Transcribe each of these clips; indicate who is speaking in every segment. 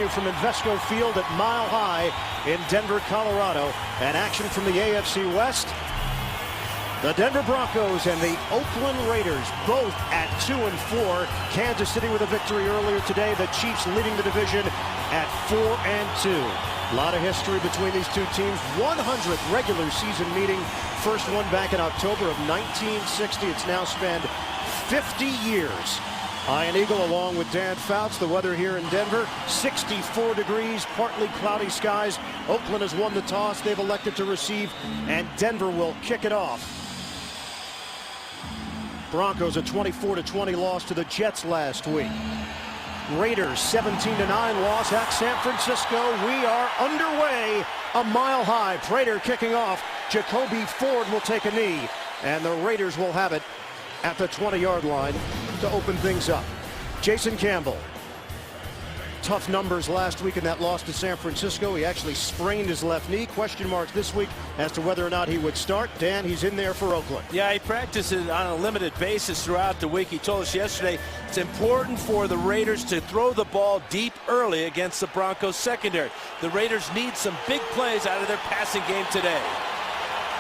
Speaker 1: you from Invesco Field at Mile High in Denver, Colorado. And action from the AFC West. The Denver Broncos and the Oakland Raiders both at 2-4. Kansas City with a victory earlier today. The Chiefs leading the division at 4-2. A lot of history between these two teams. 100th regular season meeting. First one back in October of 1960. It's now spanned 50 years. Ian Eagle along with Dan Fouts. The weather here in Denver, 64 degrees, partly cloudy skies. Oakland has won the toss. They've elected to receive, and Denver will kick it off. Broncos a 24-20 loss to the Jets last week. Raiders 17-9 loss at San Francisco. We are underway. A Mile High. Prater kicking off. Jacoby Ford will take a knee, and the Raiders will have it at the 20-yard line to open things up. Jason Campbell. Tough numbers last week in that loss to San Francisco. He actually sprained his left knee. Question marks this week as to whether or not he would start. Dan, he's in there for Oakland. Yeah, he practices on a limited basis throughout the week. He told us yesterday it's important for the Raiders to throw the ball deep early against the Broncos secondary. The Raiders need some big plays out of their passing game today.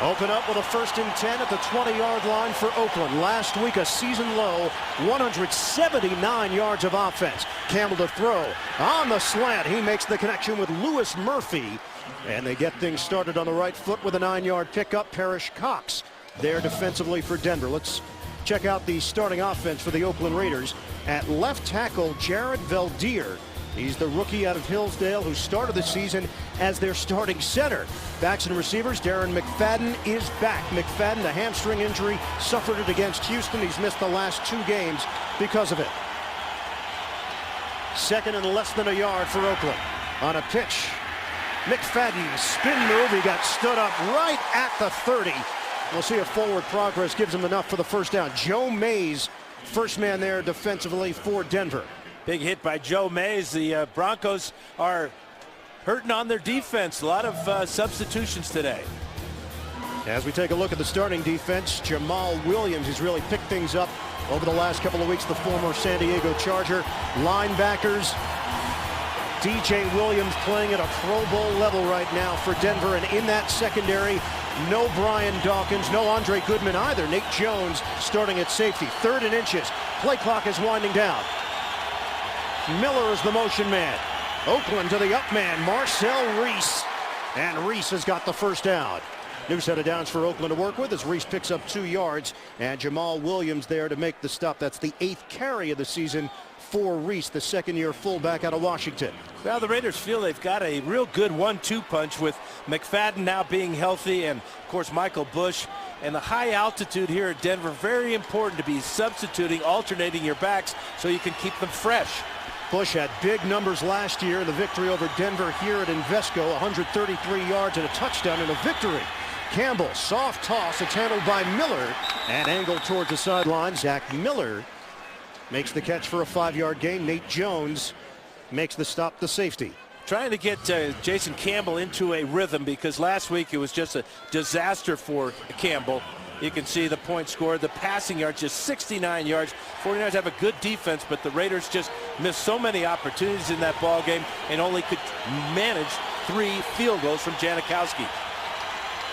Speaker 1: Open up with a 1st and 10 at the 20-yard line for Oakland. Last week, a season low, 179 yards of offense. Campbell to throw on the slant. He makes the connection with Louis Murphy. And they get things started on the right foot with a 9-yard pickup. Parrish Cox there defensively for Denver. Let's check out the starting offense for the Oakland Raiders. At left tackle, Jared Veldier. He's the rookie out of Hillsdale who started the season as their starting center. Backs and receivers, Darren McFadden is back. McFadden, a hamstring injury, suffered it against Houston. He's missed the last 2 games because of it. 2nd and less than a yard for Oakland. On a pitch, McFadden, spin move. He got stood up right at the 30. We'll see if forward progress gives him enough for the first down. Joe Mays, first man there defensively for Denver. Big hit by Joe Mays. The Broncos are hurting on their defense. A lot of substitutions today. As we take a look at the starting defense, Jamal Williams has really picked things up over the last couple of weeks. The former San Diego Charger. Linebackers, DJ Williams playing at a Pro Bowl level right now for Denver. And in that secondary, no Brian Dawkins, no Andre Goodman either. Nate Jones starting at safety. 3rd and inches. Play clock is winding down. Miller is the motion man. Oakland to the up man, Marcel Reese. And Reese has got the first down. New set of downs for Oakland to work with as Reese picks up 2 yards. And Jamal Williams there to make the stop. That's the 8th carry of the season for Reese, the 2nd-year fullback out of Washington. Well, the Raiders feel they've got a real good 1-2 punch with McFadden now being healthy and, of course, Michael Bush. And the high altitude here at Denver, very important to be substituting, alternating your backs so you can keep them fresh. Bush had big numbers last year in the victory over Denver here at Invesco, 133 yards and a touchdown in a victory. Campbell, soft toss. It's handled by Miller and angled towards the sideline. Zach Miller makes the catch for a 5-yard gain. Nate Jones makes the stop, the safety. Trying to get Jason Campbell into a rhythm because last week it was just a disaster for Campbell. You can see the point scored, the passing yards, just 69 yards. 49ers have a good defense, but the Raiders just missed so many opportunities in that ball game and only could manage 3 field goals from Janikowski.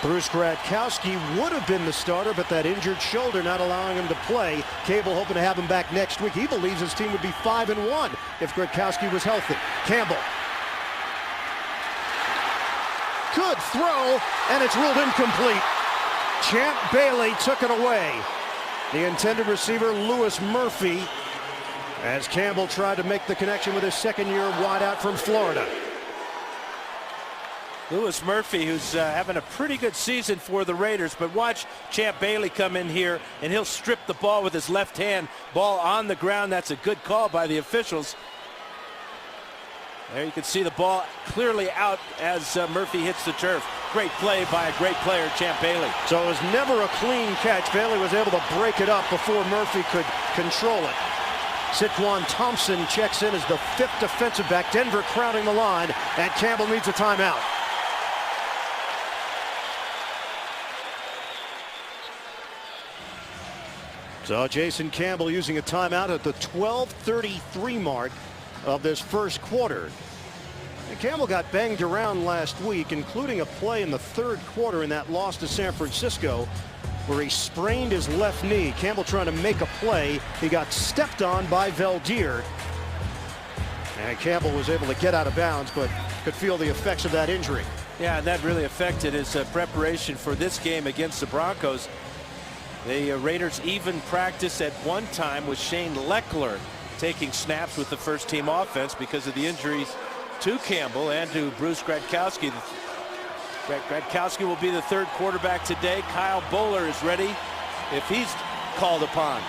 Speaker 1: Bruce Gradkowski would have been the starter, but that injured shoulder not allowing him to play. Cable hoping to have him back next week. He believes his team would be 5-1 if Gradkowski was healthy. Campbell. Good throw, and it's ruled incomplete. Champ Bailey took it away. The intended receiver, Louis Murphy, as Campbell tried to make the connection with his 2nd-year wideout from Florida. Louis Murphy, who's having a pretty good season for the Raiders, but watch Champ Bailey come in here, and he'll strip the ball with his left hand. Ball on the ground. That's a good call by the officials. There you can see the ball clearly out as Murphy hits the turf. Great play by a great player, Champ Bailey. So it was never a clean catch. Bailey was able to break it up before Murphy could control it. Saquon Thompson checks in as the 5th defensive back. Denver crowding the line, and Campbell needs a timeout. So Jason Campbell using a timeout at the 12:33 mark of this first quarter. And Campbell got banged around last week, including a play in the third quarter in that loss to San Francisco where he sprained his left knee. Campbell trying to make a play. He got stepped on by Valdir. And Campbell was able to get out of bounds, but could feel the effects of that injury.
Speaker 2: Yeah, and that really affected his preparation for this game against the Broncos. The Raiders even practiced at one time with Shane Leckler taking snaps with the first team offense because of the injuries to Campbell and to Bruce Gradkowski. Gradkowski will be the third quarterback today. Kyle Bowler is ready if he's called upon.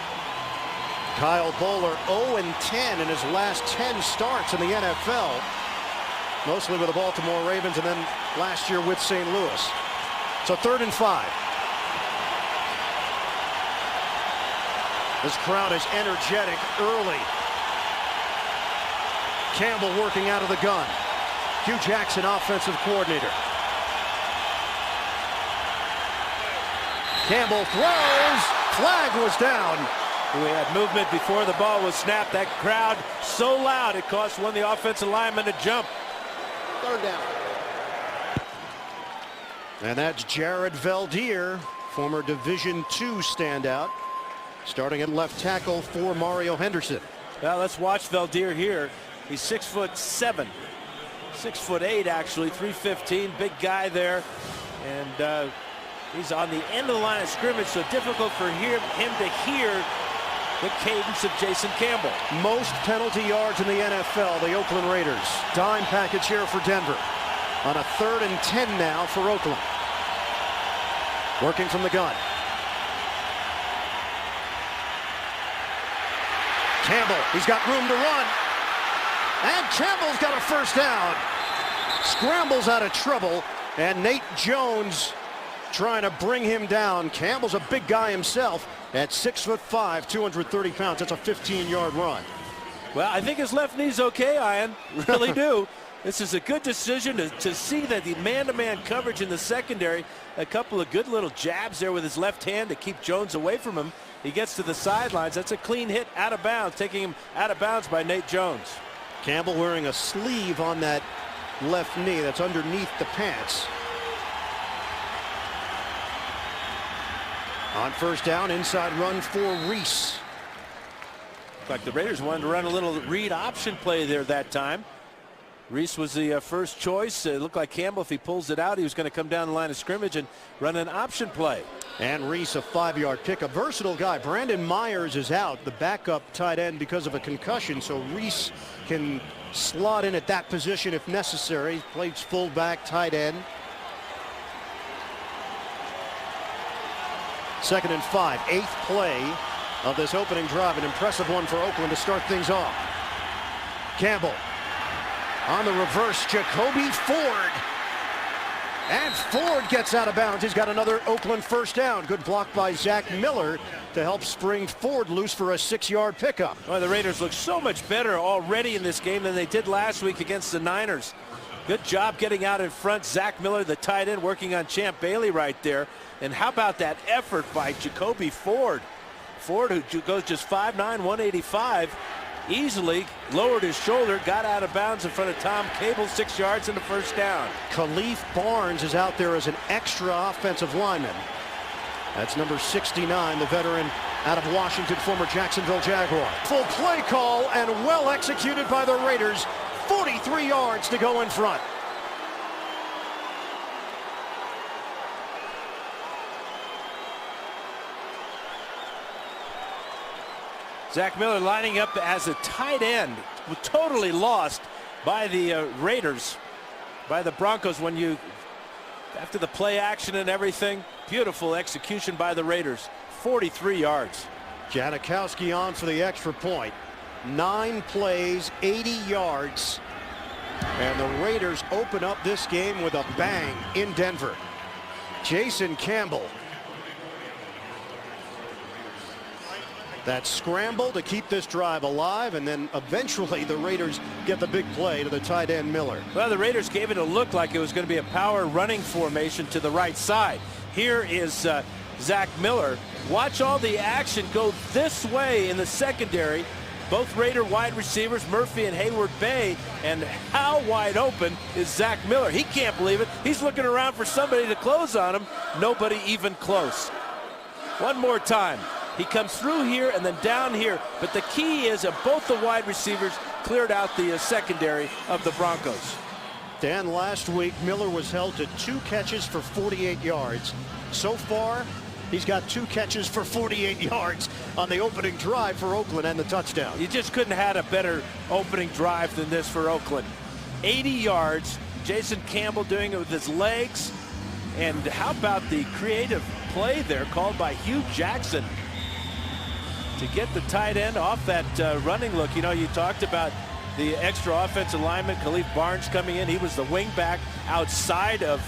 Speaker 1: Kyle Bowler 0-10 in his last 10 starts in the NFL. Mostly with the Baltimore Ravens and then last year with St. Louis. So 3rd and 5. This crowd is energetic early. Campbell working out of the gun. Hugh Jackson, offensive coordinator. Campbell throws. Flag was down.
Speaker 2: We had movement before the ball was snapped. That crowd so loud it cost one of the offensive linemen to jump.
Speaker 1: 3rd down. And that's Jared Valdir, former Division II standout, starting at left tackle for Mario Henderson.
Speaker 2: Well, let's watch Valdir here. He's 6'7", 6'8" actually, 315, big guy there, and he's on the end of the line of scrimmage, so difficult for him to hear the cadence of Jason Campbell.
Speaker 1: Most penalty yards in the NFL, the Oakland Raiders. Dime package here for Denver. On a 3rd and 10 now for Oakland. Working from the gun. Campbell, he's got room to run. And Campbell's got a first down. Scrambles out of trouble, and Nate Jones trying to bring him down. Campbell's a big guy himself at 6'5", 230 pounds. That's a 15-yard run.
Speaker 2: Well, I think his left knee's okay, Ian. Really do. This is a good decision to see that the man-to-man coverage in the secondary. A couple of good little jabs there with his left hand to keep Jones away from him. He gets to the sidelines. That's a clean hit out of bounds, taking him out of bounds by Nate Jones.
Speaker 1: Campbell wearing a sleeve on that left knee that's underneath the pants. On first down, inside run for Reese.
Speaker 2: Like the Raiders wanted to run a little read option play there that time. Reese was the first choice. It looked like Campbell, if he pulls it out, he was going to come down the line of scrimmage and run an option play.
Speaker 1: And Reese, a 5-yard pick, a versatile guy. Brandon Myers is out, the backup tight end, because of a concussion, so Reese can slot in at that position if necessary. Plays fullback, tight end. 2nd and 5, 8th play of this opening drive. An impressive one for Oakland to start things off. Campbell on the reverse, Jacoby Ford. And Ford gets out of bounds. He's got another Oakland first down. Good block by Zach Miller to help spring Ford loose for a 6-yard pickup.
Speaker 2: Well, the Raiders look so much better already in this game than they did last week against the Niners. Good job getting out in front. Zach Miller, the tight end, working on Champ Bailey right there. And how about that effort by Jacoby Ford? Ford, who goes just 5'9", 185, easily lowered his shoulder, got out of bounds in front of Tom Cable, 6 yards and a first down.
Speaker 1: Khalif Barnes is out there as an extra offensive lineman. That's number 69, the veteran out of Washington, former Jacksonville Jaguar. Full play call and well executed by the Raiders. 43 yards to go in front.
Speaker 2: Zach Miller lining up as a tight end, totally lost by the Raiders, by the Broncos when you, after the play action and everything. Beautiful execution by the Raiders. 43 yards.
Speaker 1: Janikowski on for the extra point. 9 plays, 80 yards. And the Raiders open up this game with a bang in Denver. Jason Campbell. That scramble to keep this drive alive, and then eventually the Raiders get the big play to the tight end Miller.
Speaker 2: Well, the Raiders gave it a look like it was going to be a power running formation to the right side. Here is Zach Miller. Watch all the action go this way in the secondary. both Raider wide receivers, Murphy and Hayward Bay, and how wide open is Zach Miller? He can't believe it. He's looking around for somebody to close on him. Nobody even close. One more time. He comes through here and then down here, but the key is that both the wide receivers cleared out the secondary of the Broncos.
Speaker 1: Dan, last week, Miller was held to 2 catches for 48 yards. So far, he's got 2 catches for 48 yards on the opening drive for Oakland and the touchdown.
Speaker 2: You just couldn't have had a better opening drive than this for Oakland. 80 yards, Jason Campbell doing it with his legs. And how about the creative play there called by Hugh Jackson to get the tight end off that running look. You know, you talked about the extra offensive lineman, Khalif Barnes, coming in. He was the wing back outside of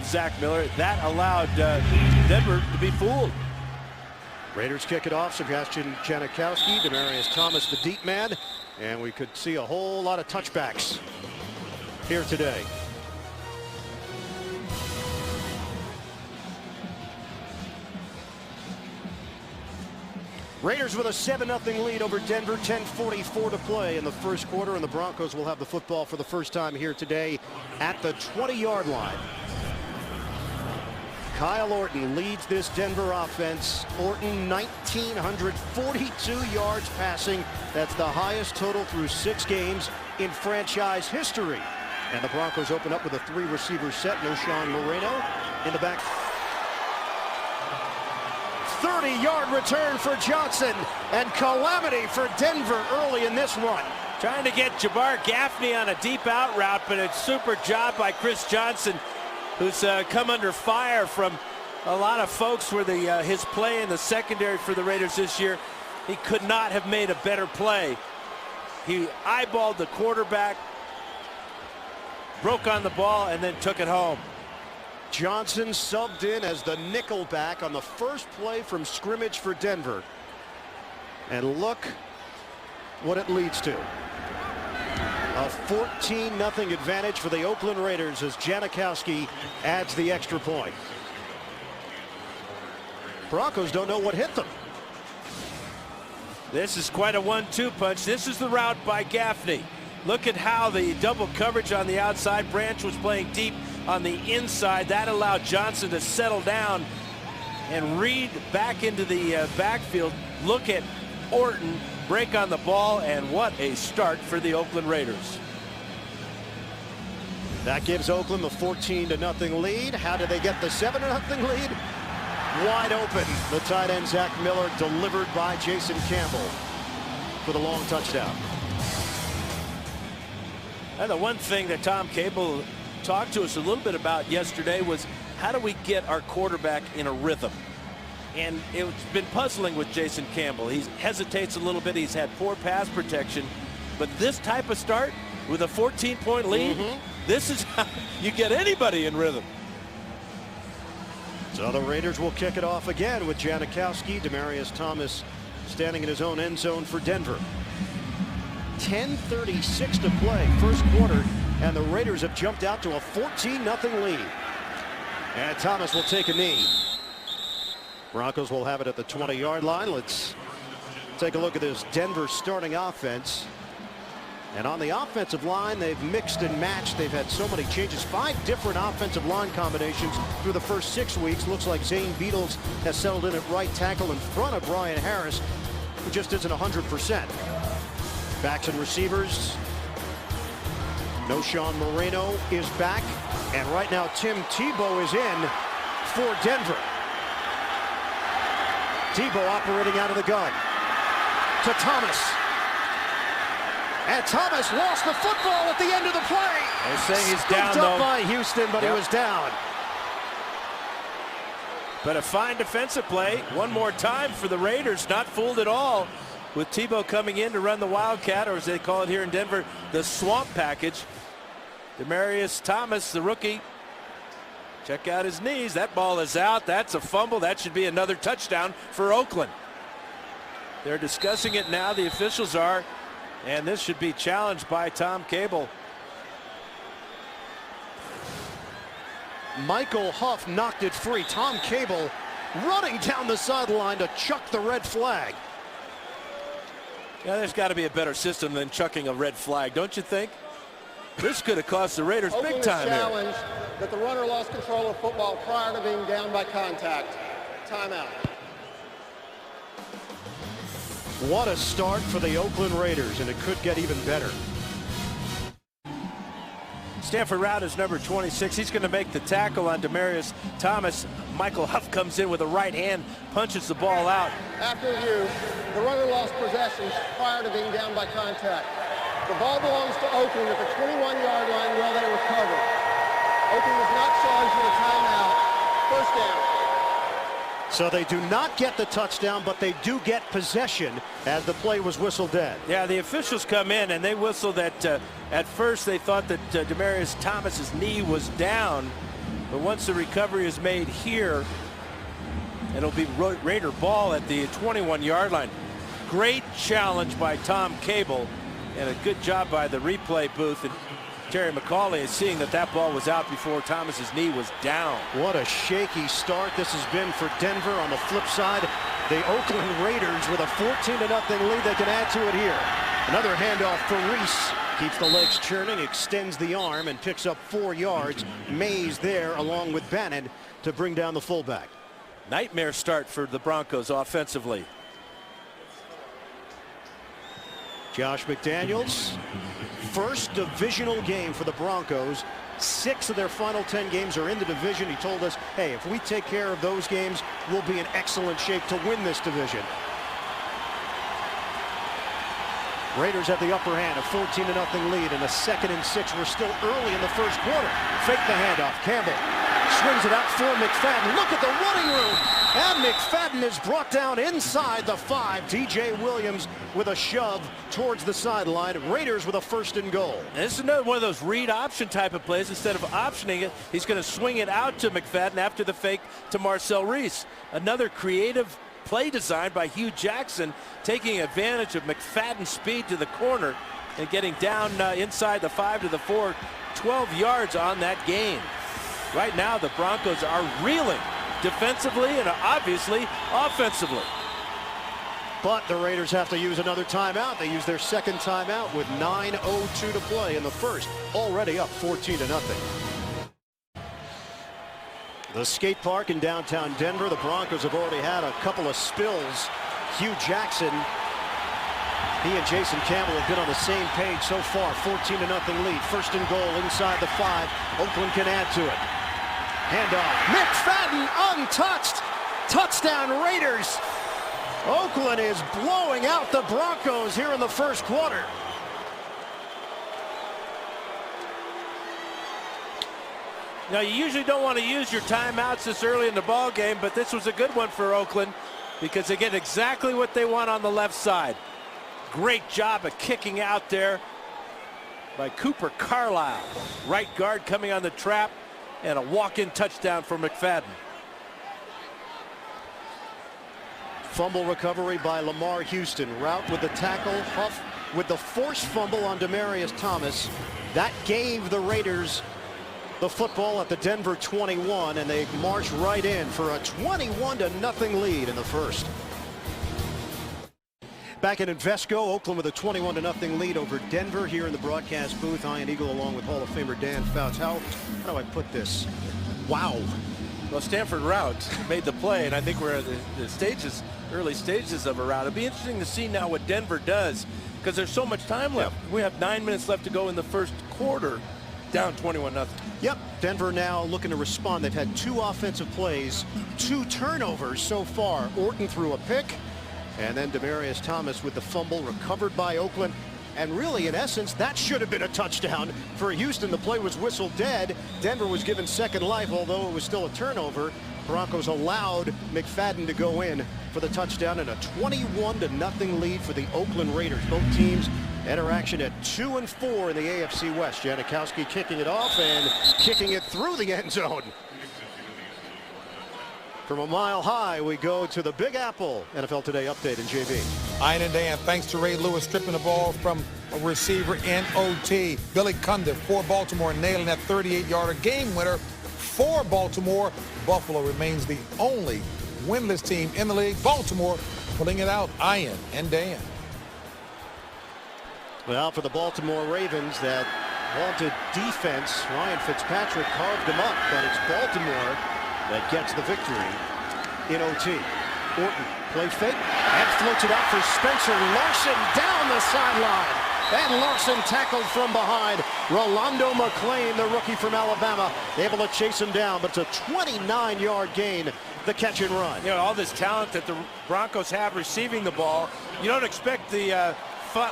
Speaker 2: Zach Miller. That allowed Denver to be fooled.
Speaker 1: Raiders kick it off. Sebastian Janikowski, Demaryius Thomas, the deep man. And we could see a whole lot of touchbacks here today. Raiders with a 7-0 lead over Denver, 10:44 to play in the first quarter, and the Broncos will have the football for the first time here today at the 20-yard line. Kyle Orton leads this Denver offense. Orton 1,942 yards passing. That's the highest total through 6 games in franchise history. And the Broncos open up with a 3-receiver set. No Sean Moreno in the back. 30-yard return for Johnson, and calamity for Denver early in this one.
Speaker 2: Trying to get Jabbar Gaffney on a deep out route, but a super job by Chris Johnson, who's come under fire from a lot of folks for his play in the secondary for the Raiders this year. He could not have made a better play. He eyeballed the quarterback, broke on the ball, and then took it home.
Speaker 1: Johnson subbed in as the nickel back on the first play from scrimmage for Denver. And look what it leads to. A 14-0 advantage for the Oakland Raiders as Janikowski adds the extra point. Broncos don't know what hit them.
Speaker 2: This is quite a 1-2 punch. This is the route by Gaffney. Look at how the double coverage on the outside. Branch was playing deep on the inside. That allowed Johnson to settle down and read back into the backfield. Look at Orton break on the ball, and what a start for the Oakland Raiders.
Speaker 1: That gives Oakland the 14-0 lead. How do they get the 7-0 lead? Wide open. The tight end Zach Miller delivered by Jason Campbell for the long touchdown.
Speaker 2: And the one thing that Tom Cable talked to us a little bit about yesterday was how do we get our quarterback in a rhythm? And it's been puzzling with Jason Campbell. He hesitates a little bit. He's had poor pass protection. But this type of start with a 14-point lead, this is how you get anybody in rhythm.
Speaker 1: So the Raiders will kick it off again with Janikowski. Demaryius Thomas standing in his own end zone for Denver. 10:36 to play, first quarter, and the Raiders have jumped out to a 14-0 lead. And Thomas will take a knee. Broncos will have it at the 20-yard line. Let's take a look at this Denver starting offense. And on the offensive line, they've mixed and matched. They've had so many changes. 5 different offensive line combinations through the first 6 weeks. Looks like Zane Beadles has settled in at right tackle in front of Brian Harris, who just isn't 100%. Backs and receivers. No Sean Moreno is back. And right now, Tim Tebow is in for Denver. Tebow operating out of the gun to Thomas. And Thomas lost the football at the end of the play.
Speaker 2: They're saying he's down,
Speaker 1: though.
Speaker 2: up
Speaker 1: By Houston, but he was down.
Speaker 2: But a fine defensive play one more time for the Raiders. Not fooled at all with Tebow coming in to run the Wildcat, or as they call it here in Denver, the swamp package. Demaryius Thomas, the rookie. Check out his knees. That ball is out. That's a fumble. That should be another touchdown for Oakland. They're discussing it now, the officials are, and this should be challenged by Tom Cable.
Speaker 1: Michael Huff knocked it free. Tom Cable running down the sideline to chuck the red flag.
Speaker 2: Yeah, there's got to be a better system than chucking a red flag, don't you think? This could have cost the Raiders big time here.
Speaker 3: Challenge that the runner lost control of football prior to being down by contact. Timeout.
Speaker 1: What a start for the Oakland Raiders, and it could get even better.
Speaker 2: Stanford route is number 26. He's going to make the tackle on Demaryius Thomas. Michael Huff comes in with a right hand, punches the ball out.
Speaker 3: After review, the runner lost possessions prior to being down by contact. The ball belongs to Oakland at the 21-yard line while they recover. Oakland was not charged with a timeout. First down.
Speaker 1: So they do not get the touchdown, but they do get possession as the play was whistled dead.
Speaker 2: Yeah, the officials come in and they whistle that at first they thought that Demaryius Thomas's knee was down, but once the recovery is made here, it'll be Raider ball at the 21-yard line. Great challenge by Tom Cable, and a good job by the replay booth. And Terry McCauley is seeing that that ball was out before Thomas's knee was down.
Speaker 1: What a shaky start this has been for Denver. On the flip side, the Oakland Raiders with a 14-0 lead. They can add to it here. Another handoff for Reese. Keeps the legs churning, extends the arm, and picks up 4 yards. Mays there along with Bannon to bring down the fullback.
Speaker 2: Nightmare start for the Broncos offensively.
Speaker 1: Josh McDaniels, first divisional game for the Broncos. 6 of their final 10 games are in the division. He told us, hey, if we take care of those games, we'll be in excellent shape to win this division. Raiders have the upper hand, a 14-0 lead, and a 2nd and 6. We're still early in the first quarter. Fake the handoff. Campbell swings it out for McFadden. Look at the running room. And McFadden is brought down inside the 5. DJ Williams with a shove towards the sideline. Raiders with a 1st and goal.
Speaker 2: And this is another one of those read option type of plays. Instead of optioning it, he's going to swing it out to McFadden after the fake to Marcel Reese. Another creative play design by Hugh Jackson, taking advantage of McFadden's speed to the corner and getting down inside the 5 to the 4. 12 yards on that gain. Right now the Broncos are reeling defensively and obviously offensively.
Speaker 1: But the Raiders have to use another timeout. They use their 2nd timeout with 9:02 to play in the first. Already up 14-0. The skate park in downtown Denver. The Broncos have already had a couple of spills. Hugh Jackson, he and Jason Campbell have been on the same page so far. 14-0 lead. 1st and goal inside the 5. Oakland can add to it. Handoff. McFadden untouched. Touchdown Raiders. Oakland is blowing out the Broncos here in the first quarter.
Speaker 2: Now, you usually don't want to use your timeouts this early in the ball game, but this was a good one for Oakland because they get exactly what they want on the left side. Great job of kicking out there by Cooper Carlisle. Right guard coming on the trap, and a walk-in touchdown for McFadden.
Speaker 1: Fumble recovery by Lamar Houston. Route with the tackle. Huff with the forced fumble on Demaryius Thomas. That gave the Raiders the football at the Denver 21, and they march right in for a 21-0 lead in the first. Back in Invesco, Oakland with a 21-0 lead over Denver here in the broadcast booth. Ian Eagle along with Hall of Famer Dan Fouts. How do I put this? Wow.
Speaker 2: Well, Stanford route made the play, and I think we're at the early stages of a route. It'll be interesting to see now what Denver does because there's so much time left. Yep. We have 9 minutes left to go in the first quarter, down 21-0.
Speaker 1: Yep, Denver now looking to respond. They've had 2 offensive plays, 2 turnovers so far. Orton threw a pick, and then Demaryius Thomas with the fumble recovered by Oakland. And really, in essence, that should have been a touchdown for Houston. The play was whistled dead. Denver was given second life, although it was still a turnover. Broncos allowed McFadden to go in for the touchdown, and a 21-0 lead for the Oakland Raiders. Both teams enter action at 2 and 4 in the AFC West. Janikowski kicking it off and kicking it through the end zone. From a mile high, we go to the Big Apple. NFL Today update in JV.
Speaker 4: Ian and Dan, thanks to Ray Lewis stripping the ball from a receiver in OT. Billy Cundiff for Baltimore nailing that 38-yarder game winner for Baltimore. Buffalo remains the only winless team in the league. Baltimore pulling it out. Ian and Dan.
Speaker 1: Well, for the Baltimore Ravens, that vaunted defense, Ryan Fitzpatrick carved them up, but it's Baltimore that gets the victory in OT. Orton, play fake, and floats it out for Spencer Larson down the sideline. And Larson tackled from behind. Rolando McClain, the rookie from Alabama, able to chase him down, but it's a 29-yard gain, the catch and run.
Speaker 2: You know, all this talent that the Broncos have receiving the ball, you don't expect the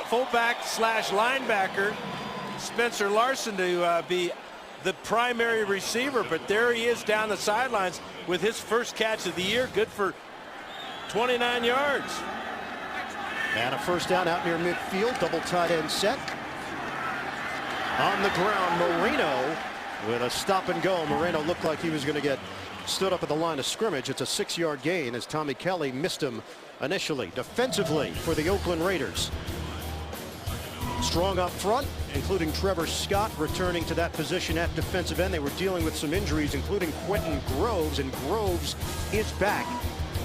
Speaker 2: fullback slash linebacker, Spencer Larson, to be the primary receiver, but there he is down the sidelines with his first catch of the year. Good for 29 yards.
Speaker 1: And a first down out near midfield, double tight end set. On the ground, Moreno with a stop and go. Moreno looked like he was going to get stood up at the line of scrimmage. It's a 6-yard gain as Tommy Kelly missed him initially. Defensively for the Oakland Raiders. Strong up front, including Trevor Scott returning to that position at defensive end. They were dealing with some injuries, including Quentin Groves, and Groves is back.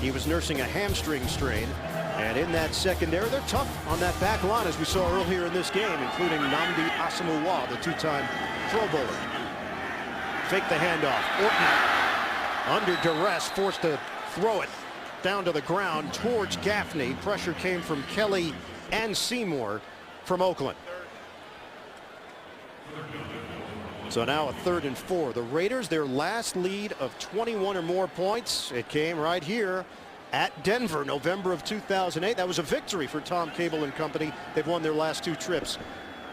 Speaker 1: He was nursing a hamstring strain. And in that secondary, they're tough on that back line, as we saw earlier in this game, including Nnamdi Asomugha, the two-time Pro Bowler. Fake the handoff. Orton, under duress, forced to throw it down to the ground towards Gaffney. Pressure came from Kelly and Seymour from Oakland. So now a 3rd and 4. The Raiders, their last lead of 21 or more points. It came right here at Denver, November of 2008. That was a victory for Tom Cable and company. They've won their last 2 trips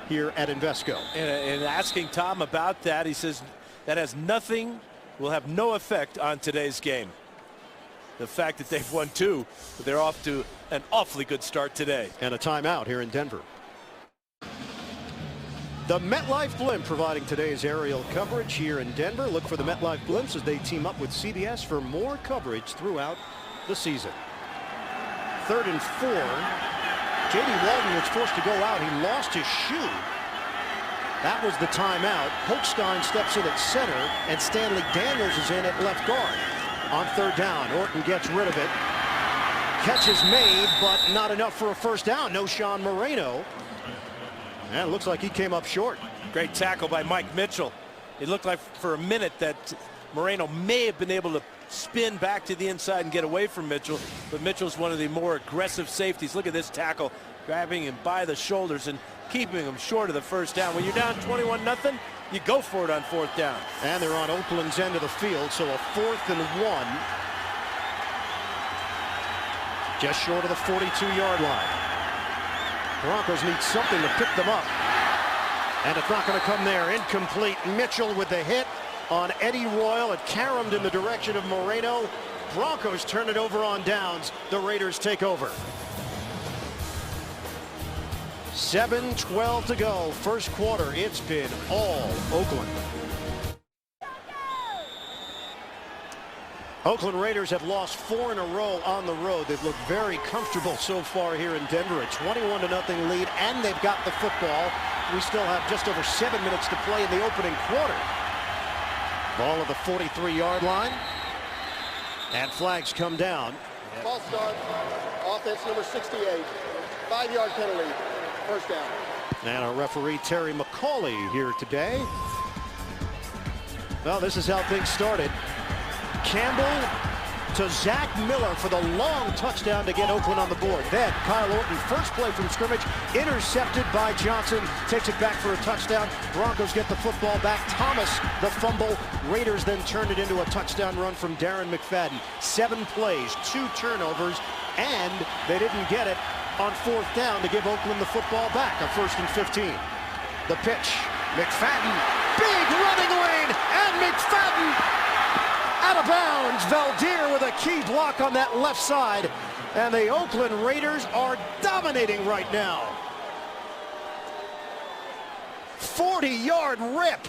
Speaker 1: here at Invesco.
Speaker 2: And asking Tom about that, he says that has nothing, will have no effect on today's game. The fact that they've won 2, but they're off to an awfully good start today.
Speaker 1: And a timeout here in Denver. The MetLife Blimp providing today's aerial coverage here in Denver. Look for the MetLife Blimps as they team up with CBS for more coverage throughout the season. 3rd and 4. J.D. Walton was forced to go out. He lost his shoe. That was the timeout. Hochstein steps in at center, and Stanley Daniels is in at left guard. On 3rd down, Orton gets rid of it. Catch is made, but not enough for a first down. No Sean Moreno. And it looks like he came up short.
Speaker 2: Great tackle by Mike Mitchell. It looked like for a minute that Moreno may have been able to spin back to the inside and get away from Mitchell, but Mitchell's one of the more aggressive safeties. Look at this tackle, grabbing him by the shoulders and keeping him short of the first down. When you're down 21-0, you go for it on 4th down.
Speaker 1: And they're on Oakland's end of the field, so a 4th and 1. Just short of the 42-yard line. Broncos need something to pick them up. And it's not going to come there. Incomplete. Mitchell with the hit on Eddie Royal. It caromed in the direction of Moreno. Broncos turn it over on downs. The Raiders take over. 7:12 to go. First quarter. It's been all Oakland. Oakland Raiders have lost 4 in a row on the road. They've looked very comfortable so far here in Denver. A 21-0 lead, and they've got the football. We still have just over 7 minutes to play in the opening quarter. Ball at the 43-yard line. And flags come down.
Speaker 3: False start. Offense number 68. 5-yard penalty. First down.
Speaker 1: And our referee, Terry McCauley, here today. Well, this is how things started. Campbell to Zach Miller for the long touchdown to get Oakland on the board. Then Kyle Orton, first play from scrimmage, intercepted by Johnson, takes it back for a touchdown. Broncos get the football back. Thomas the fumble. Raiders then turned it into a touchdown run from Darren McFadden. 7 plays, 2 turnovers, and they didn't get it on 4th down to give Oakland the football back. A 1st and 15. The pitch. McFadden, big running lane, and McFadden out of bounds. Valdir with a key block on that left side. And the Oakland Raiders are dominating right now. 40-yard rip.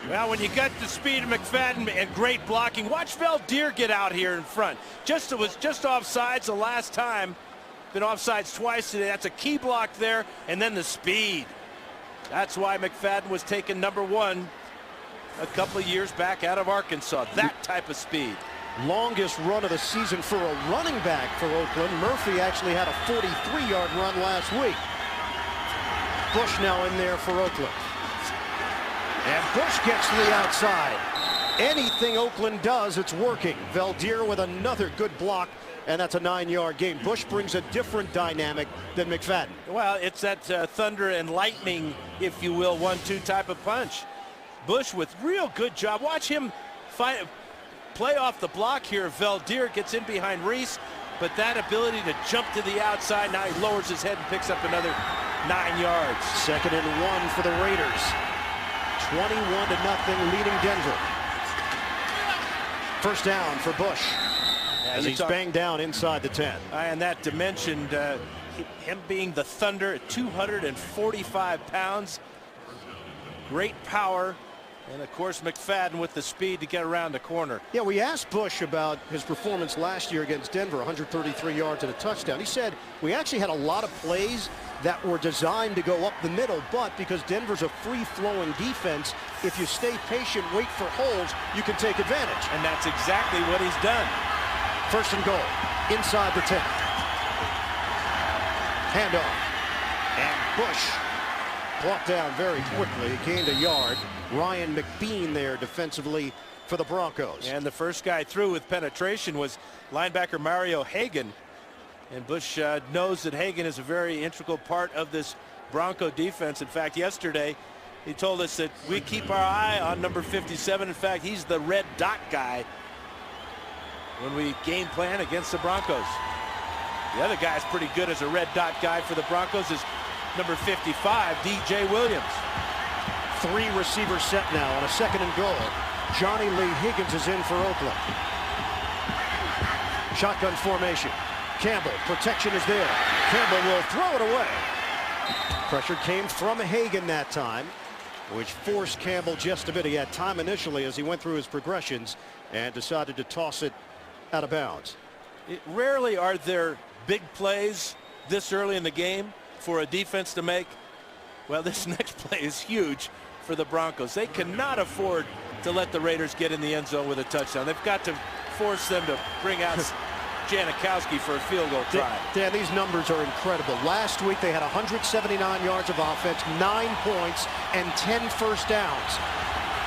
Speaker 2: Well, when you got the speed of McFadden and great blocking, watch Valdir get out here in front. It was just offsides the last time. Been offsides twice today. That's a key block there. And then the speed. That's why McFadden was taken #1 a couple of years back out of Arkansas. That type of speed.
Speaker 1: Longest run of the season for a running back for Oakland. Murphy actually had a 43-yard run last week. Bush now in there for Oakland. And Bush gets to the outside. Anything Oakland does, it's working. Valdir with another good block, and that's a 9-yard gain. Bush brings a different dynamic than McFadden.
Speaker 2: Well, it's that thunder and lightning, if you will, 1-2 type of punch. Bush with real good job. Watch him play off the block here. Valdir gets in behind Reese, but that ability to jump to the outside, now he lowers his head and picks up another 9 yards.
Speaker 1: 2nd and 1 for the Raiders. 21-0 leading Denver. First down for Bush as he's banged down inside the 10.
Speaker 2: And that dimension, him being the thunder at 245 pounds. Great power. And, of course, McFadden with the speed to get around the corner.
Speaker 1: Yeah, we asked Bush about his performance last year against Denver, 133 yards and a touchdown. He said, we actually had a lot of plays that were designed to go up the middle, but because Denver's a free-flowing defense, if you stay patient, wait for holes, you can take advantage.
Speaker 2: And that's exactly what he's done.
Speaker 1: 1st and goal, inside the 10. Handoff. And Bush brought down very quickly. He gained a yard. Ryan McBean there defensively for the Broncos.
Speaker 2: And the first guy through with penetration was linebacker Mario Hagan. And Bush knows that Hagan is a very integral part of this Bronco defense. In fact, yesterday he told us that we keep our eye on number 57. In fact, he's the red dot guy when we game plan against the Broncos. The other guy's pretty good as a red dot guy for the Broncos is number 55, DJ Williams.
Speaker 1: 3 receivers set now on a 2nd and goal. Johnny Lee Higgins is in for Oakland. Shotgun formation. Campbell, protection is there. Campbell will throw it away. Pressure came from Hagan that time, which forced Campbell just a bit. He had time initially as he went through his progressions and decided to toss it out of bounds.
Speaker 2: Rarely are there big plays this early in the game for a defense to make. Well, this next play is huge for the Broncos. They cannot afford to let the Raiders get in the end zone with a touchdown. They've got to force them to bring out Janikowski for a field goal try.
Speaker 1: Dan, these numbers are incredible. Last week they had 179 yards of offense, 9 points, and 10 first downs.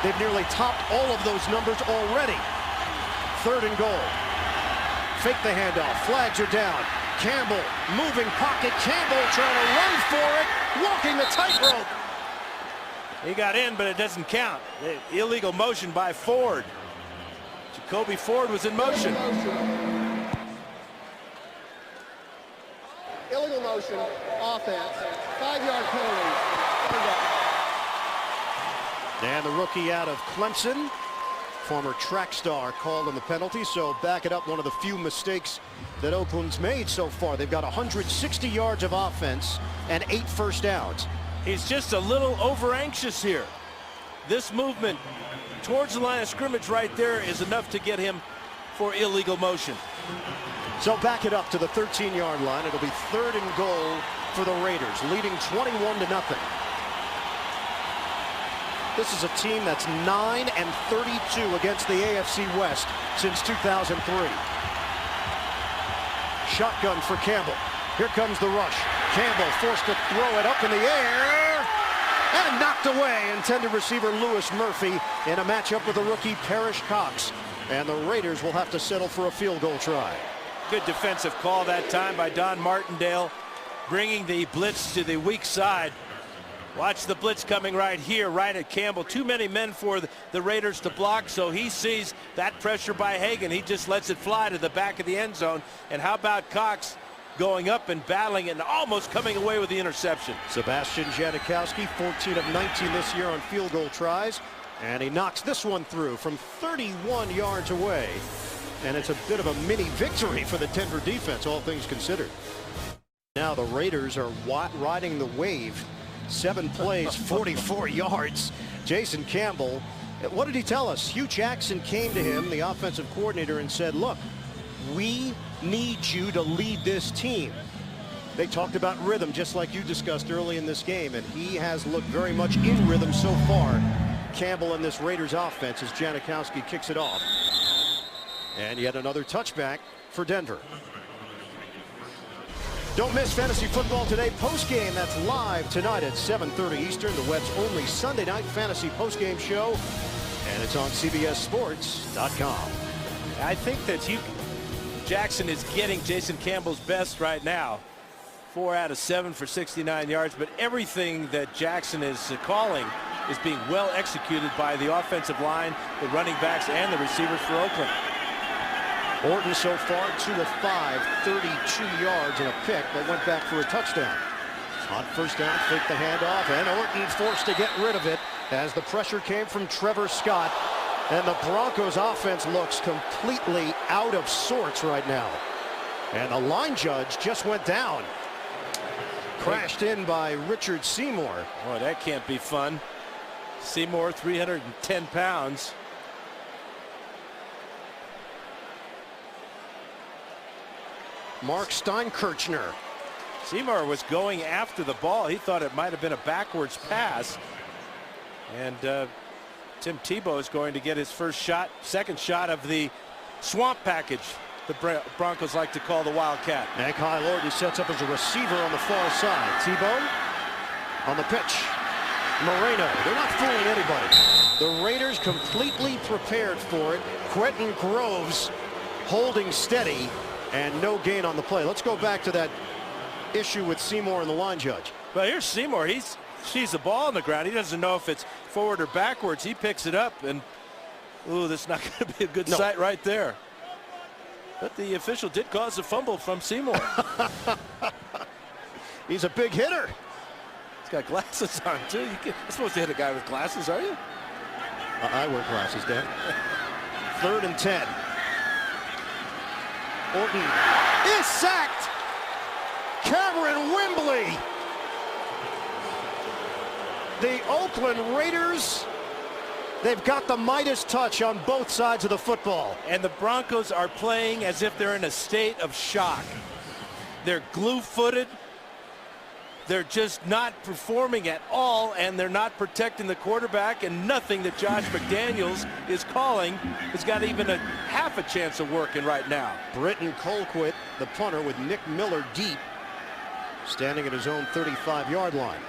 Speaker 1: They've nearly topped all of those numbers already. 3rd and goal. Fake the handoff. Flags are down. Campbell, moving pocket. Campbell trying to run for it, walking the tightrope.
Speaker 2: He got in, but it doesn't count. Illegal motion by Ford. Jacoby Ford was in motion.
Speaker 3: Illegal motion, offense, 5-yard penalty.
Speaker 1: And the rookie out of Clemson, former track star, called on the penalty. So back it up, one of the few mistakes that Oakland's made so far. They've got 160 yards of offense and 8 first downs.
Speaker 2: He's just a little over anxious here. This movement towards the line of scrimmage right there is enough to get him for illegal motion.
Speaker 1: So back it up to the 13-yard line. It'll be 3rd and goal for the Raiders, leading 21-0. This is a team that's 9-32 against the AFC West since 2003. Shotgun for Campbell. Here comes the rush. Campbell forced to throw it up in the air and knocked away. Intended receiver Lewis Murphy in a matchup with the rookie Parrish Cox. And the Raiders will have to settle for a field goal try.
Speaker 2: Good defensive call that time by Don Martindale, bringing the blitz to the weak side. Watch the blitz coming right here, right at Campbell. Too many men for the Raiders to block, so he sees that pressure by Hagan. He just lets it fly to the back of the end zone. And how about Cox going up and battling and almost coming away with the interception?
Speaker 1: Sebastian Janikowski, 14 of 19 this year on field goal tries. And he knocks this one through from 31 yards away. And it's a bit of a mini victory for the Denver defense, all things considered. Now the Raiders are riding the wave. 7 plays, 44 yards. Jason Campbell, what did he tell us? Hugh Jackson came to him, the offensive coordinator, and said, look, we need you to lead this team. They talked about rhythm, just like you discussed early in this game, and he has looked very much in rhythm so far. Campbell in this Raiders offense as Janikowski kicks it off. And yet another touchback for Denver. Don't miss Fantasy Football Today postgame. That's live tonight at 7:30 Eastern, the web's only Sunday night fantasy postgame show. And it's on CBSSports.com.
Speaker 2: I think that Jackson is getting Jason Campbell's best right now. 4 out of 7 for 69 yards. But everything that Jackson is calling is being well executed by the offensive line, the running backs, and the receivers for Oakland.
Speaker 1: Orton so far 2 of 5, 32 yards and a pick, but went back for a touchdown. On first down, fake the handoff, and Orton forced to get rid of it as the pressure came from Trevor Scott. And the Broncos offense looks completely out of sorts right now. And the line judge just went down. Crashed in by Richard Seymour.
Speaker 2: Boy, that can't be fun. Seymour, 310 pounds.
Speaker 1: Mark Steinkirchner.
Speaker 2: Seymour was going after the ball. He thought it might have been a backwards pass. And Tim Tebow is going to get his second shot of the swamp package the Broncos like to call the Wildcat.
Speaker 1: And Kyle Orton sets up as a receiver on the far side. Tebow on the pitch. Moreno, they're not fooling anybody. The Raiders completely prepared for it. Quentin Groves holding steady and no gain on the play. Let's go back to that issue with Seymour and the line judge.
Speaker 2: Well, here's Seymour. He sees the ball on the ground. He doesn't know if it's forward or backwards. He picks it up, and ooh, that's not going to be a good sight right there. But the official did cause a fumble from Seymour.
Speaker 1: He's a big hitter.
Speaker 2: He's got glasses on, too. You're supposed to hit a guy with glasses, are you?
Speaker 1: I wear glasses, Dan. 3rd and 10. Orton is sacked. Cameron Wembley. The Oakland Raiders, they've got the Midas touch on both sides of the football.
Speaker 2: And the Broncos are playing as if they're in a state of shock. They're glue-footed. They're just not performing at all, and they're not protecting the quarterback, and nothing that Josh McDaniels is calling has got even a half a chance of working right now.
Speaker 1: Britton Colquitt, the punter, with Nick Miller deep, standing at his own 35-yard line.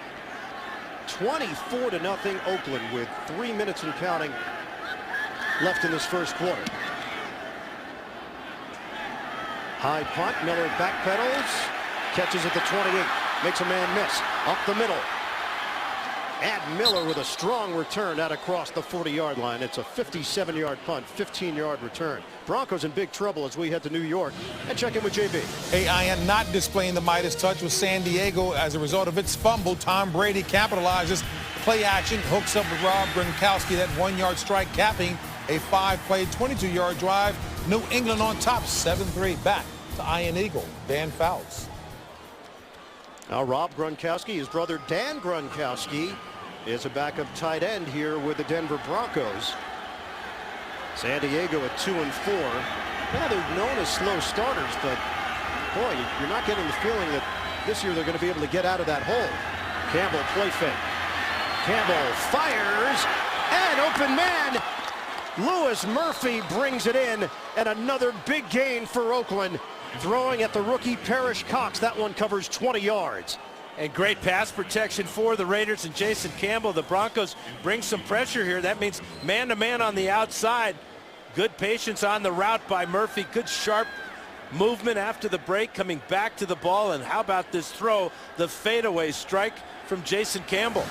Speaker 1: 24-0 Oakland with 3 minutes and counting left in this first quarter. High punt, Miller backpedals, catches at the 28, makes a man miss, up the middle. And Miller with a strong return out across the 40-yard line. It's a 57-yard punt, 15-yard return. Broncos in big trouble as we head to New York and check in with JB.
Speaker 4: Hey, I am not displaying the Midas touch with San Diego as a result of its fumble. Tom Brady capitalizes. Play action, hooks up with Rob Gronkowski, that 1-yard strike capping a 5-play, 22-yard drive. New England on top, 7-3. Back to Iron Eagle, Dan Fouts.
Speaker 1: Now Rob Gronkowski, his brother Dan Gronkowski, is a backup tight end here with the Denver Broncos. San Diego at 2-4. Now they're known as slow starters, but boy, you're not getting the feeling that this year they're going to be able to get out of that hole. Campbell play fake. Campbell fires, and open man. Lewis Murphy brings it in, and another big gain for Oakland. Throwing at the rookie Parrish Cox. That one covers 20 yards.
Speaker 2: And great pass protection for the Raiders and Jason Campbell. The Broncos bring some pressure here. That means man-to-man on the outside. Good patience on the route by Murphy. Good sharp movement after the break, coming back to the ball. And how about this throw? The fadeaway strike from Jason Campbell.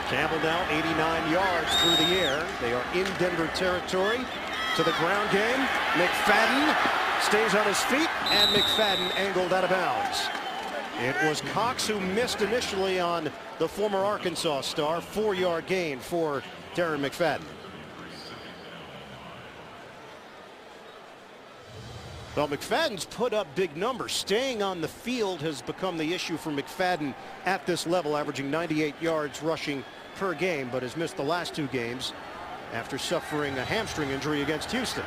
Speaker 1: Campbell now 89 yards through the air. They are in Denver territory. To the ground game. McFadden stays on his feet, and McFadden angled out of bounds. It was Cox who missed initially on the former Arkansas star. 4-yard gain for Darren McFadden. Well, McFadden's put up big numbers. Staying on the field has become the issue for McFadden at this level, averaging 98 yards rushing per game, but has missed the last 2 games after suffering a hamstring injury against Houston.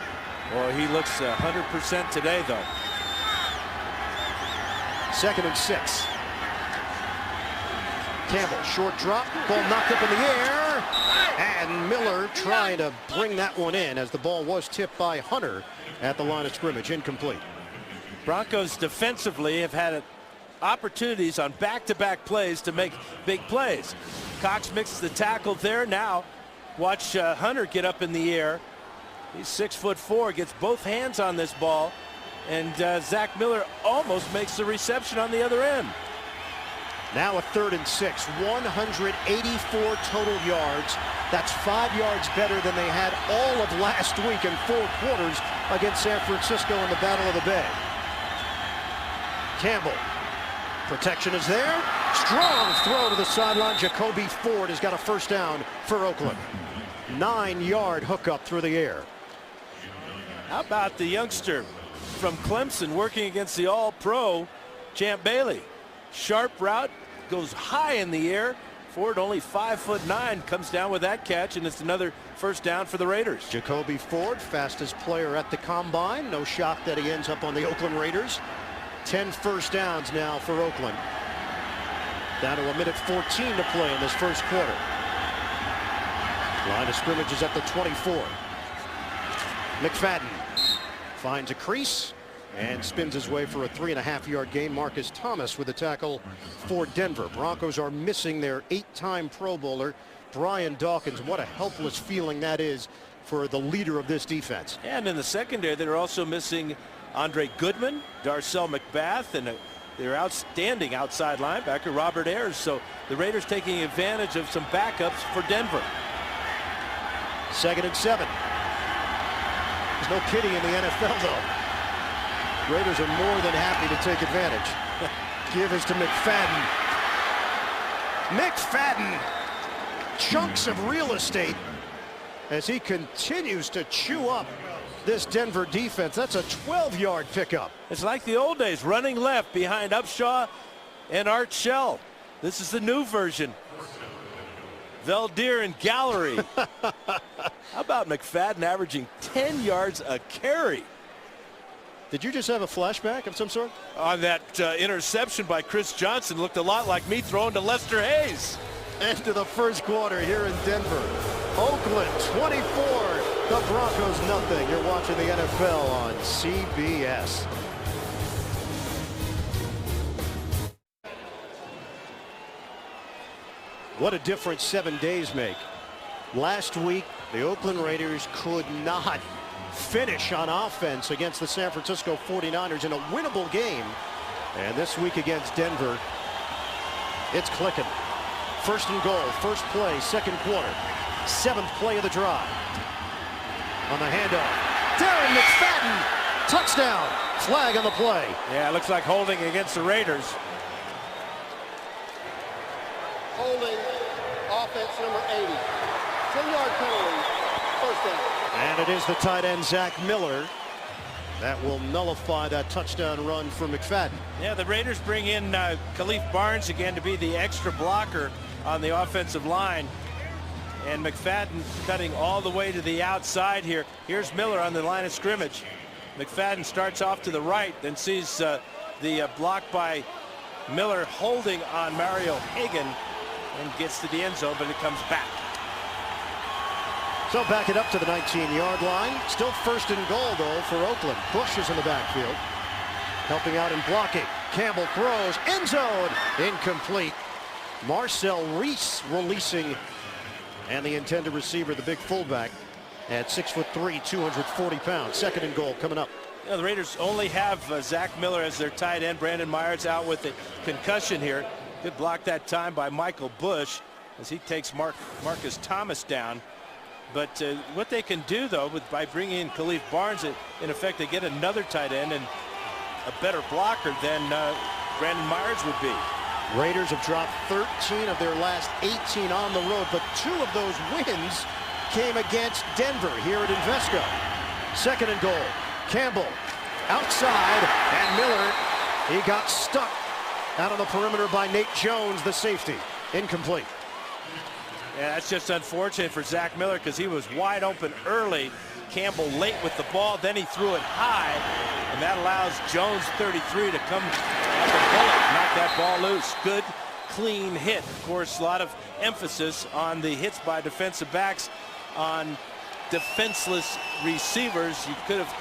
Speaker 2: Well, he looks 100% today, though.
Speaker 1: 2nd and 6. Campbell, short drop, ball knocked up in the air, and Miller trying to bring that one in as the ball was tipped by Hunter at the line of scrimmage, incomplete.
Speaker 2: Broncos defensively have had opportunities on back-to-back plays to make big plays. Cox mixes the tackle there. Now watch Hunter get up in the air. He's 6'4", gets both hands on this ball, and Zach Miller almost makes the reception on the other end.
Speaker 1: Now a 3rd and 6, 184 total yards. That's 5 yards better than they had all of last week in 4 quarters against San Francisco in the Battle of the Bay. Campbell, protection is there. Strong throw to the sideline. Jacoby Ford has got a first down for Oakland. 9-yard hookup through the air.
Speaker 2: How about the youngster from Clemson working against the all-pro Champ Bailey? Sharp route, goes high in the air. Ford, only 5'9", comes down with that catch, and it's another first down for the Raiders.
Speaker 1: Jacoby Ford, fastest player at the combine. No shock that he ends up on the Oakland Raiders. 10 first downs now for Oakland. Down to 1:14 to play in this first quarter. Line of scrimmage is at the 24. McFadden finds a crease and spins his way for a 3.5-yard gain. Marcus Thomas with a tackle for Denver. Broncos are missing their 8-time Pro Bowler, Brian Dawkins. What a helpless feeling that is for the leader of this defense.
Speaker 2: And in the secondary, they're also missing Andre Goodman, Darcel McBath, and their outstanding outside linebacker, Robert Ayers. So the Raiders taking advantage of some backups for Denver.
Speaker 1: 2nd and 7. There's no pity in the NFL, though. Raiders are more than happy to take advantage. Give is to McFadden. McFadden, chunks of real estate as he continues to chew up this Denver defense. That's a 12-yard pickup.
Speaker 2: It's like the old days, running left behind Upshaw and Art Shell. This is the new version. Veldier and Gallery. How about McFadden averaging 10 yards a carry?
Speaker 1: Did you just have a flashback of some sort?
Speaker 2: On that interception by Chris Johnson, looked a lot like me throwing to Lester Hayes.
Speaker 1: End of the first quarter here in Denver. Oakland 24, the Broncos nothing. You're watching the NFL on CBS. What a difference 7 days make. Last week, the Oakland Raiders could not finish on offense against the San Francisco 49ers in a winnable game. And this week against Denver, it's clicking. 1st and goal, first play, 2nd quarter. 7th play of the drive. On the handoff, Darren McFadden, touchdown. Flag on the play.
Speaker 2: Yeah, it looks like holding against the Raiders.
Speaker 3: Holding, offense number 80. 10-yard penalty, first down.
Speaker 1: And it is the tight end, Zach Miller. That will nullify that touchdown run for McFadden.
Speaker 2: Yeah, the Raiders bring in Khalif Barnes again to be the extra blocker on the offensive line. And McFadden cutting all the way to the outside here. Here's Miller on the line of scrimmage. McFadden starts off to the right, then sees the block by Miller holding on Mario Hagan and gets to the end zone, but it comes back.
Speaker 1: So back it up to the 19-yard line. Still 1st and goal, though, for Oakland. Bush is in the backfield. Helping out in blocking. Campbell throws. End zone. Incomplete. Marcel Reese releasing. And the intended receiver, the big fullback, at 6'3", 240 pounds. 2nd and goal coming up.
Speaker 2: You know, the Raiders only have Zach Miller as their tight end. Brandon Myers out with a concussion here. Good block that time by Michael Bush as he takes Marcus Thomas down. But what they can do, though, by bringing in Khalif Barnes, in effect, they get another tight end and a better blocker than Brandon Myers would be.
Speaker 1: Raiders have dropped 13 of their last 18 on the road, but 2 of those wins came against Denver here at Invesco. 2nd and goal. Campbell outside, and Miller, he got stuck out on the perimeter by Nate Jones, the safety. Incomplete.
Speaker 2: Yeah, that's just unfortunate for Zach Miller because he was wide open early. Campbell late with the ball, then he threw it high, and that allows Jones, 33, to come like a bullet, knock that ball loose. Good, clean hit. Of course, a lot of emphasis on the hits by defensive backs on defenseless receivers. You could have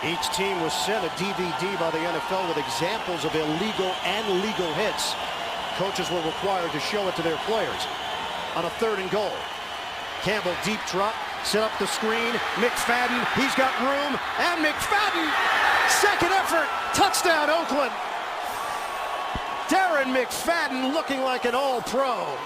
Speaker 1: Each team was sent a DVD by the NFL with examples of illegal and legal hits. Coaches were required to show it to their players. On a 3rd and goal, Campbell deep drop, set up the screen. McFadden, he's got room, and McFadden, second effort, touchdown Oakland. Darren McFadden looking like an all-pro.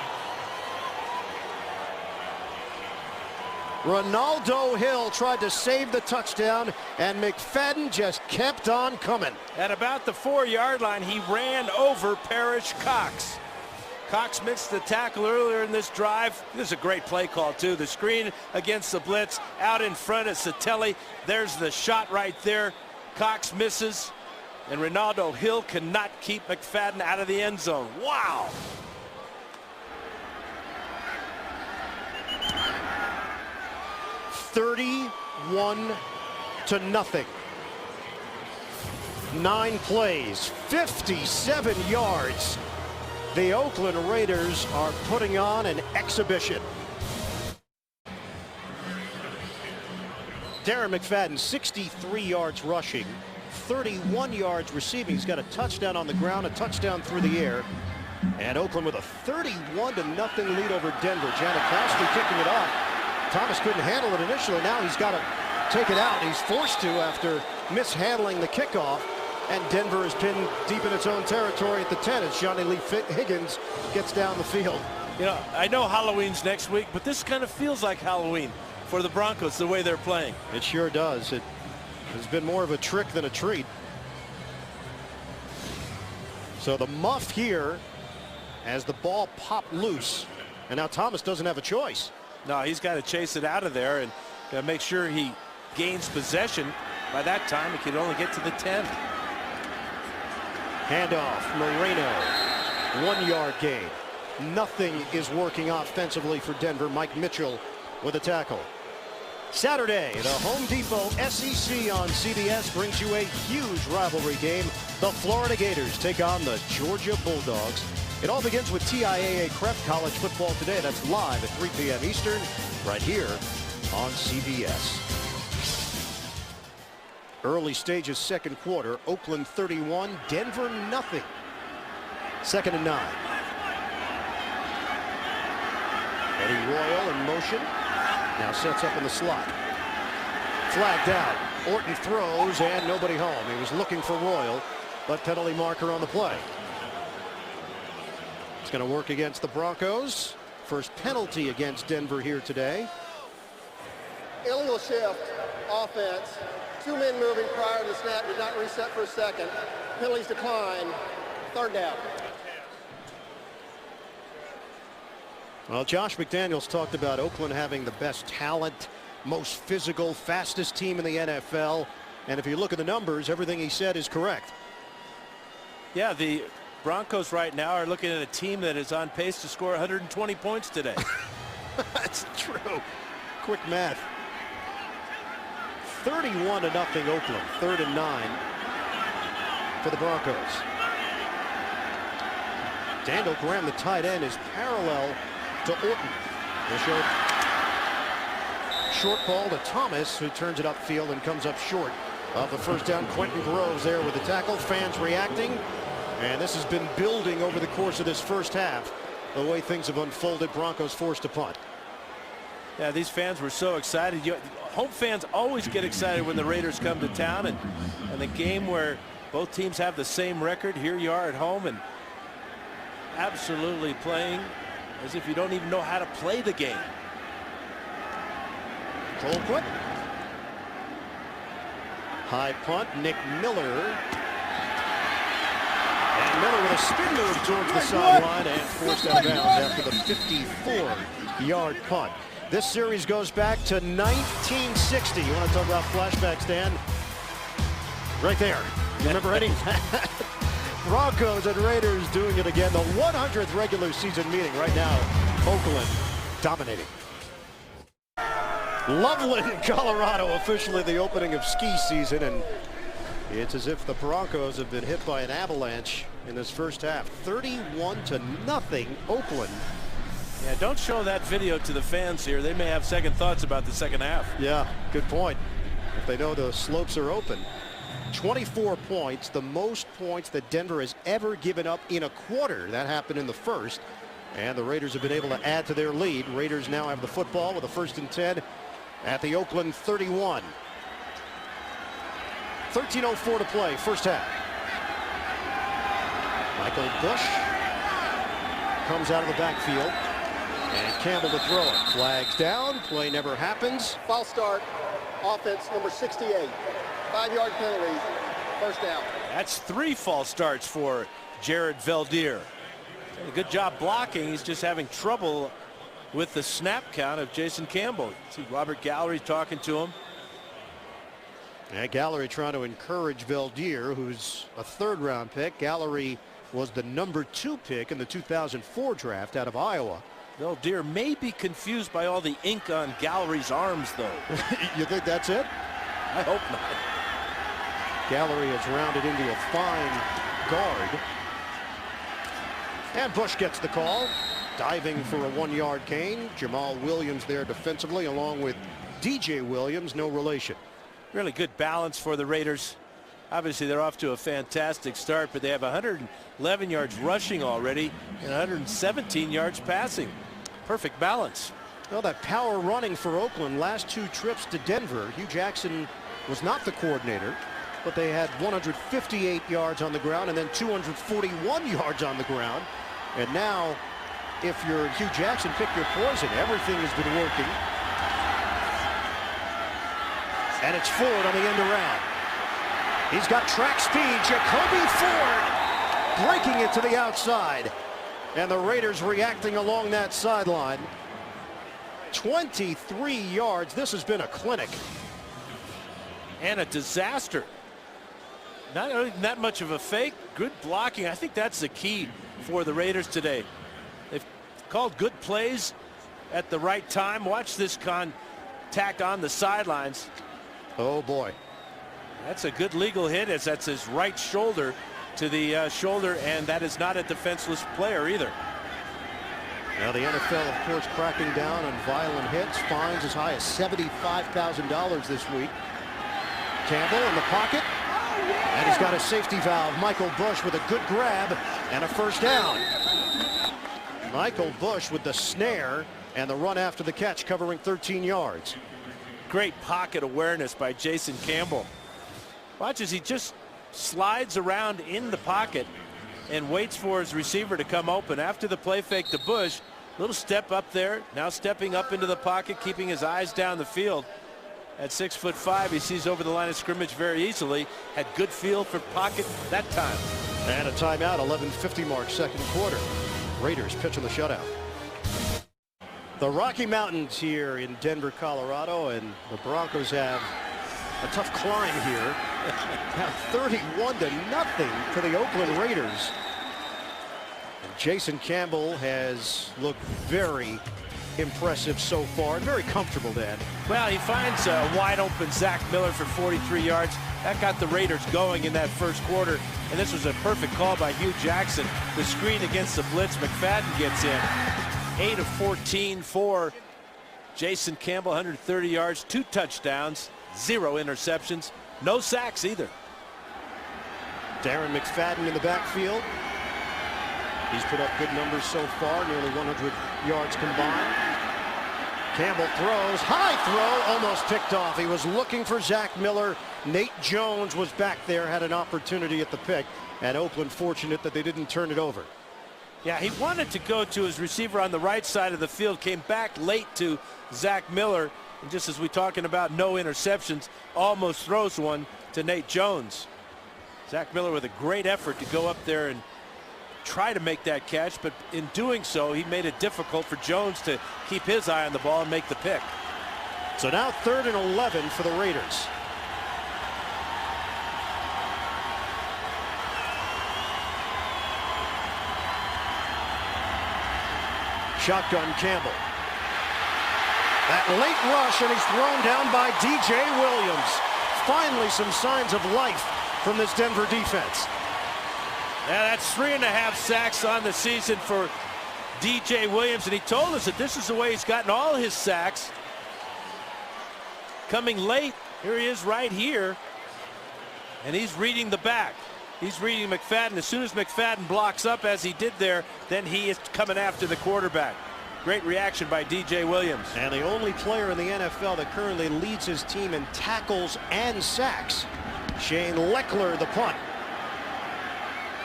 Speaker 1: Ronaldo Hill tried to save the touchdown, and McFadden just kept on coming.
Speaker 2: At about the 4-yard line, he ran over Parrish Cox. Cox missed the tackle earlier in this drive. This is a great play call, too. The screen against the blitz, out in front of Satelli. There's the shot right there. Cox misses, and Ronaldo Hill cannot keep McFadden out of the end zone. Wow!
Speaker 1: $31-0. 9 plays, 57 yards. The Oakland Raiders are putting on an exhibition. Darren McFadden, 63 yards rushing, 31 yards receiving. He's got a touchdown on the ground, a touchdown through the air. And Oakland with a 31-0 lead over Denver. Janikowski kicking it off. Thomas couldn't handle it initially. Now he's got to take it out. He's forced to after mishandling the kickoff. And Denver has been deep in its own territory at the 10 as Johnny Lee Higgins gets down the field.
Speaker 2: You know, I know Halloween's next week, but this kind of feels like Halloween for the Broncos, the way they're playing.
Speaker 1: It sure does. It has been more of a trick than a treat. So the muff here as the ball popped loose. And now Thomas doesn't have a choice.
Speaker 2: No, he's got to chase it out of there and make sure he gains possession. By that time, he could only get to the 10.
Speaker 1: Handoff, Moreno, 1-yard gain. Nothing is working offensively for Denver. Mike Mitchell with a tackle. Saturday, the Home Depot SEC on CBS brings you a huge rivalry game. The Florida Gators take on the Georgia Bulldogs. It all begins with TIAA Prep College Football today. That's live at 3 p.m. Eastern, right here on CBS. Early stages, second quarter. Oakland 31, Denver nothing. 2nd and 9. Eddie Royal in motion. Now sets up in the slot. Flag down. Orton throws and nobody home. He was looking for Royal, but penalty marker on the play. It's going to work against the Broncos. First penalty against Denver here today.
Speaker 3: Illegal shift, offense. 2 men moving prior to the snap, did not reset for a second. Penalties decline. 3rd down.
Speaker 1: Well, Josh McDaniels talked about Oakland having the best talent, most physical, fastest team in the NFL. And if you look at the numbers, everything he said is correct.
Speaker 2: Yeah, the Broncos right now are looking at a team that is on pace to score 120 points today.
Speaker 1: That's true. Quick math. 31-0 Oakland. 3rd and 9 for the Broncos. Daniel Graham, the tight end, is parallel to Orton. Short ball to Thomas, who turns it upfield and comes up short of the first down. Quentin Groves there with the tackle. Fans reacting. And this has been building over the course of this first half. The way things have unfolded, Broncos forced to punt.
Speaker 2: Yeah, these fans were so excited. Home fans always get excited when the Raiders come to town, and the game where both teams have the same record, here you are at home and absolutely playing as if you don't even know how to play the game.
Speaker 1: Colquitt. High punt, Nick Miller. And Miller with a spin move towards the sideline and forced out of bounds after the 54-yard punt. This series goes back to 1960. You want to talk about flashbacks, Dan? Right there. You remember any? Broncos and Raiders doing it again. The 100th regular season meeting right now. Oakland dominating. Loveland, Colorado, officially the opening of ski season, and it's as if the Broncos have been hit by an avalanche in this first half. 31-0 Oakland.
Speaker 2: Yeah, don't show that video to the fans here. They may have second thoughts about the second half.
Speaker 1: Yeah, good point. if they know the slopes are open. 24 points, the most points that Denver has ever given up in a quarter. That happened in the first, and the Raiders have been able to add to their lead. Raiders now have the football with a 1st and 10 at the Oakland 31. 13:04 to play, first half. Michael Bush comes out of the backfield, and Campbell to throw it. Flags down, play never happens.
Speaker 3: False start, offense number 68. 5-yard penalty, first down.
Speaker 2: That's 3 false starts for Jared Veldier. A good job blocking. He's just having trouble with the snap count of Jason Campbell. See Robert Gallery talking to him.
Speaker 1: And Gallery trying to encourage Veldier, who's a 3rd-round pick. Gallery was the number 2 pick in the 2004 draft out of Iowa.
Speaker 2: Veldier may be confused by all the ink on Gallery's arms, though.
Speaker 1: You think that's it?
Speaker 2: I hope not.
Speaker 1: Gallery has rounded into a fine guard. And Bush gets the call, diving for a 1-yard gain. Jamal Williams there defensively, along with DJ Williams, no relation.
Speaker 2: Really good balance for the Raiders. Obviously, they're off to a fantastic start, but they have 111 yards rushing already and 117 yards passing. Perfect balance.
Speaker 1: Well, that power running for Oakland, last 2 trips to Denver. Hugh Jackson was not the coordinator, but they had 158 yards on the ground and then 241 yards on the ground. And now, if you're Hugh Jackson, pick your poison. Everything has been working. And it's Ford on the end around. He's got track speed. Jacoby Ford breaking it to the outside. And the Raiders reacting along that sideline. 23 yards. This has been a clinic.
Speaker 2: And a disaster. Not really that much of a fake. Good blocking. I think that's the key for the Raiders today. They've called good plays at the right time. Watch this contact on the sidelines.
Speaker 1: Oh, boy.
Speaker 2: That's a good legal hit, as that's his right shoulder to the shoulder, and that is not a defenseless player either.
Speaker 1: Now the NFL, of course, cracking down on violent hits. Fines as high as $75,000 this week. Campbell in the pocket. And he's got a safety valve. Michael Bush with a good grab and a first down. Michael Bush with the snare and the run after the catch, covering 13 yards.
Speaker 2: Great pocket awareness by Jason Campbell. Watch as he just slides around in the pocket and waits for his receiver to come open. After the play fake to Bush, little step up there, now stepping up into the pocket, keeping his eyes down the field. At 6'5", he sees over the line of scrimmage very easily. Had good feel for pocket that time.
Speaker 1: And a timeout, 11:50 mark, 2nd quarter. Raiders pitching the shutout. The Rocky Mountains here in Denver, Colorado, and the Broncos have a tough climb here. Now 31-0 to the Oakland Raiders. And Jason Campbell has looked very impressive so far, and very comfortable, Dan.
Speaker 2: Well, he finds a wide open Zach Miller for 43 yards. That got the Raiders going in that 1st quarter, and this was a perfect call by Hugh Jackson. The screen against the blitz, McFadden gets in. 8 of 14 for Jason Campbell, 130 yards, 2 touchdowns, 0 interceptions, no sacks either.
Speaker 1: Darren McFadden in the backfield. He's put up good numbers so far, nearly 100 yards combined. Campbell throws, high throw, almost picked off. He was looking for Zach Miller. Nate Jones was back there, had an opportunity at the pick, and Oakland fortunate that they didn't turn it over.
Speaker 2: Yeah, he wanted to go to his receiver on the right side of the field, came back late to Zach Miller, and just as we're talking about no interceptions, almost throws one to Nate Jones. Zach Miller with a great effort to go up there and try to make that catch, but in doing so, he made it difficult for Jones to keep his eye on the ball and make the pick.
Speaker 1: So now 3rd and 11 for the Raiders. Shotgun Campbell. That late rush, and he's thrown down by DJ Williams. Finally some signs of life from this Denver defense.
Speaker 2: Yeah, that's 3.5 sacks on the season for DJ Williams, and he told us that this is the way he's gotten all his sacks. Coming late Here he is right here, and he's reading the back. He's reading McFadden. As soon as McFadden blocks up, as he did there, then he is coming after the quarterback. Great reaction by DJ Williams.
Speaker 1: And the only player in the NFL that currently leads his team in tackles and sacks. Shane Leckler, the punt.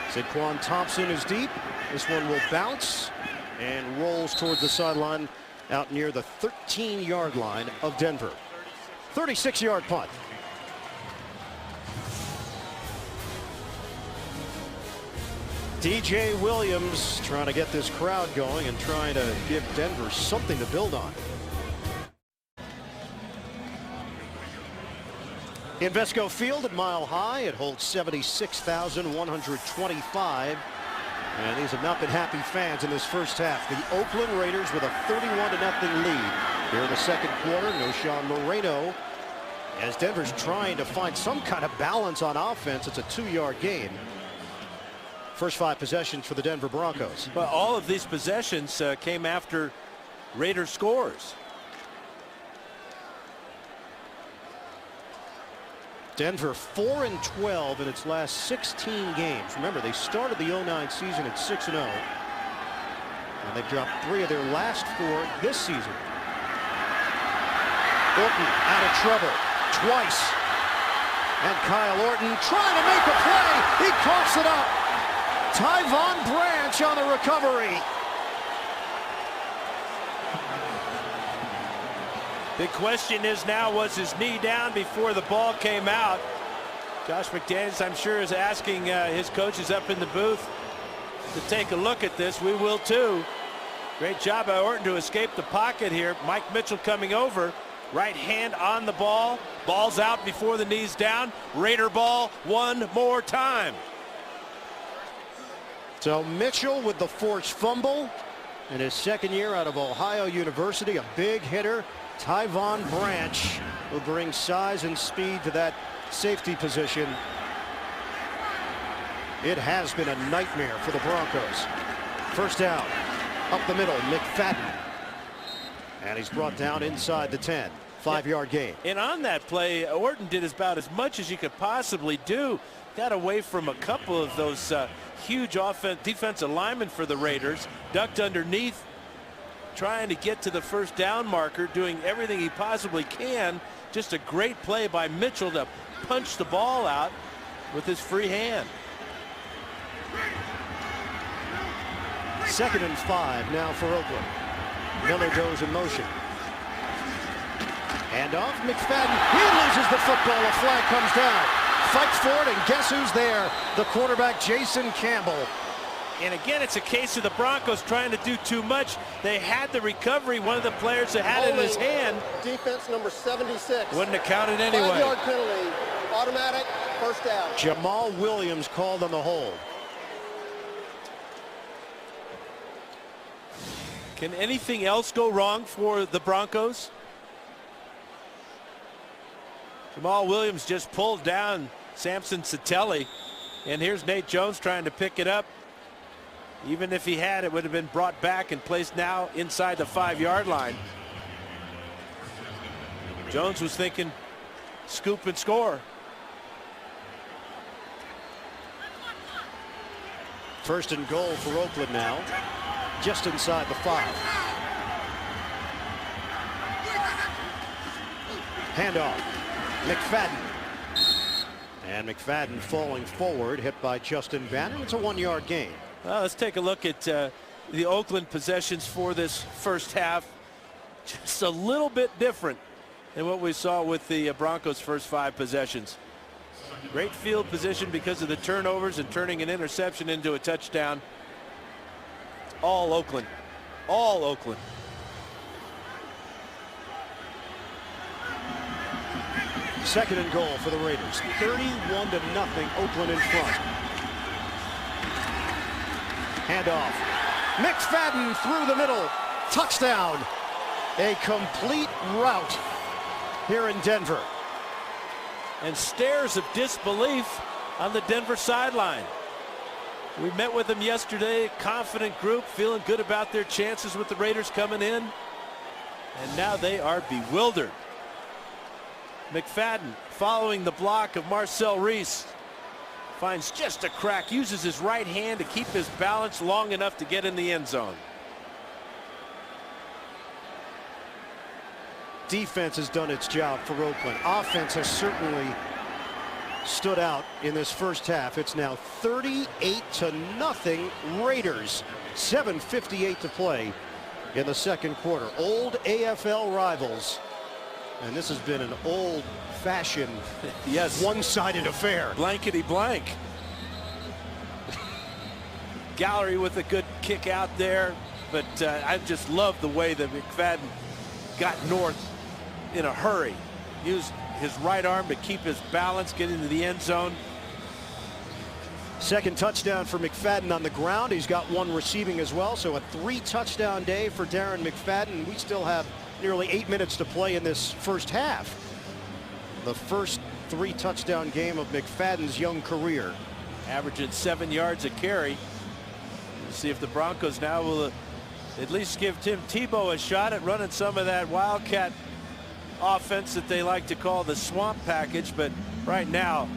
Speaker 1: Saquon Thompson is deep. This one will bounce and rolls towards the sideline out near the 13-yard line of Denver. 36-yard punt. DJ Williams trying to get this crowd going and trying to give Denver something to build on. Invesco Field at Mile High. It holds 76,125. And these have not been happy fans in this first half. The Oakland Raiders with a 31-0 lead. Here in the second quarter, no Sean Moreno. As Denver's trying to find some kind of balance on offense, it's a 2-yard gain. First 5 possessions for the Denver Broncos.
Speaker 2: But all of these possessions came after Raider scores.
Speaker 1: Denver 4-12 in its last 16 games. Remember, they started the 09 season at 6-0. And they've dropped 3 of their last 4 this season. Orton out of trouble twice. And Kyle Orton trying to make a play. He coughs it up. Tyvon Branch on the recovery.
Speaker 2: The question is now, was his knee down before the ball came out? Josh McDaniels, I'm sure, is asking his coaches up in the booth to take a look at this. We will too. Great job by Orton to escape the pocket here. Mike Mitchell coming over. Right hand on the ball. Ball's out before the knee's down. Raider ball one more time.
Speaker 1: So Mitchell with the forced fumble in his second year out of Ohio University. A big hitter. Tyvon Branch will bring size and speed to that safety position. It has been a nightmare for the Broncos. First down, up the middle, McFadden. And he's brought down inside the 10. 5-yard gain.
Speaker 2: And on that play, Orton did about as much as you could possibly do. Got away from a couple of those huge defensive linemen for the Raiders. Ducked underneath, trying to get to the first down marker, doing everything he possibly can. Just a great play by Mitchell to punch the ball out with his free hand.
Speaker 1: 2nd and 5 now for Oakland. Miller goes in motion. Hand off, McFadden. He loses the football. A flag comes down. Fights for it, and guess who's there? The quarterback, Jason Campbell.
Speaker 2: And again, it's a case of the Broncos trying to do too much. They had the recovery. One of the players that had it in his hand.
Speaker 3: Defense number 76.
Speaker 2: Wouldn't have counted anyway.
Speaker 3: 5-yard penalty. Automatic. First down.
Speaker 1: Jamal Williams called on the hold.
Speaker 2: Can anything else go wrong for the Broncos? Jamal Williams just pulled down Samson Satelli. And here's Nate Jones trying to pick it up. Even if he had, it would have been brought back and placed now inside the 5-yard line. Jones was thinking scoop and score.
Speaker 1: First and goal for Oakland now. Just inside the 5. Handoff. McFadden. And McFadden falling forward, hit by Justin Bannon. It's a 1-yard gain.
Speaker 2: Well, let's take a look at the Oakland possessions for this first half. Just a little bit different than what we saw with the Broncos' first 5 possessions. Great field position because of the turnovers and turning an interception into a touchdown. All Oakland. All Oakland.
Speaker 1: Second and goal for the Raiders. 31-0, Oakland in front. Handoff. McFadden through the middle. Touchdown. A complete rout here in Denver.
Speaker 2: And stares of disbelief on the Denver sideline. We met with them yesterday, confident group, feeling good about their chances with the Raiders coming in. And now they are bewildered. McFadden following the block of Marcel Reese. Finds just a crack, uses his right hand to keep his balance long enough to get in the end zone.
Speaker 1: Defense has done its job for Oakland. Offense has certainly stood out in this first half. It's now 38-0 Raiders. 7:58 to play in the second quarter. Old AFL rivals. And this has been an old-fashioned,
Speaker 2: yes,
Speaker 1: one-sided affair.
Speaker 2: Blankety blank. Gallery with a good kick out there, but I just love the way that McFadden got north in a hurry. Used his right arm to keep his balance, get into the end zone.
Speaker 1: Second touchdown for McFadden on the ground. He's got one receiving as well, so a 3-touchdown day for Darren McFadden. We still have nearly 8 minutes to play in this first half. The first 3-touchdown game of McFadden's young career.
Speaker 2: Averaging 7 yards a carry. We'll see if the Broncos now will at least give Tim Tebow a shot at running some of that Wildcat offense that they like to call the swamp package, but right now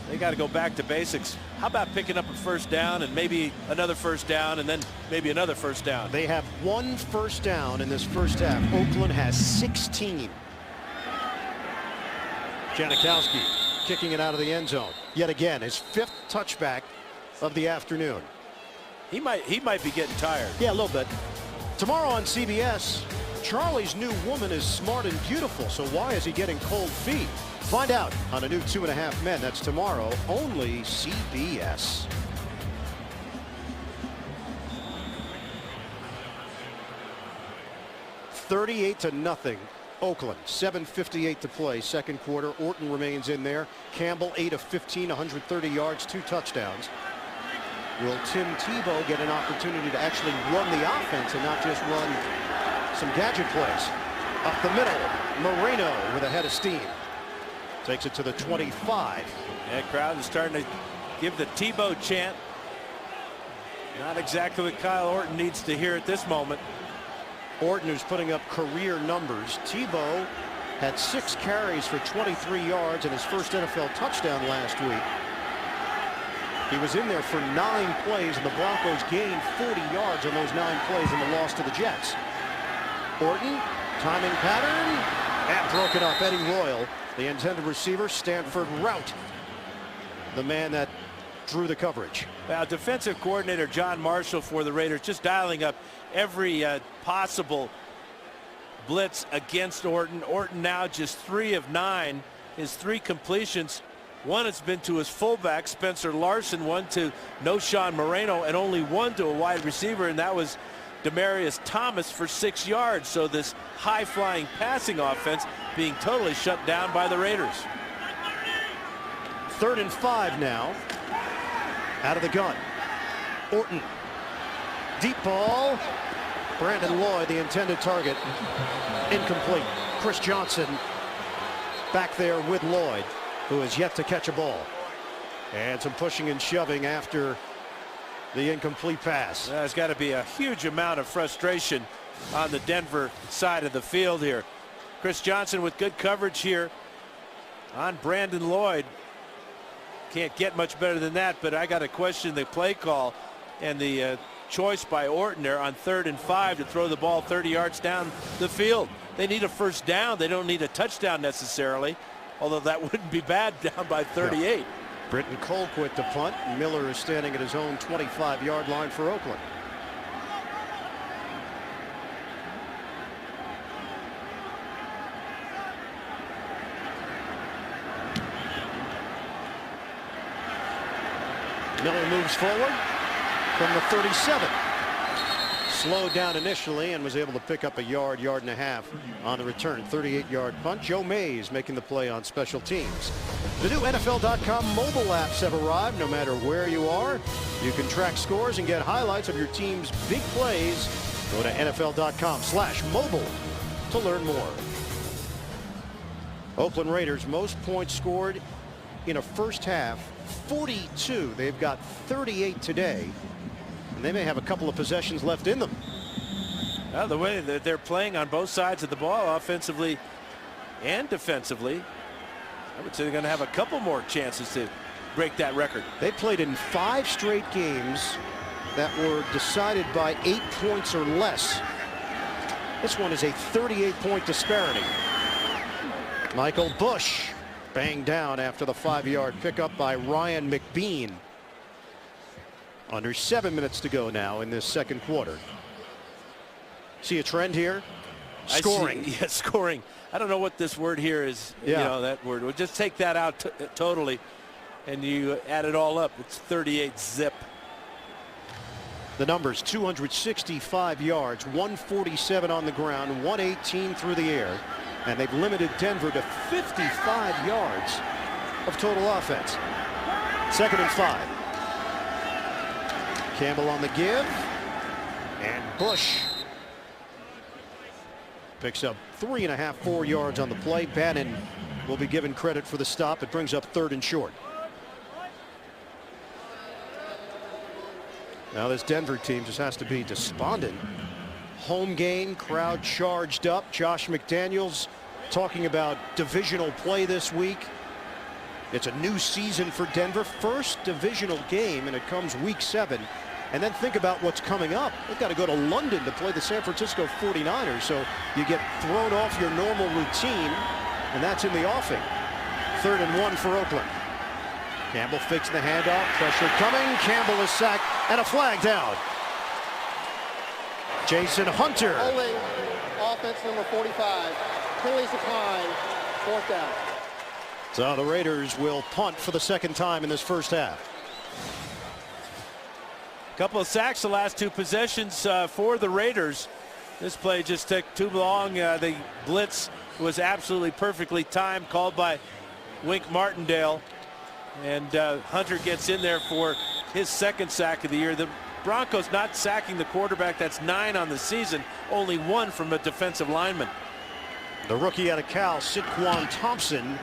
Speaker 2: they got to go back to basics. How about picking up a first down and maybe another first down and then maybe another first down?
Speaker 1: They have one first down in this first half. Oakland has 16. Janikowski kicking it out of the end zone. Yet again, his 5th touchback of the afternoon.
Speaker 2: He might be getting tired.
Speaker 1: Yeah, a little bit. Tomorrow on CBS, Charlie's new woman is smart and beautiful, so why is he getting cold feet? Find out on a new 2.5 Men. That's tomorrow, only CBS. $38-0 Oakland. 7:58 to play, second quarter. Orton remains in there. Campbell 8 of 15, 130 yards, 2 touchdowns. Will Tim Tebow get an opportunity to actually run the offense and not just run some gadget plays? Up the middle, Moreno with a head of steam. Takes it to the 25.
Speaker 2: That crowd is starting to give the Tebow chant. Not exactly what Kyle Orton needs to hear at this moment.
Speaker 1: Orton, who's putting up career numbers. Tebow had 6 carries for 23 yards and his first NFL touchdown last week. He was in there for 9 plays, and the Broncos gained 40 yards on those 9 plays in the loss to the Jets. Orton, timing pattern, and broken up. Eddie Royal, the intended receiver. Stanford rout, the man that drew the coverage.
Speaker 2: Now, defensive coordinator John Marshall for the Raiders just dialing up every possible blitz against Orton. Orton now just 3 of 9. His 3 completions. One has been to his fullback, Spencer Larson, one to Noshawn Moreno, and only one to a wide receiver, and that was Demaryius Thomas for 6 yards. So this high-flying passing offense being totally shut down by the Raiders.
Speaker 1: 3rd and 5 now. Out of the gun. Orton. Deep ball. Brandon Lloyd, the intended target. Incomplete. Chris Johnson back there with Lloyd, who has yet to catch a ball. And some pushing and shoving after the incomplete pass.
Speaker 2: There's got to be a huge amount of frustration on the Denver side of the field here. Chris Johnson with good coverage here on Brandon Lloyd. Can't get much better than that, but I got to question the play call and the choice by Orton there on 3rd and 5 to throw the ball 30 yards down the field. They need a first down. They don't need a touchdown necessarily, although that wouldn't be bad down by 38.
Speaker 1: No. Britton Colquitt to punt. Miller is standing at his own 25-yard line for Oakland. Miller moves forward from the 37. Slowed down initially and was able to pick up a yard, yard and a half on the return. 38-yard punt. Joe Mays making the play on special teams. The new NFL.com mobile apps have arrived. No matter where you are, you can track scores and get highlights of your team's big plays. Go to NFL.com/mobile to learn more. Oakland Raiders, most points scored in a first half, 42. They've got 38 today, and they may have a couple of possessions left in them.
Speaker 2: Well, the way that they're playing on both sides of the ball offensively, and defensively. I would say they're going to have a couple more chances to break that record.
Speaker 1: They played in 5 straight games that were decided by 8 points or less. This one is a 38-point disparity. Michael Bush banged down after the 5-yard pickup by Ryan McBean. Under 7 minutes to go now in this second quarter. See a trend here? Scoring.
Speaker 2: Yeah, scoring. I don't know what this word here is.
Speaker 1: Yeah.
Speaker 2: You know, that word. We'll just take that out totally, and you add it all up. It's 38 zip.
Speaker 1: The numbers: 265 yards, 147 on the ground, 118 through the air. And they've limited Denver to 55 yards of total offense. 2nd and 5. Campbell on the give. And Bush picks up 3.5, 4 yards on the play. Bannon will be given credit for the stop. It brings up 3rd and short. Now this Denver team just has to be despondent. Home game, crowd charged up. Josh McDaniels talking about divisional play this week. It's a new season for Denver. First divisional game, and it comes week 7. And then think about what's coming up. They've got to go to London to play the San Francisco 49ers. So you get thrown off your normal routine, and that's in the offing. 3rd and 1 for Oakland. Campbell fakes the handoff. Pressure coming. Campbell is sacked, and a flag down. Jason Hunter.
Speaker 3: Holding offense number 45. Penalties decline. 4th down.
Speaker 1: So the Raiders will punt for the 2nd time in this first half.
Speaker 2: Couple of sacks the last 2 possessions for the Raiders. This play just took too long. The blitz was absolutely perfectly timed, called by Wink Martindale. And Hunter gets in there for his 2nd sack of the year. The Broncos not sacking the quarterback. That's 9 on the season. Only 1 from a defensive lineman.
Speaker 1: The rookie out of Cal, Sidquan Thompson,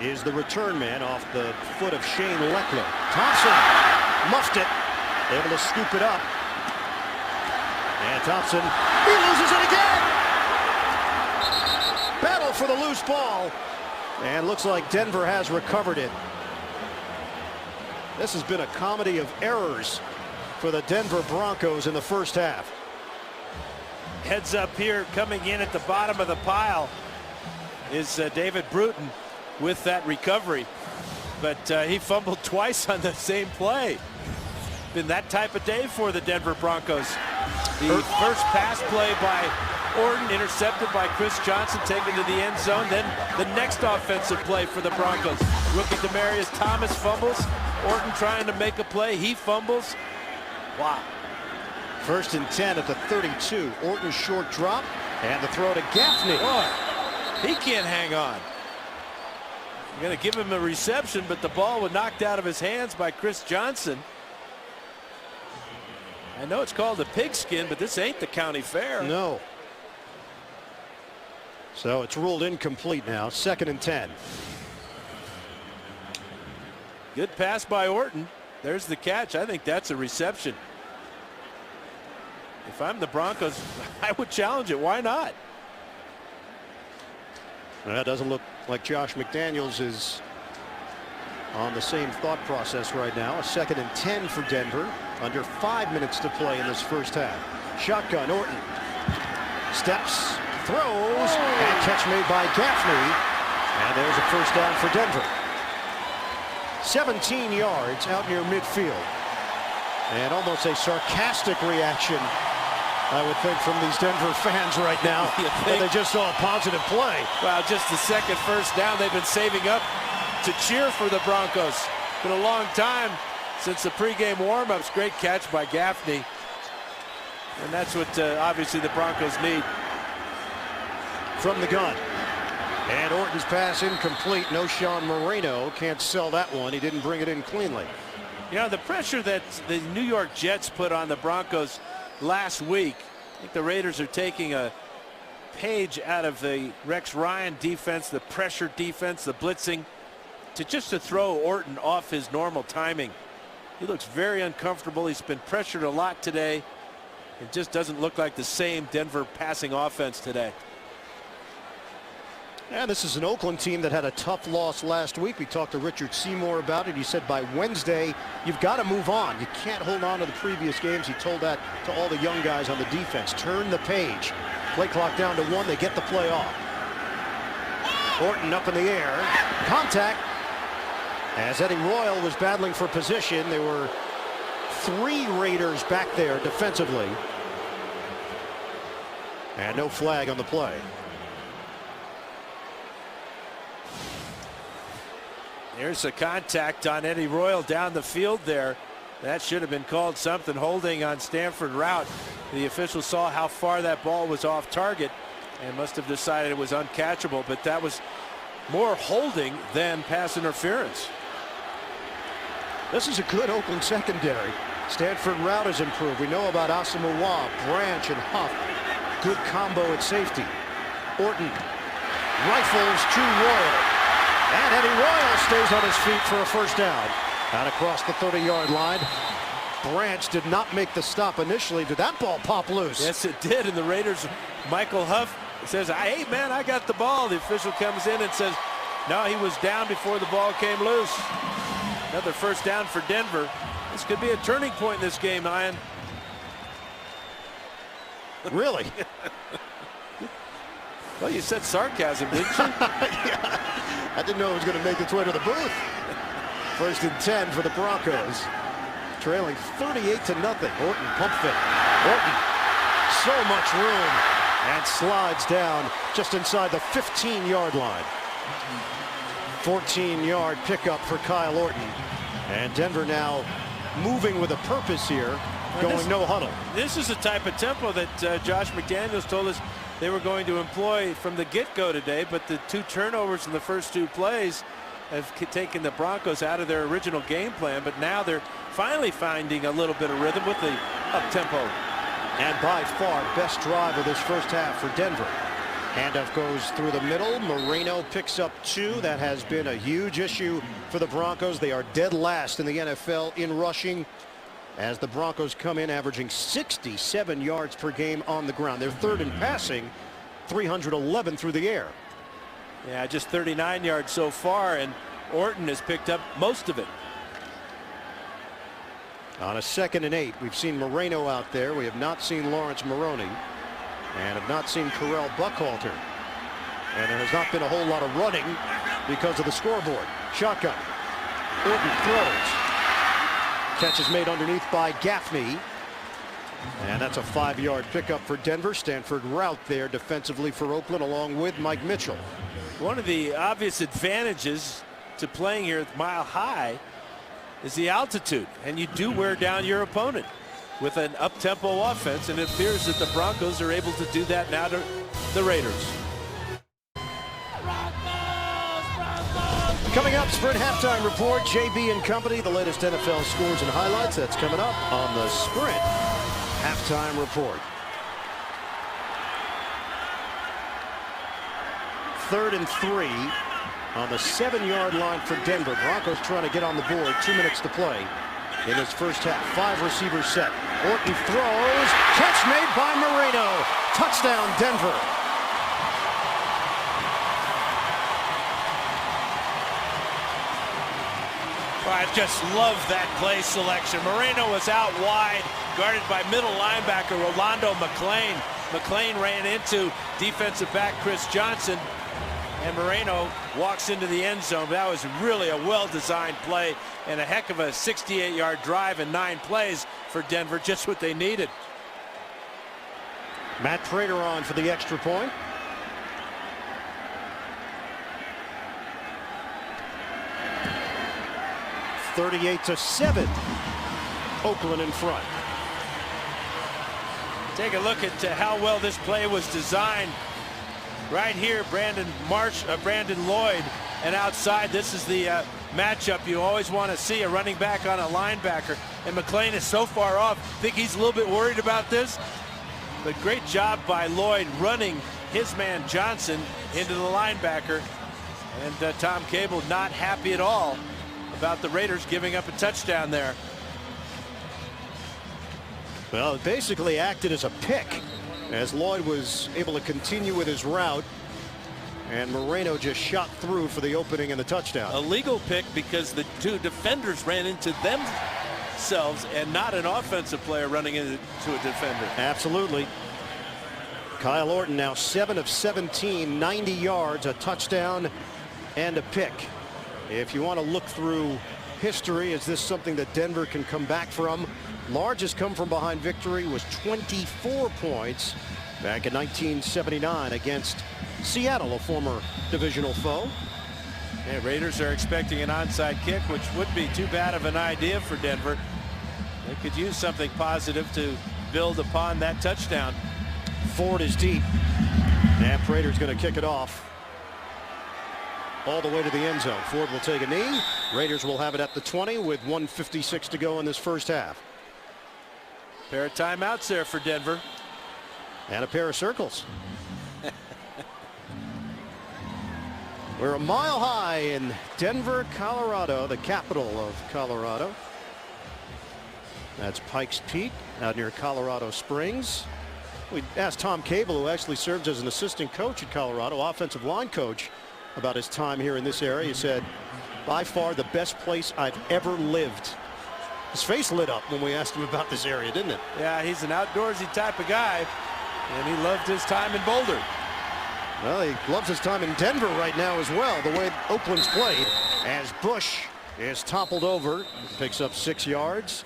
Speaker 1: is the return man off the foot of Shane Leckler. Thompson muffed it, able to scoop it up. And Thompson, he loses it again. Battle for the loose ball. And looks like Denver has recovered it. This has been a comedy of errors for the Denver Broncos in the first half.
Speaker 2: Heads up here, coming in at the bottom of the pile is David Bruton with that recovery. But he fumbled twice on the same play. Been that type of day for the Denver Broncos. The first pass play by Orton intercepted by Chris Johnson, taken to the end zone. Then the next offensive play for the Broncos. Rookie Demaryius Thomas fumbles. Orton trying to make a play. He fumbles. Wow.
Speaker 1: 1st and 10 at the 32. Orton short drop, and the throw to Gaffney.
Speaker 2: Boy, he can't hang on. You're going to give him a reception, but the ball was knocked out of his hands by Chris Johnson. I know it's called a pigskin, but this ain't the county fair.
Speaker 1: No. So it's ruled incomplete now. 2nd and 10.
Speaker 2: Good pass by Orton. There's the catch. I think that's a reception. If I'm the Broncos, I would challenge it. Why not?
Speaker 1: Well, it doesn't look like Josh McDaniels is on the same thought process right now. A 2nd and 10 for Denver. Under 5 minutes to play in this first half. Shotgun, Orton. Steps, throws, and catch made by Gaffney. And there's a first down for Denver. 17 yards out near midfield. And almost a sarcastic reaction, I would think, from these Denver fans right now. But they just saw a positive play.
Speaker 2: Well, just the 2nd first down. They've been saving up to cheer for the Broncos. Been a long time since the pregame warm-ups. Great catch by Gaffney. And that's what obviously the Broncos need.
Speaker 1: From the gun. And Orton's pass incomplete. No Sean Moreno. Can't sell that one. He didn't bring it in cleanly.
Speaker 2: You know, the pressure that the New York Jets put on the Broncos last week, I think the Raiders are taking a page out of the Rex Ryan defense, the pressure defense, the blitzing, to throw Orton off his normal timing. He looks very uncomfortable. He's been pressured a lot today. It just doesn't look like the same Denver passing offense today.
Speaker 1: And this is an Oakland team that had a tough loss last week. We talked to Richard Seymour about it. He said by Wednesday, you've got to move on. You can't hold on to the previous games. He told that to all the young guys on the defense. Turn the page. Play clock down to 1. They get the play off. Orton up in the air. Contact. As Eddie Royal was battling for position, there were 3 Raiders back there defensively. And no flag on the play.
Speaker 2: There's a contact on Eddie Royal down the field there. That should have been called something. Holding on Stanford route. The official saw how far that ball was off target and must have decided it was uncatchable, but that was more holding than pass interference.
Speaker 1: This is a good Oakland secondary. Stanford route has improved. We know about Asamoah, Branch, and Huff. Good combo at safety. Orton rifles to Royal. And Eddie Royal stays on his feet for a first down. Out across the 30-yard line. Branch did not make the stop initially. Did that ball pop loose?
Speaker 2: Yes, it did. And the Raiders, Michael Huff says, hey, man, I got the ball. The official comes in and says, no, he was down before the ball came loose. Another first down for Denver. This could be a turning point in this game, Ian.
Speaker 1: Really?
Speaker 2: Well, you said sarcasm, didn't you?
Speaker 1: Yeah. I didn't know it was going to make its way to the booth. First and 10 for the Broncos. Trailing 38-0. Orton pump fake. Orton, so much room, and slides down just inside the 15-yard line. 14-yard pickup for Kyle Orton. And Denver now moving with a purpose here, going no huddle. This is the type of tempo that Josh McDaniels told us they were going to employ from the get-go today, but the 2 turnovers in the first 2 plays have taken the Broncos out of their original game plan, but now they're finally finding a little bit of rhythm with the up-tempo. And by far, best drive of this first half for Denver. Handoff goes through the middle. Moreno picks up 2. That has been a huge issue for the Broncos. They are dead last in the NFL in rushing, as the Broncos come in averaging 67 yards per game on the ground. They're third in passing, 311 through the air. Yeah, just 39 yards so far, and Orton has picked up most of it. On a 2nd and 8, we've seen Moreno out there. We have not seen Lawrence Maroney, and have not seen Correll Buckhalter. And there has not been a whole lot of running because of the scoreboard. Shotgun. Orton throws. Catch is made underneath by Gaffney. And that's a 5-yard pickup for Denver. Stanford route there defensively for Oakland, along with Mike Mitchell. One of the obvious advantages to playing here at Mile High is the altitude, and you do wear down your opponent with an up-tempo offense, and it appears that the Broncos are able to do that now to the Raiders. Coming up, Sprint halftime report. JB and company, the latest NFL scores and highlights. That's coming up on the Sprint halftime report. 3rd and 3 on the 7-yard line for Denver. Broncos trying to get on the board. 2 minutes to play in this first half. 5 receivers set. Orton throws. Catch made by Moreno. Touchdown, Denver. I just love that play selection. Moreno was out wide, guarded by middle linebacker Rolando McClain. McClain ran into defensive back Chris Johnson, and Moreno walks into the end zone. That was really a well-designed play and a heck of a 68-yard drive in 9 plays for Denver, just what they needed. Matt Prater on for the extra point. 38-7. Oakland in front. Take a look at how well this play was designed. Right here, Brandon Lloyd, and outside, this is the matchup you always want to see, a running back on a linebacker. And McClain is so far off. Think he's a little bit worried about this. But great job by Lloyd running his man Johnson into the linebacker. And Tom Cable not happy at all about the Raiders giving up a touchdown there. Well, it basically acted as a pick, as Lloyd was able to continue with his route And Moreno just shot through for the opening and the touchdown.
Speaker 2: A legal pick because the two defenders ran into themselves and not an offensive player running into a defender.
Speaker 1: Absolutely. Kyle Orton now 7 of 17, 90 yards, a touchdown and a pick. If you want to look through history, is this something that Denver can come back from? Largest come from behind victory was 24 points back in 1979 against Seattle, a former divisional foe.
Speaker 2: Yeah, Raiders are expecting an onside kick, which would be too bad of an idea for Denver. They could use something positive to build upon that touchdown.
Speaker 1: Ford is deep. And Prater's going to kick it off all the way to the end zone. Ford will take a knee. Raiders will have it at the 20 with 1:56 to go in this first half.
Speaker 2: Pair of timeouts there for Denver.
Speaker 1: And a pair of circles. We're a mile high in Denver, Colorado, the capital of Colorado. That's Pikes Peak out near Colorado Springs. We asked Tom Cable, who actually served as an assistant coach at Colorado, offensive line coach, about his time here in this area. He said, by far the best place I've ever lived. His face lit up when we asked him about this area, didn't it?
Speaker 2: Yeah, he's an outdoorsy type of guy, and he loved his time in Boulder.
Speaker 1: Well, he loves his time in Denver right now as well, the way Oakland's played, as Bush is toppled over, picks up 6 yards,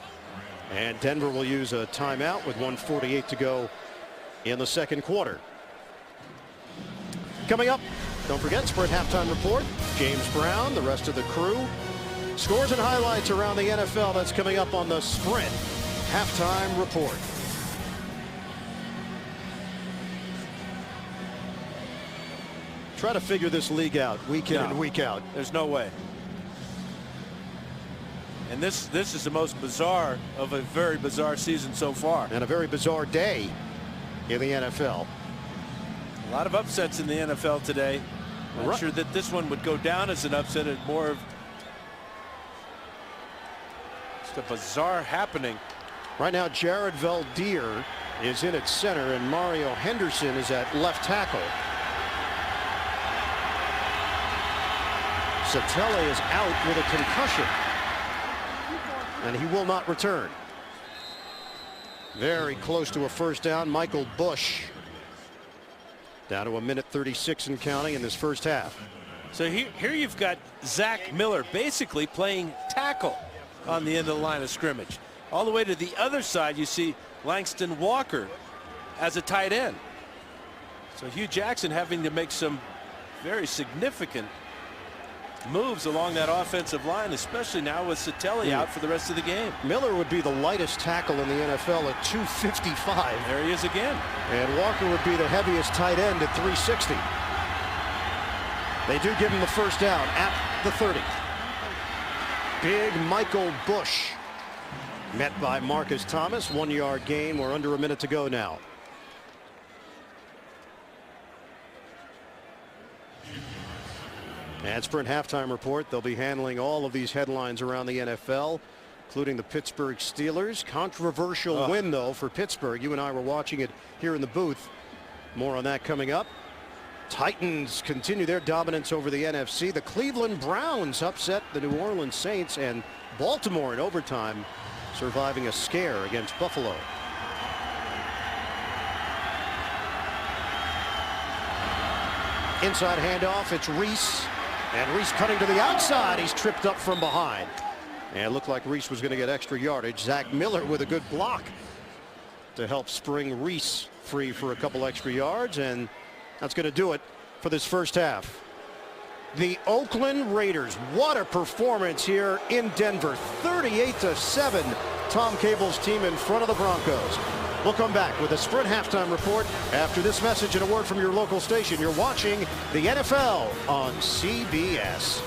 Speaker 1: and Denver will use a timeout with 1:48 to go in the second quarter. Coming up, don't forget, Sprint Halftime Report. James Brown, the rest of the crew. Scores and highlights around the NFL. That's coming up on the Sprint Halftime Report. Try to figure this league out week in and week out.
Speaker 2: There's no way. And this is the most bizarre of a very bizarre season so far.
Speaker 1: And a very bizarre day in the NFL.
Speaker 2: A lot of upsets in the NFL today. I'm not sure that this one would go down as an upset. It's more of just a bizarre happening.
Speaker 1: Right now, Jared Valdir is in at center, and Mario Henderson is at left tackle. Satele is out with a concussion, and he will not return. Very close to a first down. Michael Bush down to 1:36 and counting in this first half.
Speaker 2: So here you've got Zach Miller basically playing tackle on the end of the line of scrimmage. All the way to the other side, you see Langston Walker as a tight end. So Hugh Jackson having to make some very significant moves along that offensive line, especially now with Satele out for the rest of the game.
Speaker 1: Miller would be the lightest tackle in the NFL at 255.
Speaker 2: There he is again.
Speaker 1: And Walker would be the heaviest tight end at 360. They do give him the first down at the 30. Big Michael Bush met by Marcus Thomas. 1 yard gain. We're under a minute to go now. And Sprint Halftime Report. They'll be handling all of these headlines around the NFL, including the Pittsburgh Steelers. Controversial win, though, for Pittsburgh. You and I were watching it here in the booth. More on that coming up. Titans continue their dominance over the NFC. The Cleveland Browns upset the New Orleans Saints, and Baltimore in overtime surviving a scare against Buffalo. Inside handoff, it's Reese. And Reese cutting to the outside. He's tripped up from behind. And it looked like Reese was going to get extra yardage. Zach Miller with a good block to help spring Reese free for a couple extra yards. And that's going to do it for this first half. The Oakland Raiders. What a performance here in Denver. 38-7. Tom Cable's team in front of the Broncos. We'll come back with a Sprint Halftime Report after this message and a word from your local station. You're watching the NFL on CBS.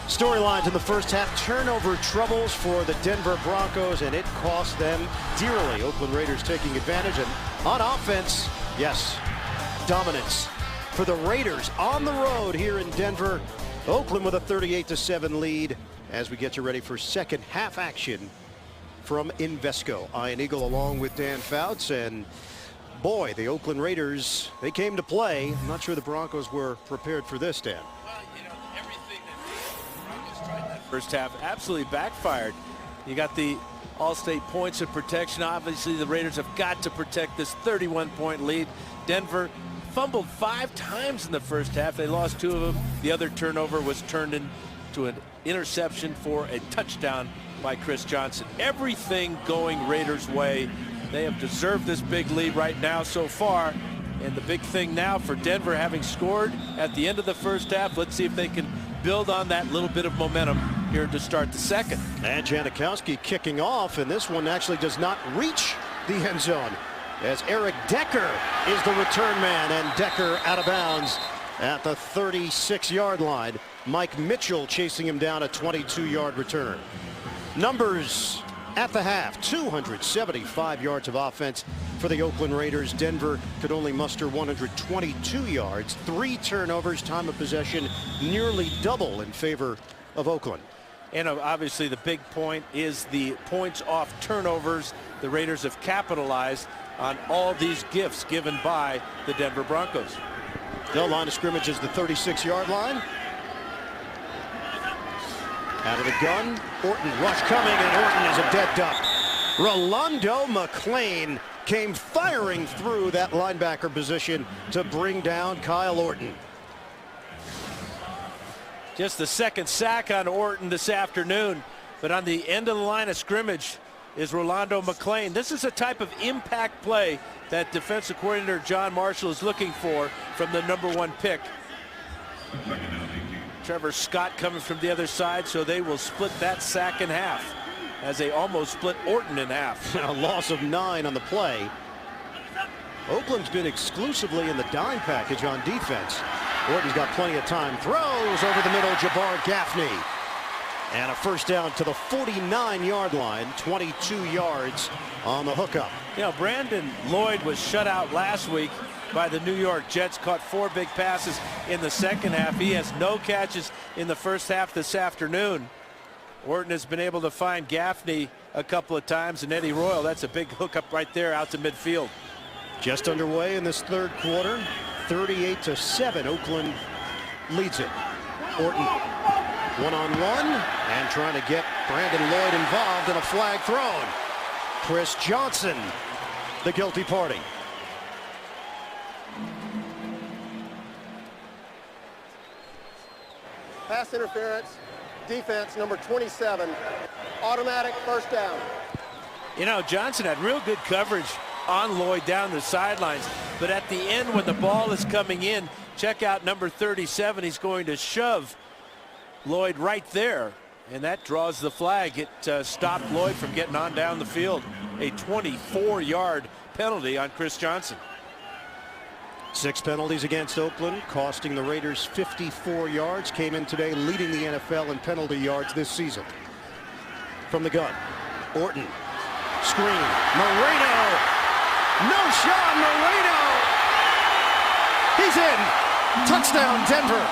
Speaker 1: Storylines in the first half. Turnover troubles for the Denver Broncos, and it cost them dearly. Oakland Raiders taking advantage, and on offense, yes, dominance for the Raiders on the road here in Denver. Oakland with a 38-7 lead as we get you ready for second half action from Invesco. Ian Eagle along with Dan Fouts, and Boy, the Oakland Raiders, they came to play. I'm not sure the Broncos were prepared for this, Dan.
Speaker 2: Well, you know, everything that the Broncos tried in that first half absolutely backfired. You got the All-State points of protection. Obviously, the Raiders have got to protect this 31-point lead. Denver fumbled 5 times in the first half. They lost 2 of them. The other turnover was turned into an interception for a touchdown by Chris Johnson. Everything going Raiders' way. They have deserved this big lead right now so far. And the big thing now for Denver, having scored at the end of the first half, let's see if they can build on that little bit of momentum here to start the second.
Speaker 1: And Janikowski kicking off, and this one actually does not reach the end zone, as Eric Decker is the return man, and Decker out of bounds at the 36-yard line. Mike Mitchell chasing him down, a 22-yard return. Numbers at the half: 275 yards of offense for the Oakland Raiders. Denver could only muster 122 yards, 3 turnovers, time of possession nearly double in favor of Oakland.
Speaker 2: And obviously the big point is the points off turnovers. The Raiders have capitalized on all these gifts given by the Denver Broncos.
Speaker 1: The line of scrimmage is the 36-yard line. Out of the gun, Orton, rush coming, and Orton is a dead duck. Rolando McClain came firing through that linebacker position to bring down Kyle Orton.
Speaker 2: Just the second sack on Orton this afternoon, but on the end of the line of scrimmage is Rolando McClain. This is a type of impact play that defensive coordinator John Marshall is looking for from the #1 pick. Trevor Scott coming from the other side, so they will split that sack in half, as they almost split Orton in half.
Speaker 1: A loss of 9 on the play. Oakland's been exclusively in the dime package on defense. Orton's got plenty of time. Throws over the middle, Jabbar Gaffney. And a first down to the 49-yard line, 22 yards on the hookup.
Speaker 2: You know, Brandon Lloyd was shut out last week by the New York Jets, caught 4 big passes in the second half. He has no catches in the first half this afternoon. Orton has been able to find Gaffney a couple of times, and Eddie Royal, that's a big hookup right there out to midfield.
Speaker 1: Just underway in this third quarter, 38-7, Oakland leads it. Orton one-on-one and trying to get Brandon Lloyd involved in a flag thrown. Chris Johnson, the guilty party.
Speaker 3: Pass interference, defense number 27, automatic first down.
Speaker 2: You know, Johnson had real good coverage on Lloyd down the sidelines, but at the end when the ball is coming in, check out number 37. He's going to shove Lloyd right there, and that draws the flag. It stopped Lloyd from getting on down the field. A 24-yard penalty on Chris Johnson.
Speaker 1: 6 penalties against Oakland, costing the Raiders 54 yards. Came in today leading the NFL in penalty yards this season. From the gun, Orton, screen, Moreno, no-Sean Moreno, he's in, touchdown Denver,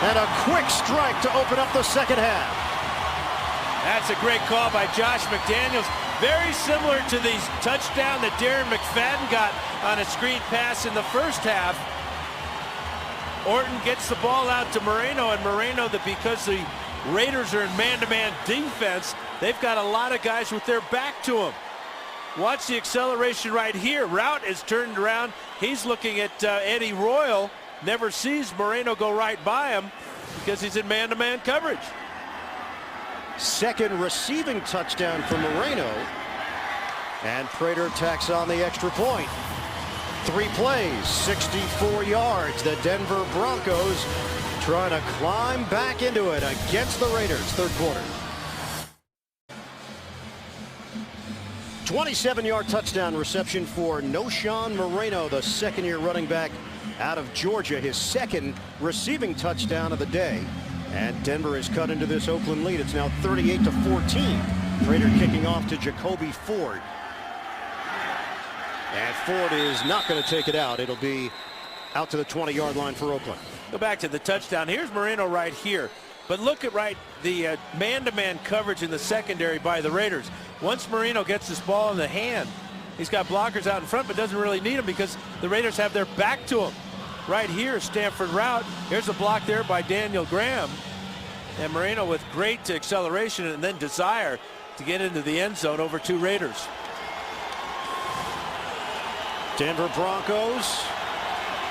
Speaker 1: and a quick strike to open up the second half.
Speaker 2: That's a great call by Josh McDaniels. Very similar to the touchdown that Darren McFadden got on a screen pass in the first half. Orton gets the ball out to Moreno, and Moreno, because the Raiders are in man-to-man defense, they've got a lot of guys with their back to him. Watch the acceleration right here. Route is turned around. He's looking at Eddie Royal. Never sees Moreno go right by him because he's in man-to-man coverage.
Speaker 1: Second receiving touchdown for Moreno, and Prater tacks on the extra point. 3 plays, 64 yards. The Denver Broncos trying to climb back into it against the Raiders. Third quarter. 27-yard touchdown reception for No-Sean Moreno, the second-year running back out of Georgia, his second receiving touchdown of the day. And Denver has cut into this Oakland lead. It's now 38-14. Prater kicking off to Jacoby Ford. And Ford is not going to take it out. It'll be out to the 20-yard line for Oakland.
Speaker 2: Go back to the touchdown. Here's Moreno right here. But look at the man-to-man coverage in the secondary by the Raiders. Once Moreno gets this ball in the hand, He's got blockers out in front, but doesn't really need them because the Raiders have their back to him. Right here, Stanford route. Here's a block there by Daniel Graham. And Moreno with great acceleration and then desire to get into the end zone over 2 Raiders.
Speaker 1: Denver Broncos,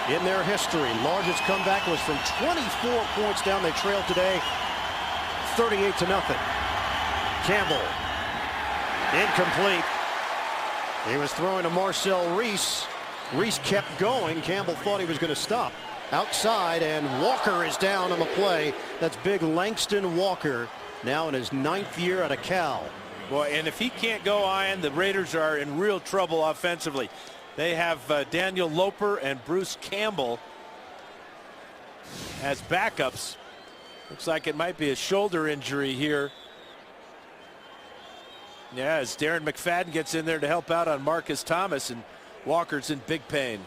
Speaker 1: in their history, largest comeback was from 24 points down. They trailed today 38-0. Campbell, incomplete. He was throwing to Marcel Reese. Reese kept going. Campbell thought he was going to stop. Outside, and Walker is down on the play. That's big Langston Walker, now in his 9th year at a Cal.
Speaker 2: Boy, and if he can't go, Ian, the Raiders are in real trouble offensively. They have Daniel Loper and Bruce Campbell as backups. Looks like it might be a shoulder injury here. Yeah, as Darren McFadden gets in there to help out on Marcus Thomas, and Walker's in big pain.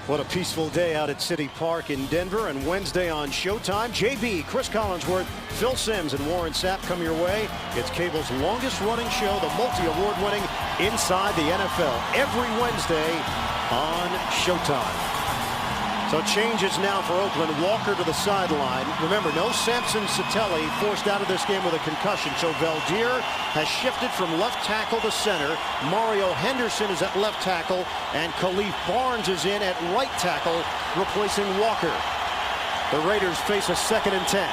Speaker 1: What a peaceful day out at City Park in Denver. And Wednesday on Showtime, JB, Chris Collinsworth, Phil Simms, and Warren Sapp come your way. It's cable's longest running show, the multi-award winning Inside the NFL, every Wednesday on Showtime. So changes now for Oakland. Walker to the sideline. Remember, no Samson Satelli, forced out of this game with a concussion. So Valdir has shifted from left tackle to center. Mario Henderson is at left tackle, and Khalif Barnes is in at right tackle, replacing Walker. The Raiders face a 2nd and 10.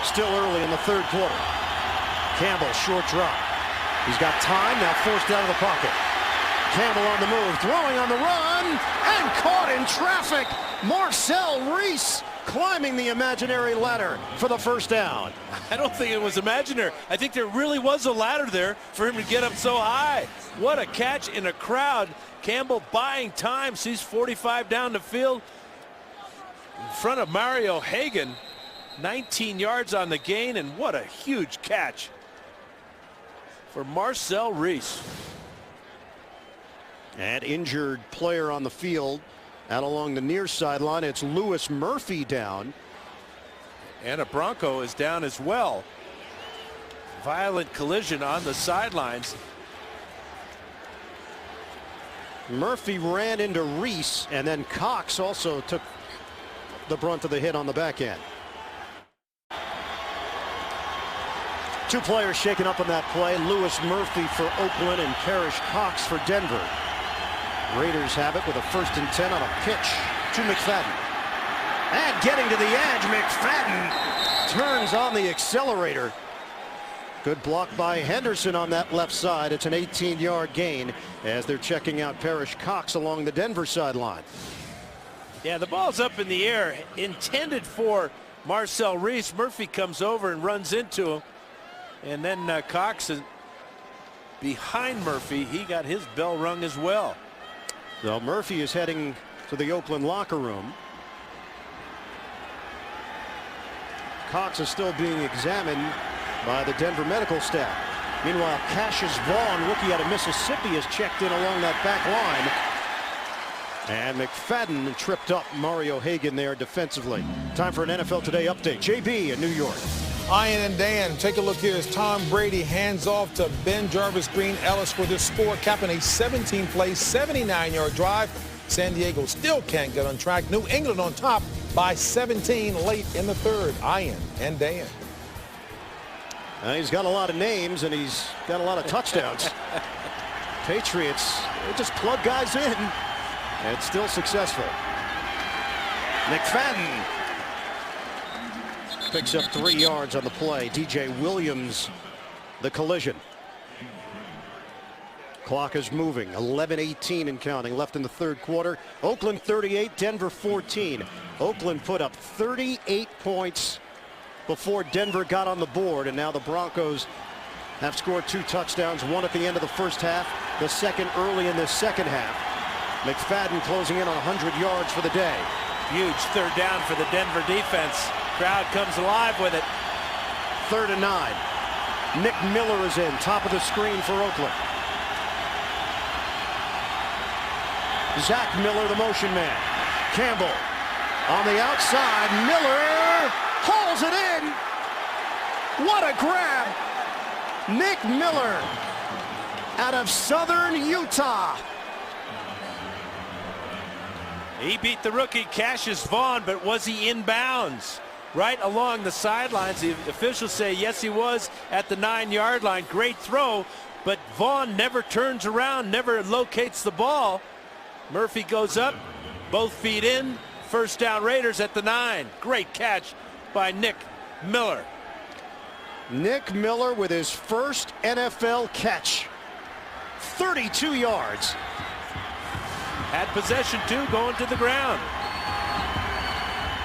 Speaker 1: Still early in the 3rd quarter. Campbell, short drop. He's got time, now forced out of the pocket. Campbell on the move, throwing on the run, and caught in traffic. Marcel Reese climbing the imaginary ladder for the first down.
Speaker 2: I don't think it was imaginary. I think there really was a ladder there for him to get up so high. What a catch in a crowd. Campbell buying time, sees 45 down the field in front of Mario Hagan. 19 yards on the gain, and what a huge catch for Marcel Reese.
Speaker 1: An injured player on the field out along the near sideline. It's Lewis Murphy down.
Speaker 2: And a Bronco is down as well. Violent collision on the sidelines.
Speaker 1: Murphy ran into Reese, and then Cox also took the brunt of the hit on the back end. 2 players shaken up on that play. Lewis Murphy for Oakland and Parrish Cox for Denver. Raiders have it with a 1st and 10 on a pitch to McFadden. And getting to the edge, McFadden turns on the accelerator. Good block by Henderson on that left side. It's an 18-yard gain as they're checking out Parrish Cox along the Denver sideline.
Speaker 2: Yeah, the ball's up in the air, intended for Marcel Reese. Murphy comes over and runs into him. And then Cox is behind Murphy. He got his bell rung as well.
Speaker 1: So Murphy is heading to the Oakland locker room. Cox is still being examined by the Denver medical staff. Meanwhile, Cassius Vaughn, rookie out of Mississippi, is checked in along that back line. And McFadden tripped up Mario Hagan there defensively. Time for an NFL Today update. JB in New York.
Speaker 4: Ian and Dan, take a look here as Tom Brady hands off to Ben Jarvis Green Ellis for this score, capping a 17-play, 79-yard drive. San Diego still can't get on track. New England on top by 17 late in the 3rd. Ian and Dan.
Speaker 1: He's got a lot of names, and he's got a lot of touchdowns. Patriots, they just plug guys in. And still successful. McFadden picks up 3 yards on the play. DJ Williams, the collision. Clock is moving. 11:18 and counting left in the 3rd quarter. Oakland 38, Denver 14. Oakland put up 38 points before Denver got on the board, and now the Broncos have scored 2 touchdowns, one at the end of the 1st half, the second early in the 2nd half. McFadden closing in on 100 yards for the day.
Speaker 2: Huge 3rd down for the Denver defense. Crowd comes alive with it.
Speaker 1: 3rd and 9. Nick Miller is in, top of the screen for Oakland. Zach Miller, the motion man. Campbell on the outside. Miller hauls it in. What a grab! Nick Miller out of Southern Utah.
Speaker 2: He beat the rookie Cassius Vaughn, but was he in bounds? Right along the sidelines. The officials say yes, he was at the 9-yard line. Great throw, but Vaughn never turns around, never locates the ball. Murphy goes up, both feet in. First down, Raiders at the 9. Great catch by Nick Miller.
Speaker 1: Nick Miller with his first NFL catch. 32 yards.
Speaker 2: Had possession too, going to the ground.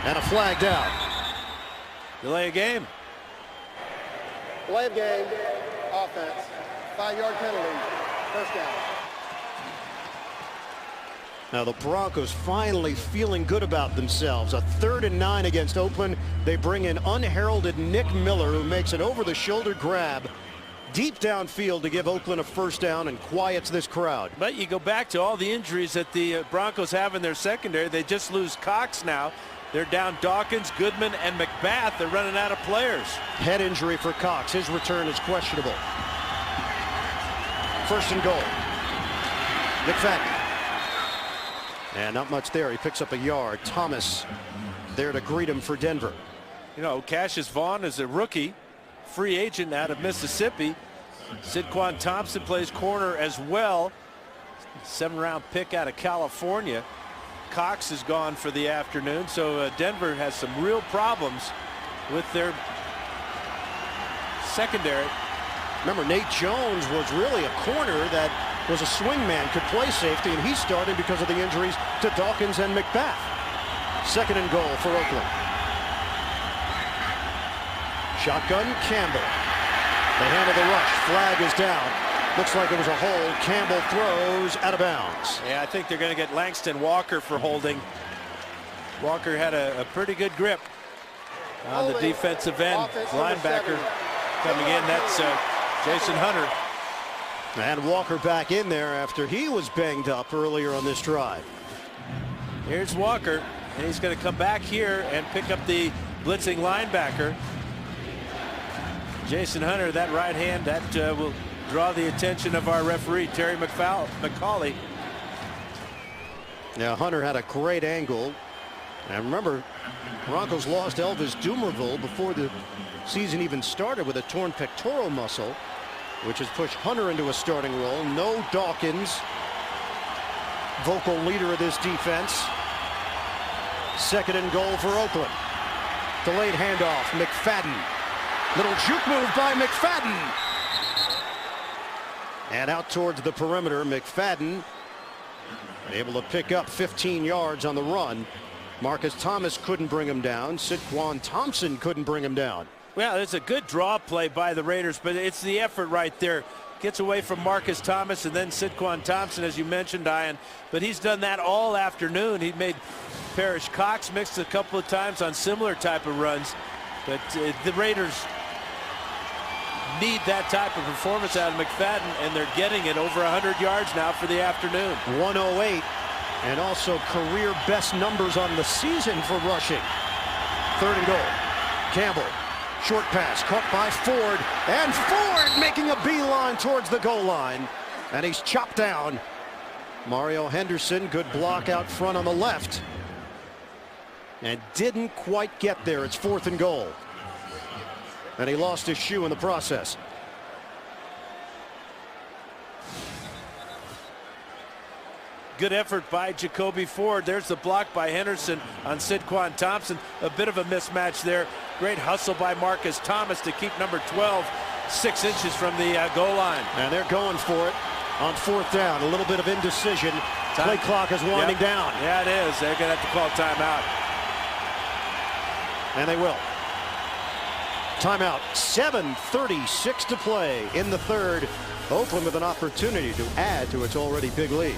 Speaker 1: And a flag down.
Speaker 2: Delay of game.
Speaker 3: Delay of game. Offense. 5-yard penalty. First down.
Speaker 1: Now the Broncos finally feeling good about themselves. A 3rd and 9 against Oakland. They bring in unheralded Nick Miller, who makes an over-the-shoulder grab deep downfield to give Oakland a first down and quiets this crowd.
Speaker 2: But you go back to all the injuries that the Broncos have in their secondary. They just lose Cox now. They're down Dawkins, Goodman, and McBath. They're running out of players.
Speaker 1: Head injury for Cox. His return is questionable. First and goal. McFadden. And not much there. He picks up a yard. Thomas there to greet him for Denver.
Speaker 2: You know, Cassius Vaughn is a rookie, free agent out of Mississippi. Sidquan Thompson plays corner as well. 7th-round pick out of California. Cox is gone for the afternoon, so Denver has some real problems with their secondary.
Speaker 1: Remember, Nate Jones was really a corner that was a swing man, could play safety, and he started because of the injuries to Dawkins and McBath. 2nd and goal for Oakland. Shotgun, Campbell. They handle the rush. Flag is down. Looks like it was a hold. Campbell throws out of bounds.
Speaker 2: Yeah, I think they're going to get Langston Walker for holding. Walker had a pretty good grip on the defensive end. Linebacker coming in. That's Jason Hunter.
Speaker 1: And Walker back in there after he was banged up earlier on this drive.
Speaker 2: Here's Walker, and he's going to come back here and pick up the blitzing linebacker. Jason Hunter, that right hand, that will draw the attention of our referee, Terry McCauley.
Speaker 1: Now, Hunter had a great angle. And remember, Broncos lost Elvis Dumervil before the season even started with a torn pectoral muscle, which has pushed Hunter into a starting role. No Dawkins, vocal leader of this defense. 2nd and goal for Oakland. Delayed handoff, McFadden. Little juke move by McFadden. And out towards the perimeter, McFadden able to pick up 15 yards on the run. Marcus Thomas couldn't bring him down. Sidquan Thompson couldn't bring him down.
Speaker 2: Well, it's a good draw play by the Raiders, but it's the effort right there. Gets away from Marcus Thomas and then Sidquan Thompson, as you mentioned, Ian. But he's done that all afternoon. He made Parrish Cox mixed a couple of times on similar type of runs. But the Raiders need that type of performance out of McFadden, and they're getting it over 100 yards now for the afternoon.
Speaker 1: 108, and also career best numbers on the season for rushing. 3rd and goal. Campbell. Short pass caught by Ford, and Ford making a beeline towards the goal line, and he's chopped down. Mario Henderson, good block out front on the left, and didn't quite get there. It's 4th and goal, and he lost his shoe in the process.
Speaker 2: Good effort by Jacoby Ford. There's the block by Henderson on Sidquan Thompson. A bit of a mismatch there. Great hustle by Marcus Thomas to keep number 12 6 inches from the goal line.
Speaker 1: And they're going for it on 4th down. A little bit of indecision. Play clock is winding down.
Speaker 2: Yeah, it is. They're going to have to call timeout.
Speaker 1: And they will. Timeout. 7:36 to play in the 3rd. Oakland with an opportunity to add to its already big lead.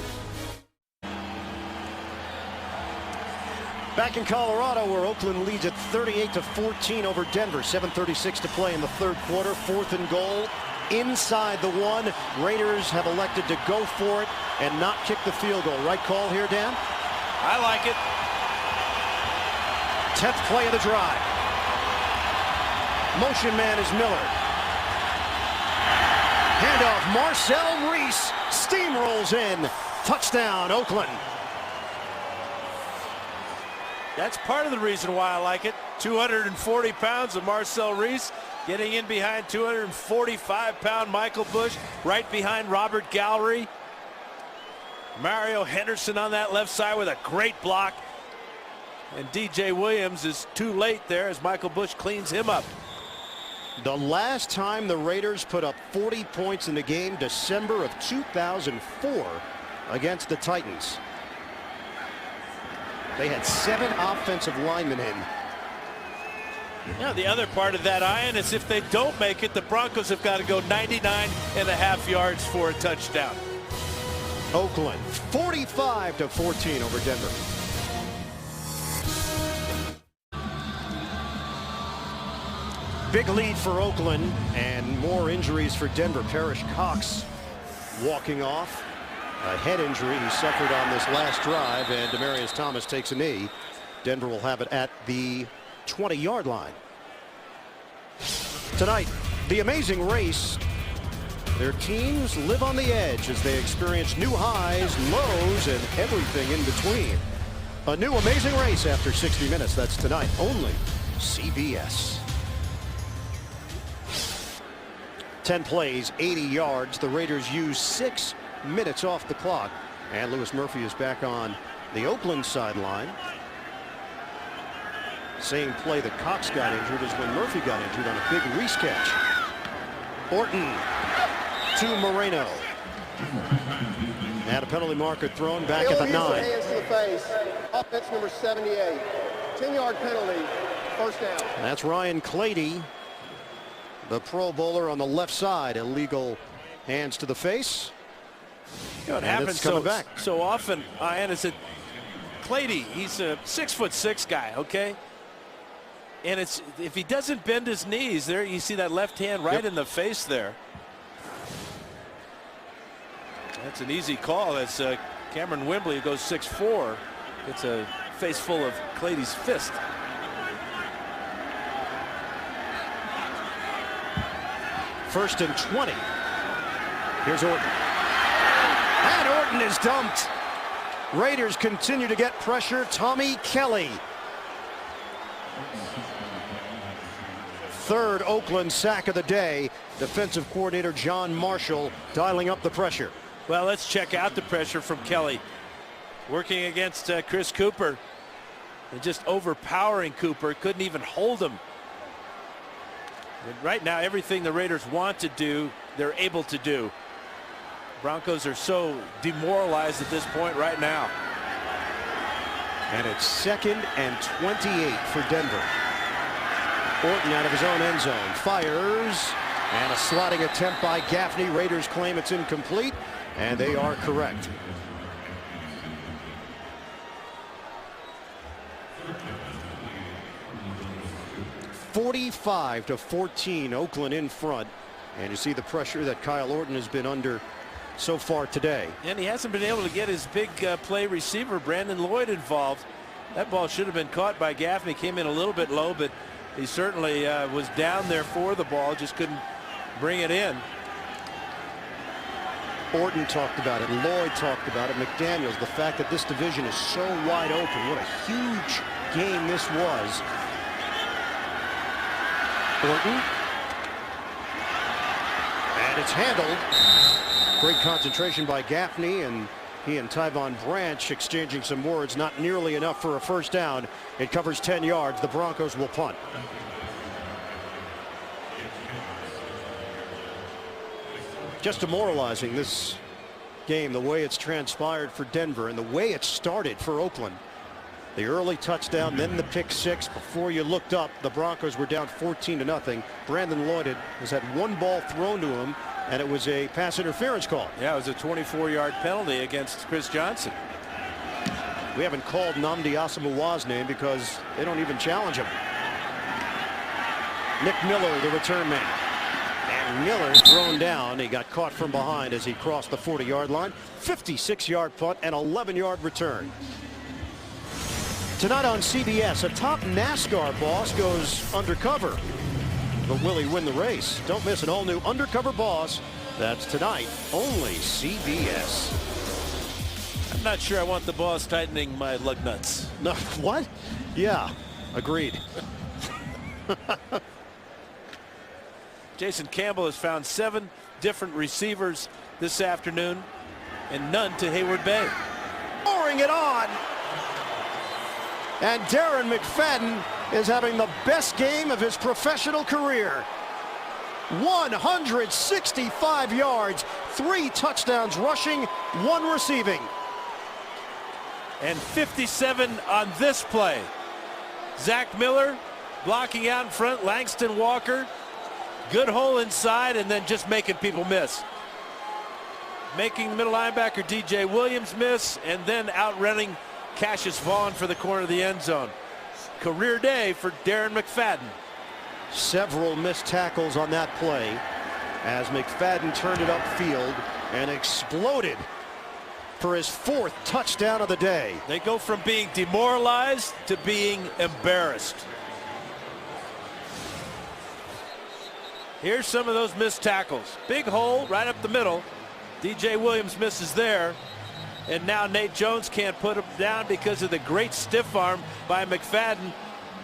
Speaker 1: Back in Colorado, where Oakland leads at 38-14 over Denver. 7:36 to play in the 3rd quarter. 4th and goal inside the 1. Raiders have elected to go for it and not kick the field goal. Right call here, Dan?
Speaker 2: I like it.
Speaker 1: 10th play of the drive. Motion man is Miller. Handoff, Marcel Reese steamrolls in. Touchdown, Oakland.
Speaker 2: That's part of the reason why I like it. 240 pounds of Marcel Reese getting in behind 245-pound Michael Bush, right behind Robert Gallery. Mario Henderson on that left side with a great block. And DJ Williams is too late there as Michael Bush cleans him up.
Speaker 1: The last time the Raiders put up 40 points in the game, December of 2004 against the Titans. They had 7 offensive linemen in.
Speaker 2: Yeah, the other part of that, Ian, is if they don't make it, the Broncos have got to go 99.5 yards for a touchdown.
Speaker 1: Oakland 45-14 over Denver. Big lead for Oakland and more injuries for Denver. Parrish Cox walking off. A head injury he suffered on this last drive, and Demaryius Thomas takes a knee. Denver will have it at the 20-yard line. Tonight, the amazing race. Their teams live on the edge as they experience new highs, lows, and everything in between. A new amazing race after 60 minutes. That's tonight, only CBS. 10 plays, 80 yards. The Raiders use 6 minutes off the clock. And Louis Murphy is back on the Oakland sideline. Same play that Cox got injured as when Murphy got injured on a big Reese catch. Orton to Moreno. And a penalty marker thrown back at the 9.
Speaker 3: Hands to the face. Offense number 78. 10-yard penalty. First down.
Speaker 1: That's Ryan Clady, the Pro Bowler on the left side. Illegal hands to the face.
Speaker 2: You know, it happens so often, Ian, is that Clady, he's a 6'6" guy, okay? And it's if he doesn't bend his knees, there you see that left hand right in the face there. That's an easy call. That's Cameron Wembley, who goes 6'4". It's a face full of Clady's fist.
Speaker 1: First and 20. Here's Orton. And Orton is dumped. Raiders continue to get pressure. Tommy Kelly. Third Oakland sack of the day. Defensive coordinator John Marshall dialing up the pressure.
Speaker 2: Well, let's check out the pressure from Kelly. Working against Chris Cooper. And just overpowering Cooper. Couldn't even hold him. And right now, everything the Raiders want to do, they're able to do. Broncos are so demoralized at this point right now.
Speaker 1: And it's 2nd and 28 for Denver. Orton out of his own end zone fires, and a slotting attempt by Gaffney. Raiders claim it's incomplete, and they are correct. (45-14), Oakland in front, and you see the pressure that Kyle Orton has been under so far today.
Speaker 2: And he hasn't been able to get his big play receiver Brandon Lloyd involved. That ball should have been caught by Gaffney. Came in a little bit low, but he certainly was down there for the ball, just couldn't bring it in.
Speaker 1: Orton talked about it. Lloyd talked about it. McDaniels, the fact that this division is so wide open. What a huge game this was. Orton. And it's handled. Great concentration by Gaffney, and he and Tyvon Branch exchanging some words. Not nearly enough for a first down. It covers 10 yards. The Broncos will punt. Just demoralizing, this game, the way it's transpired for Denver and the way it started for Oakland. The early touchdown, then the pick six. Before you looked up, the Broncos were down 14-0. Brandon Lloyd has had one ball thrown to him, and it was a pass interference call.
Speaker 2: Yeah, it was a 24-yard penalty against Chris Johnson.
Speaker 1: We haven't called Nnamdi Asamoah's name because they don't even challenge him. Nick Miller, the return man. And Miller thrown down. He got caught from behind as he crossed the 40-yard line. 56-yard punt and 11-yard return. Tonight on CBS, a top NASCAR boss goes undercover. But will he win the race? Don't miss an all-new Undercover Boss. That's tonight, only CBS.
Speaker 2: I'm not sure I want the boss tightening my lug nuts.
Speaker 1: No, what? Yeah, agreed.
Speaker 2: Jason Campbell has found 7 different receivers this afternoon and none to Hayward Bay.
Speaker 1: Pouring it on. And Darren McFadden is having the best game of his professional career. 165 yards, 3 touchdowns rushing, 1 receiving.
Speaker 2: And 57 on this play. Zach Miller blocking out in front, Langston Walker. Good hole inside and then just making people miss. Making middle linebacker DJ Williams miss and then outrunning Cassius Vaughn for the corner of the end zone. Career day for Darren McFadden.
Speaker 1: Several missed tackles on that play as McFadden turned it upfield and exploded for his 4th touchdown of the day.
Speaker 2: They go from being demoralized to being embarrassed. Here's some of those missed tackles. Big hole right up the middle. DJ Williams misses there. And now Nate Jones can't put him down because of the great stiff arm by McFadden.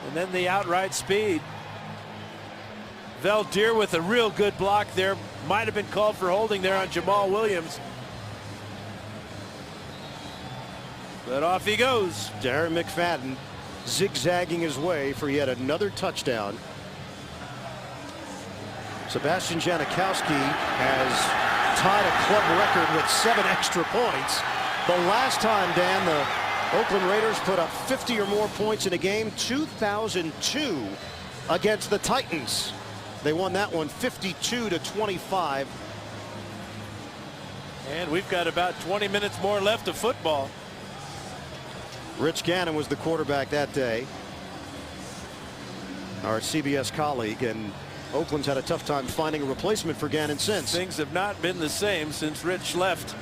Speaker 2: And then the outright speed. Valdir with a real good block there. Might have been called for holding there on Jamal Williams. But off he goes.
Speaker 1: Darren McFadden zigzagging his way for yet another touchdown. Sebastian Janikowski has tied a club record with 7 extra points. The last time, Dan, the Oakland Raiders put up 50 or more points in a game, 2002 against the Titans. They won that one 52-25.
Speaker 2: And we've got about 20 minutes more left of football.
Speaker 1: Rich Gannon was the quarterback that day, our CBS colleague, and Oakland's had a tough time finding a replacement for Gannon since.
Speaker 2: Things have not been the same since Rich left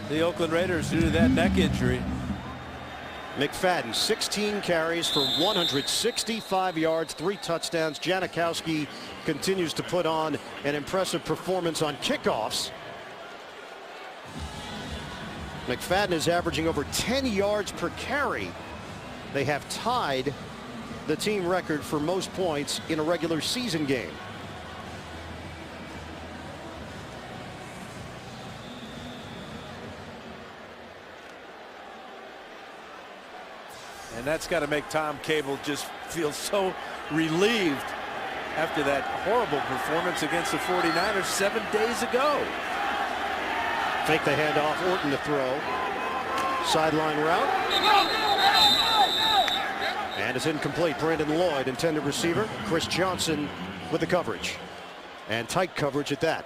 Speaker 2: the Oakland Raiders due to that neck injury.
Speaker 1: McFadden, 16 carries for 165 yards, 3 touchdowns. Janikowski continues to put on an impressive performance on kickoffs. McFadden is averaging over 10 yards per carry. They have tied the team record for most points in a regular season game.
Speaker 2: And that's got to make Tom Cable just feel so relieved after that horrible performance against the 49ers 7 days ago.
Speaker 1: Fake the handoff, Orton to throw. Sideline route. And it's incomplete. Brandon Lloyd, intended receiver. Chris Johnson with the coverage. And tight coverage at that.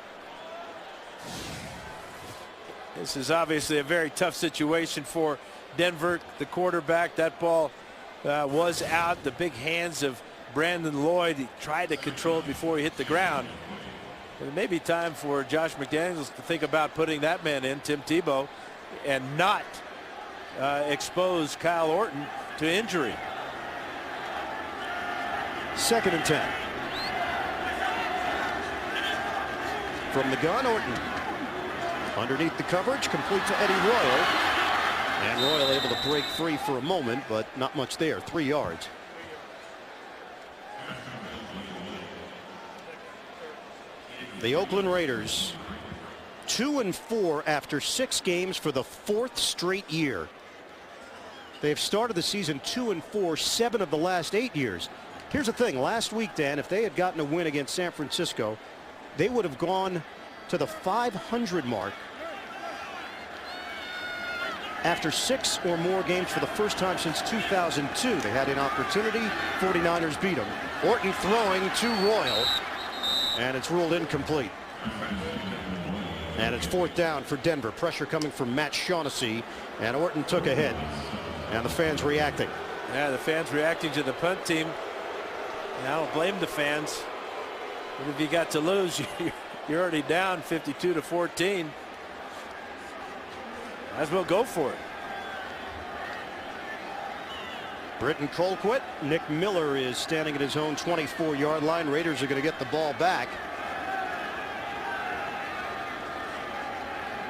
Speaker 2: This is obviously a very tough situation for Denver, the quarterback. That ball was out. The big hands of Brandon Lloyd. He tried to control it before he hit the ground. And it may be time for Josh McDaniels to think about putting that man in, Tim Tebow, and not expose Kyle Orton to injury.
Speaker 1: 2nd and 10. From the gun, Orton. Underneath the coverage, complete to Eddie Royal. And Royal able to break free for a moment, but not much there. 3 yards. The Oakland Raiders 2-4 after 6 games for the 4th straight year. They've started the season 2-4 7 of the last 8 years. Here's the thing. Last week, Dan, if they had gotten a win against San Francisco, they would have gone to the 500 mark after 6 or more games for the first time since 2002. They had an opportunity. 49ers beat them. Orton throwing to Royal. And it's ruled incomplete. And it's 4th down for Denver. Pressure coming from Matt Shaughnessy. And Orton took a hit. And the fans reacting.
Speaker 2: Yeah, the fans reacting to the punt team. And I don't blame the fans. But if you got to lose, you're already down 52-14. Might as well go for it.
Speaker 1: Britton Colquitt. Nick Miller is standing at his own 24-yard line. Raiders are going to get the ball back.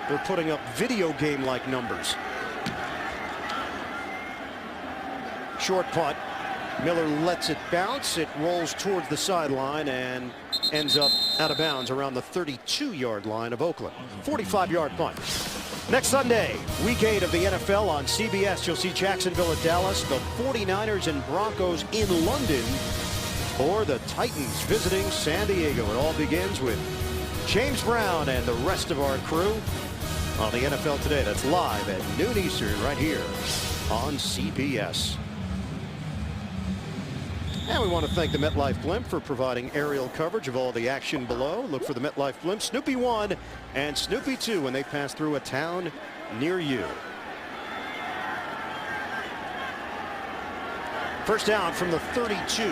Speaker 1: They're putting up video game-like numbers. Short punt. Miller lets it bounce. It rolls towards the sideline and ends up out of bounds around the 32-yard line of Oakland. 45-yard punt. Next Sunday, week 8 of the NFL on CBS. You'll see Jacksonville at Dallas, the 49ers and Broncos in London, or the Titans visiting San Diego. It all begins with James Brown and the rest of our crew on the NFL Today. That's live at noon Eastern right here on CBS. And we want to thank the MetLife Blimp for providing aerial coverage of all the action below. Look for the MetLife Blimp Snoopy 1 and Snoopy 2 when they pass through a town near you. First down from the 32.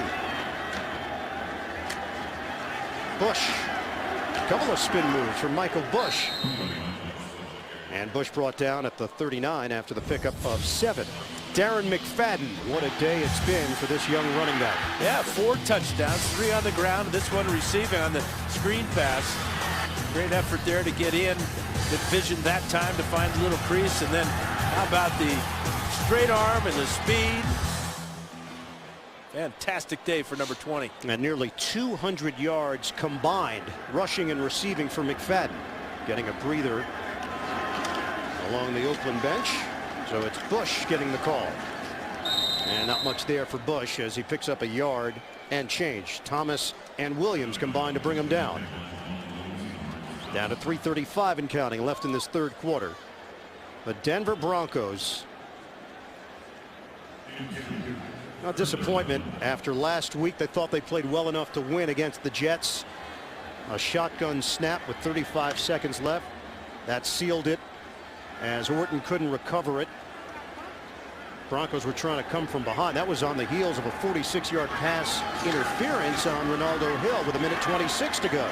Speaker 1: Bush. A couple of spin moves from Michael Bush. And Bush brought down at the 39 after the pickup of 7. Darren McFadden, what a day it's been for this young running back.
Speaker 2: Yeah, 4 touchdowns, 3 on the ground, and this one receiving on the screen pass. Great effort there to get in. Good vision that time to find a little crease, and then how about the straight arm and the speed. Fantastic day for number 20.
Speaker 1: And nearly 200 yards combined, rushing and receiving for McFadden. Getting a breather along the Oakland bench. So it's Bush getting the call. And not much there for Bush as he picks up a yard and change. Thomas and Williams combined to bring him down. Down to 3:35 and counting left in this third quarter. The Denver Broncos. A disappointment after last week. They thought they played well enough to win against the Jets. A shotgun snap with 35 seconds left. That sealed it as Orton couldn't recover it. Broncos were trying to come from behind. That was on the heels of a 46-yard pass interference on Ronaldo Hill with 1:26 to go.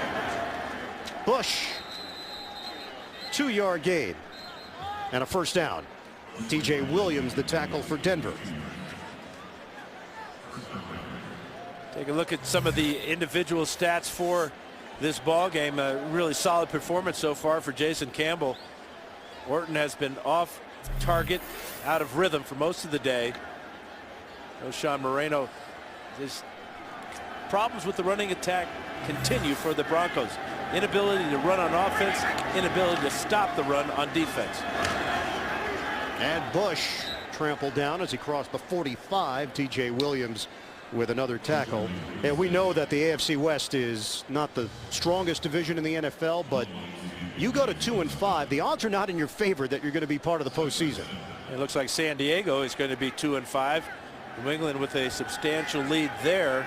Speaker 1: Bush, 2-yard gain and a first down. TJ Williams the tackle for Denver.
Speaker 2: Take a look at some of the individual stats for this ball game. A really solid performance so far for Jason Campbell. Orton has been off target, out of rhythm for most of the day. Sean Moreno. His problems with the running attack continue for the Broncos. Inability to run on offense, inability to stop the run on defense.
Speaker 1: And Bush trampled down as he crossed the 45. TJ Williams with another tackle. And we know that the AFC West is not the strongest division in the NFL, but you go to 2-5, the odds are not in your favor that you're going to be part of the postseason.
Speaker 2: It looks like San Diego is going to be 2-5. New England with a substantial lead there.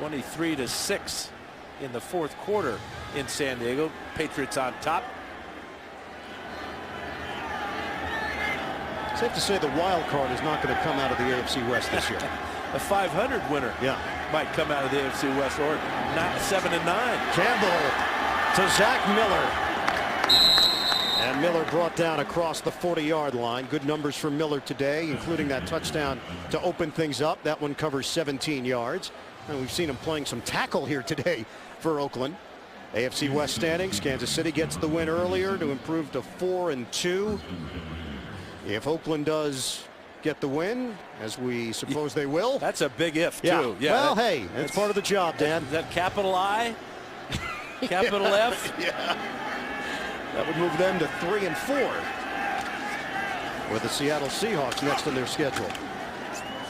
Speaker 2: 23-6 in the fourth quarter in San Diego. Patriots on top.
Speaker 1: Safe to say the wild card is not going to come out of the AFC West this year.
Speaker 2: A 500 winner might come out of the AFC West, or not 7-9.
Speaker 1: Campbell to Zach Miller. And Miller brought down across the 40-yard line. Good numbers for Miller today, including that touchdown to open things up. That one covers 17 yards. And we've seen him playing some tackle here today for Oakland. AFC West standings. Kansas City gets the win earlier to improve to 4-2. If Oakland does get the win, as we suppose they will.
Speaker 2: That's a big if, too.
Speaker 1: Yeah. Well, hey, that's part of the job, Dan.
Speaker 2: Is that capital I? Capital F?
Speaker 1: Yeah. That would move them to 3-4 with the Seattle Seahawks next on their schedule.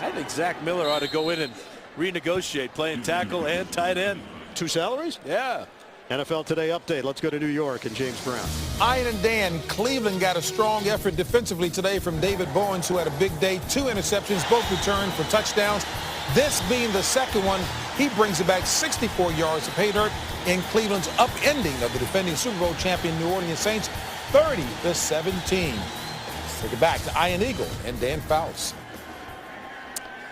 Speaker 2: I think Zach Miller ought to go in and renegotiate playing tackle and tight end.
Speaker 1: 2 salaries?
Speaker 2: Yeah.
Speaker 1: NFL Today update. Let's go to New York and James Brown.
Speaker 4: Ian and Dan, Cleveland got a strong effort defensively today from David Bowens, who had a big day. 2 interceptions, both returned for touchdowns. This being the second one, he brings it back 64 yards of pay dirt in Cleveland's upending of the defending Super Bowl champion New Orleans Saints, 30-17. Let's take it back to Ian Eagle and Dan Fouts.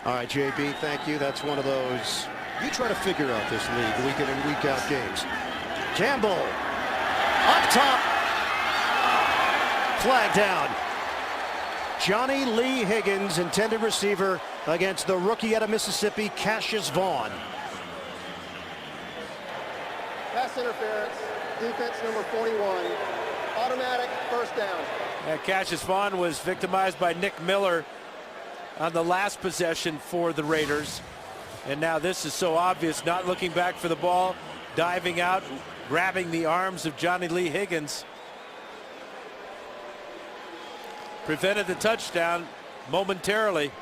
Speaker 1: All right, JB, thank you. That's one of those, you try to figure out this league, week in and week out games. Campbell, up top, flag down. Johnny Lee Higgins, intended receiver, against the rookie out of Mississippi, Cassius Vaughn.
Speaker 3: Pass interference, defense number 41, automatic first down.
Speaker 2: Cassius Vaughn was victimized by Nick Miller on the last possession for the Raiders. And now this is so obvious, not looking back for the ball, diving out, grabbing the arms of Johnny Lee Higgins. Prevented the touchdown momentarily.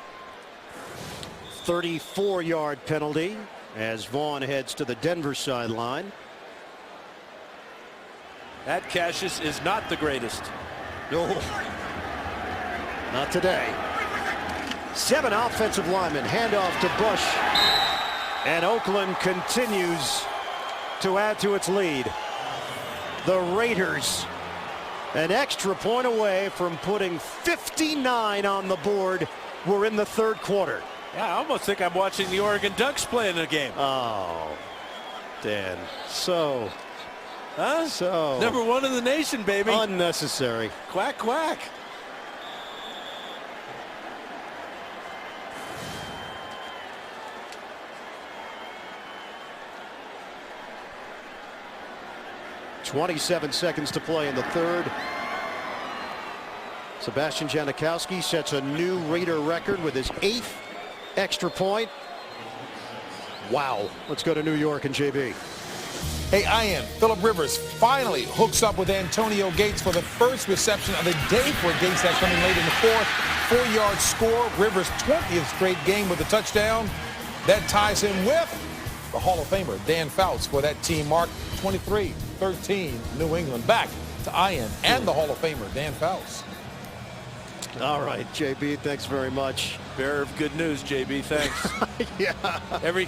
Speaker 1: 34-yard penalty as Vaughn heads to the Denver sideline.
Speaker 2: That Cassius is not the greatest.
Speaker 1: No, not today. 7 offensive linemen, handoff to Bush, and Oakland continues to add to its lead. The Raiders an extra point away from putting 59 on the board. We're in the third quarter.
Speaker 2: Yeah, I almost think I'm watching the Oregon Ducks playing a game.
Speaker 1: Oh, Dan, so
Speaker 2: number 1 in the nation, baby.
Speaker 1: Unnecessary.
Speaker 2: Quack, quack.
Speaker 1: .27 seconds to play in the third. Sebastian Janikowski sets a new Raider record with his 8th extra point. Wow. Let's go to New York and JB.
Speaker 4: Hey, Ian, Phillip Rivers finally hooks up with Antonio Gates for the first reception of the day for Gates. That's coming late in the fourth. 4-yard score. Rivers' 20th straight game with a touchdown. That ties him with the Hall of Famer Dan Fouts for that team mark. 23-13 New England. Back to Ian and the Hall of Famer Dan Fouts.
Speaker 1: All right, JB, thanks very much.
Speaker 2: Bearer of good news, JB. Thanks.
Speaker 1: Yeah.
Speaker 2: Every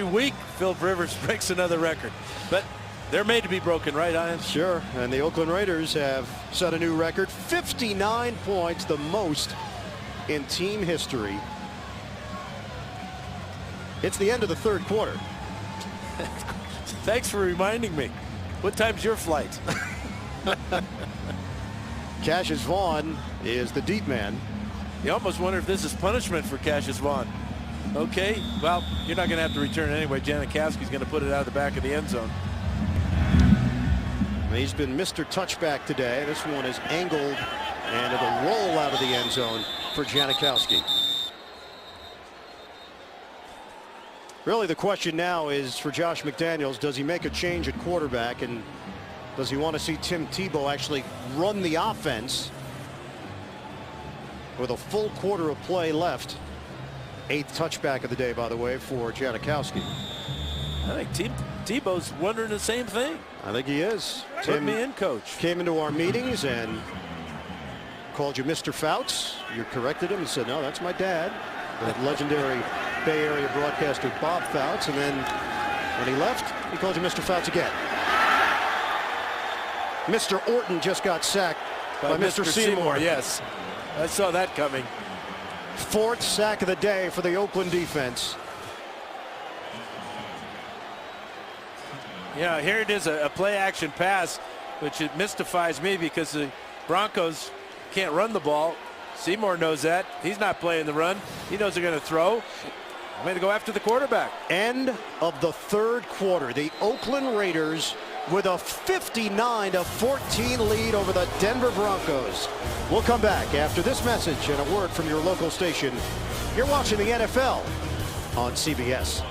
Speaker 2: week, Phillip Rivers breaks another record. But they're made to be broken, right, Ian?
Speaker 1: Sure. And the Oakland Raiders have set a new record. 59 points, the most in team history. It's the end of the third quarter.
Speaker 2: Thanks for reminding me. What time's your flight?
Speaker 1: Cassius Vaughn is the deep man.
Speaker 2: You almost wonder if this is punishment for Cassius Vaughn. Okay, well, you're not going to have to return anyway. Janikowski's going to put it out of the back of the end zone.
Speaker 1: He's been Mr. Touchback today. This one is angled, and it'll roll out of the end zone for Janikowski. Really, the question now is for Josh McDaniels, does he make a change at quarterback, and does he want to see Tim Tebow actually run the offense with a full quarter of play left? 8th touchback of the day, by the way, for Janikowski.
Speaker 2: I think Tebow's wondering the same thing.
Speaker 1: I think he is.
Speaker 2: Put me in, coach.
Speaker 1: Came into our meetings and called you Mr. Fouts. You corrected him and said, no, that's my dad. The legendary Bay Area broadcaster Bob Fouts. And then when he left, he called you Mr. Fouts again. Mr. Orton just got sacked by Mr. Seymour.
Speaker 2: Yes, I saw that coming.
Speaker 1: 4th sack of the day for the Oakland defense.
Speaker 2: Yeah, here it is, a play-action pass, which it mystifies me because the Broncos can't run the ball. Seymour knows that. He's not playing the run. He knows they're going to throw. I'm going to go after the quarterback.
Speaker 1: End of the third quarter. The Oakland Raiders with a 59-14 lead over the Denver Broncos. We'll come back after this message and a word from your local station. You're watching the NFL on CBS.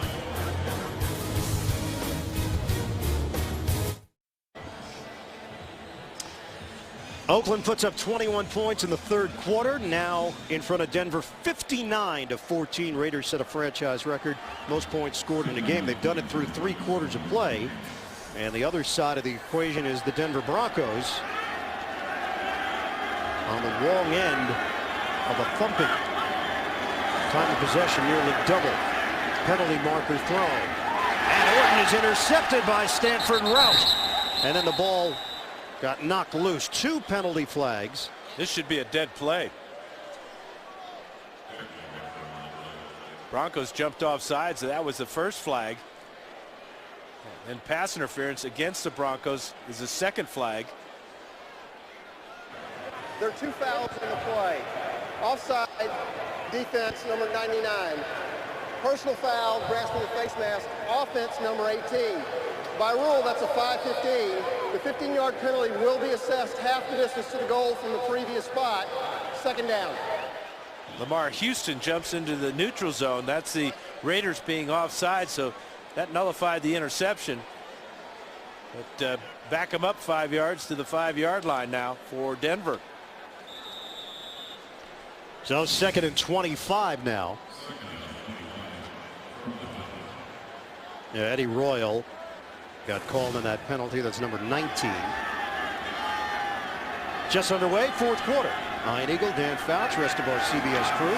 Speaker 1: Oakland puts up 21 points in the third quarter. Now in front of Denver, 59-14. Raiders set a franchise record. Most points scored in a game. They've done it through 3 quarters of play. And the other side of the equation is the Denver Broncos on the wrong end of a thumping. Time of possession nearly double. Penalty marker thrown. And Orton is intercepted by Stanford Routt. And then the ball got knocked loose. 2 penalty flags.
Speaker 2: This should be a dead play. Broncos jumped off sides, so that was the first flag. And pass interference against the Broncos is the second flag.
Speaker 3: There are 2 fouls in the play. Offside, defense number 99. Personal foul, grasping the face mask, offense number 18. By rule, that's a 5-15. The 15-yard penalty will be assessed half the distance to the goal from the previous spot. Second down.
Speaker 2: Lamar Houston jumps into the neutral zone. That's the Raiders being offside, so that nullified the interception. But back them up 5 yards to the 5-yard line now for Denver.
Speaker 1: So 2nd and 25 now. Yeah, Eddie Royal got called on that penalty. That's number 19. Just underway, 4th quarter. Iron Eagle, Dan Fouch, rest of our CBS crew.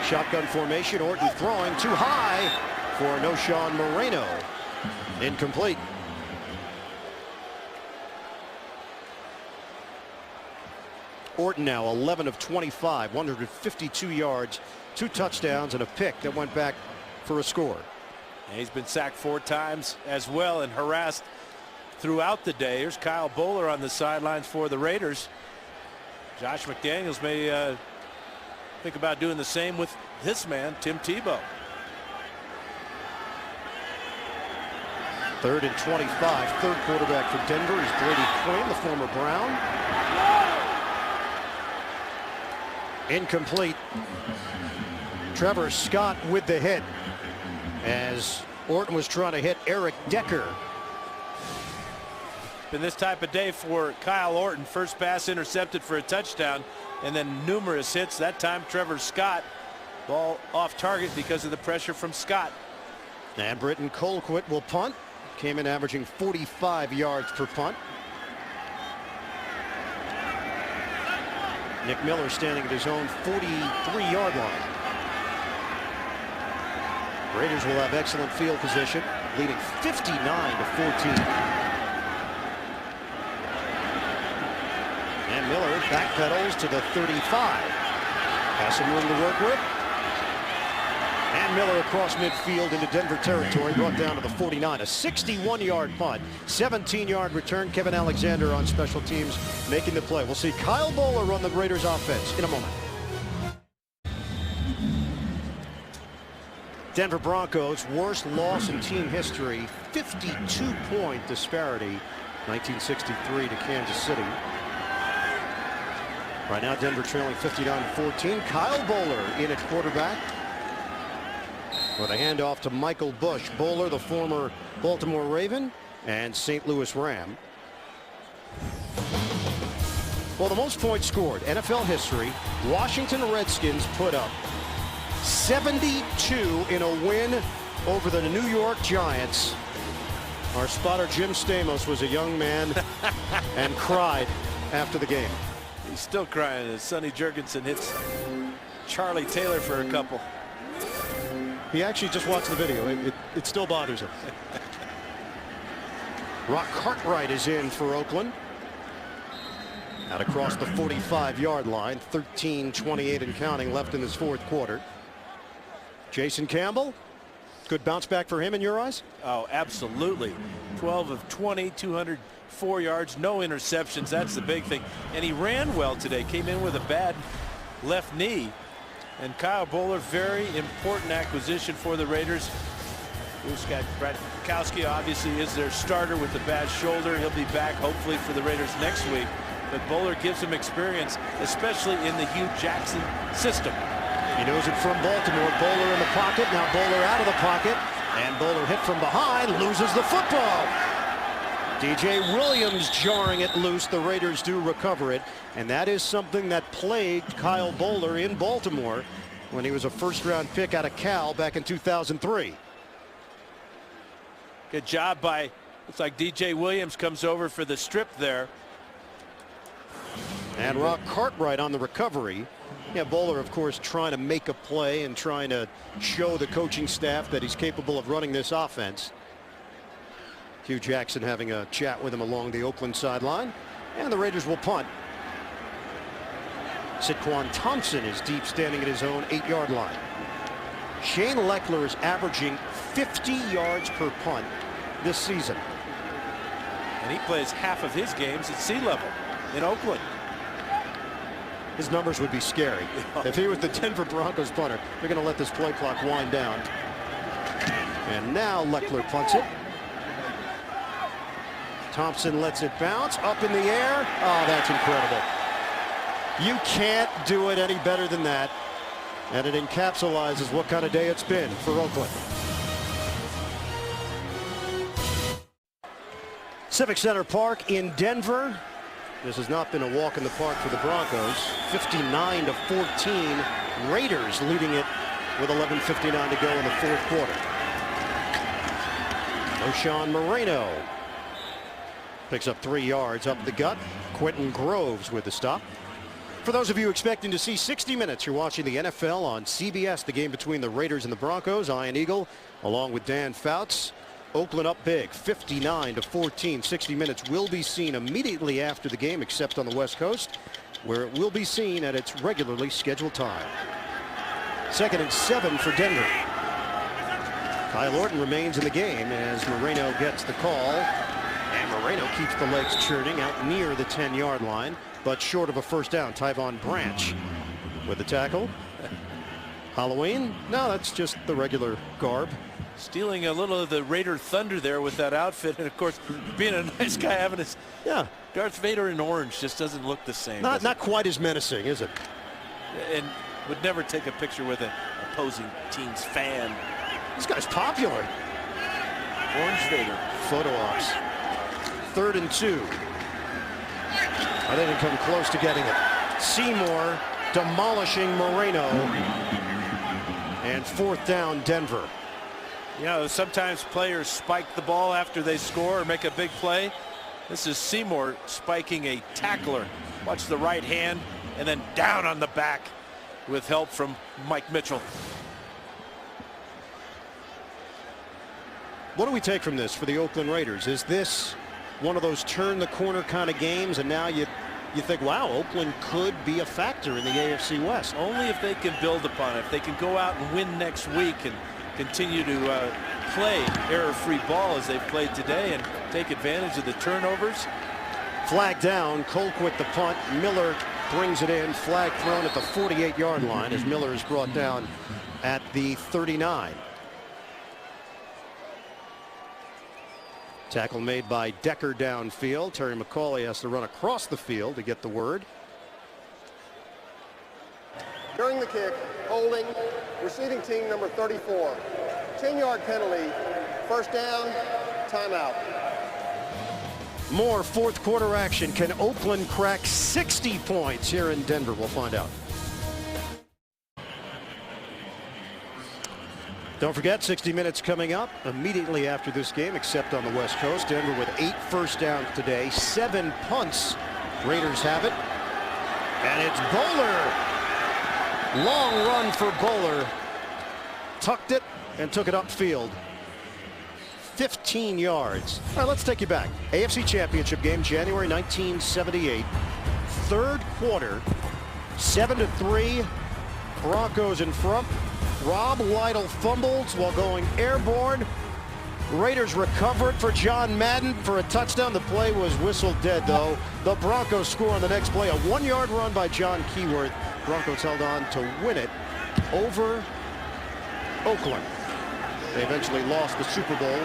Speaker 1: Shotgun formation, Orton throwing too high for Noshawn Moreno. Incomplete. Orton now 11 of 25, 152 yards, 2 touchdowns, and a pick that went back for a score.
Speaker 2: And he's been sacked 4 times as well and harassed throughout the day. Here's Kyle Bowler on the sidelines for the Raiders. Josh McDaniels may think about doing the same with this man, Tim Tebow.
Speaker 1: 3rd and 25, 3rd quarterback for Denver is Brady Quinn, the former Brown. Incomplete. Trevor Scott with the hit as Orton was trying to hit Eric Decker.
Speaker 2: Been this type of day for Kyle Orton. First pass intercepted for a touchdown, and then numerous hits. That time Trevor Scott, ball off target because of the pressure from Scott.
Speaker 1: And Britton Colquitt will punt. Came in averaging 45 yards per punt. Nick Miller standing at his own 43-yard line. Raiders will have excellent field position, leading 59-14. And Miller backpedals to the 35. Has some room to work with. And Miller across midfield into Denver territory, brought down to the 49. A 61-yard punt, 17-yard return. Kevin Alexander on special teams making the play. We'll see Kyle Bowler run the Raiders offense in a moment. Denver Broncos, worst loss in team history, 52-point disparity, 1963 to Kansas City. Right now Denver trailing 59-14. Kyle Bowler in at quarterback with a handoff to Michael Bush. Bowler, the former Baltimore Raven and St. Louis Ram. Well, the most points scored, NFL history, Washington Redskins put up 72 in a win over the New York Giants. Our spotter Jim Stamos was a young man and cried after the game.
Speaker 2: He's still crying as Sonny Jurgensen hits Charlie Taylor for a couple.
Speaker 1: He actually just watched the video. It still bothers him. Rock Cartwright is in for Oakland. Out across the 45-yard line. 13:28 and counting left in this 4th quarter. Jason Campbell, good bounce back for him in your eyes?
Speaker 2: Oh, absolutely. 12 of 20, 204 yards, no interceptions. That's the big thing. And he ran well today. Came in with a bad left knee. And Kyle Bowler, very important acquisition for the Raiders. Brad Kowski obviously is their starter with the bad shoulder. He'll be back hopefully for the Raiders next week. But Bowler gives him experience, especially in the Hugh Jackson system.
Speaker 1: He knows it from Baltimore. Bowler in the pocket. Now Bowler out of the pocket. And Bowler hit from behind. Loses the football. DJ Williams jarring it loose. The Raiders do recover it. And that is something that plagued Kyle Bowler in Baltimore when he was a first-round pick out of Cal back in 2003.
Speaker 2: Good job by, looks like DJ Williams comes over for the strip there.
Speaker 1: And Rock Cartwright on the recovery. Yeah, Bowler, of course, trying to make a play and trying to show the coaching staff that he's capable of running this offense. Hugh Jackson having a chat with him along the Oakland sideline. And the Raiders will punt. Saquon Thompson is deep, standing at his own 8-yard line. Shane Leckler is averaging 50 yards per punt this season.
Speaker 2: And he plays half of his games at sea level in Oakland.
Speaker 1: his numbers would be scary. If he was the Denver Broncos punter, they're going to let this play clock wind down. And now Lechler punts it. Thompson lets it bounce up in the air. Oh, that's incredible. You can't do it any better than that. And it encapsulizes what kind of day it's been for Oakland. Civic Center Park in Denver. This has not been a walk in the park for the Broncos. 59-14. Raiders leading it with 11:59 to go in the fourth quarter. O'Shawn Moreno picks up 3 yards up the gut. Quentin Groves with the stop. For those of you expecting to see 60 minutes, you're watching the NFL on CBS, the game between the Raiders and the Broncos. Ian Eagle along with Dan Fouts. Oakland up big, 59-14. 60 minutes will be seen immediately after the game, except on the West Coast, where it will be seen at its regularly scheduled time. 2nd and 7 for Denver. Kyle Orton remains in the game as Moreno gets the call. And Moreno keeps the legs churning out near the 10-yard line, but short of a first down. Tyvon Branch with the tackle. Halloween? No, that's just the regular garb.
Speaker 2: Stealing a little of the Raider thunder there with that outfit, and of course being a nice guy having his Darth Vader in orange just doesn't look the same.
Speaker 1: Not quite as menacing, is it?
Speaker 2: And would never take a picture with an opposing team's fan.
Speaker 1: This guy's popular.
Speaker 2: Orange Vader.
Speaker 1: Photo ops. 3rd and 2. They didn't come close to getting it. Seymour demolishing Moreno. And 4th down, Denver.
Speaker 2: You know, sometimes players spike the ball after they score or make a big play. This is Seymour spiking a tackler. Watch the right hand and then down on the back with help from Mike Mitchell.
Speaker 1: What do we take from this for the Oakland Raiders? Is this one of those turn the corner kind of games, and now you think, wow, Oakland could be a factor in the AFC West?
Speaker 2: Only if they can build upon it. If they can go out and win next week and continue to play error-free ball as they've played today and take advantage of the turnovers.
Speaker 1: Flag down. Colquitt the punt. Miller brings it in. Flag thrown at the 48-yard line as Miller is brought down at the 39. Tackle made by Decker downfield. Terry McCauley has to run across the field to get the word.
Speaker 3: During the kick, holding, receiving team number 34. 10-yard penalty, first down, timeout.
Speaker 1: More fourth quarter action. Can Oakland crack 60 points here in Denver? We'll find out. Don't forget, 60 minutes coming up immediately after this game, except on the West Coast. Denver with 8 first downs today, 7 punts. Raiders have it. And it's Bowler. Long run for Bowler. Tucked it and took it upfield. 15 yards. All right, let's take you back. AFC Championship game, January 1978. Third quarter, 7-3. Broncos in front. Rob Weidel fumbles while going airborne. Raiders recovered for John Madden for a touchdown. The play was whistled dead, though. The Broncos score on the next play. A 1-yard run by John Keyworth. Broncos held on to win it over Oakland. They eventually lost the Super Bowl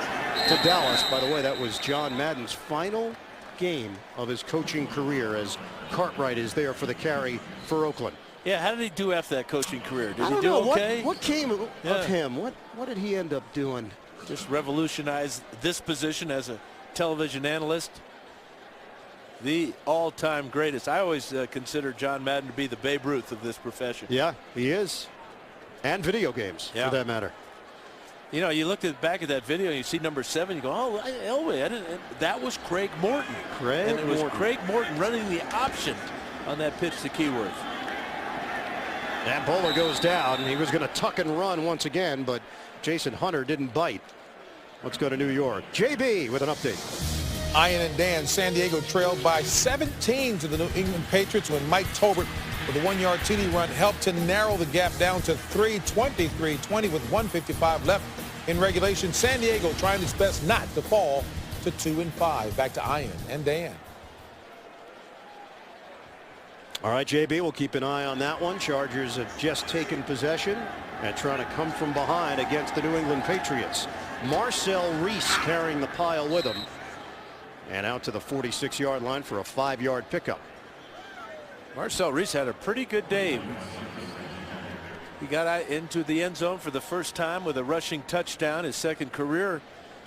Speaker 1: to Dallas. By the way, that was John Madden's final game of his coaching career, as Cartwright is there for the carry for Oakland.
Speaker 2: Yeah, how did he do after that coaching career? Did he do
Speaker 1: know.
Speaker 2: okay?
Speaker 1: What came of him? What did he end up doing?
Speaker 2: Just revolutionized this position as a television analyst. The all-time greatest. I always consider John Madden to be the Babe Ruth of this profession.
Speaker 1: Yeah, he is. And video games, for that matter.
Speaker 2: You know, you look back at that video and you see number 7, you go, oh, Elway, that was Craig Morton. And it was Craig Morton running the option on that pitch to Keyworth.
Speaker 1: And Bowler goes down. He was going to tuck and run once again, but Jason Hunter didn't bite. Let's go to New York. JB with an update.
Speaker 4: Ian and Dan, San Diego trailed by 17 to the New England Patriots when Mike Tolbert with a 1-yard TD run helped to narrow the gap down to 23-20 with 1:55 left in regulation. San Diego trying its best not to fall to 2-5. Back to Ian and Dan.
Speaker 1: All right, JB, we'll keep an eye on that one. Chargers have just taken possession and trying to come from behind against the New England Patriots. Marcel Reese carrying the pile with him and out to the 46-yard line for a 5-yard pickup.
Speaker 2: Marcel Reese had a pretty good day. He got into the end zone for the first time with a rushing touchdown, his second career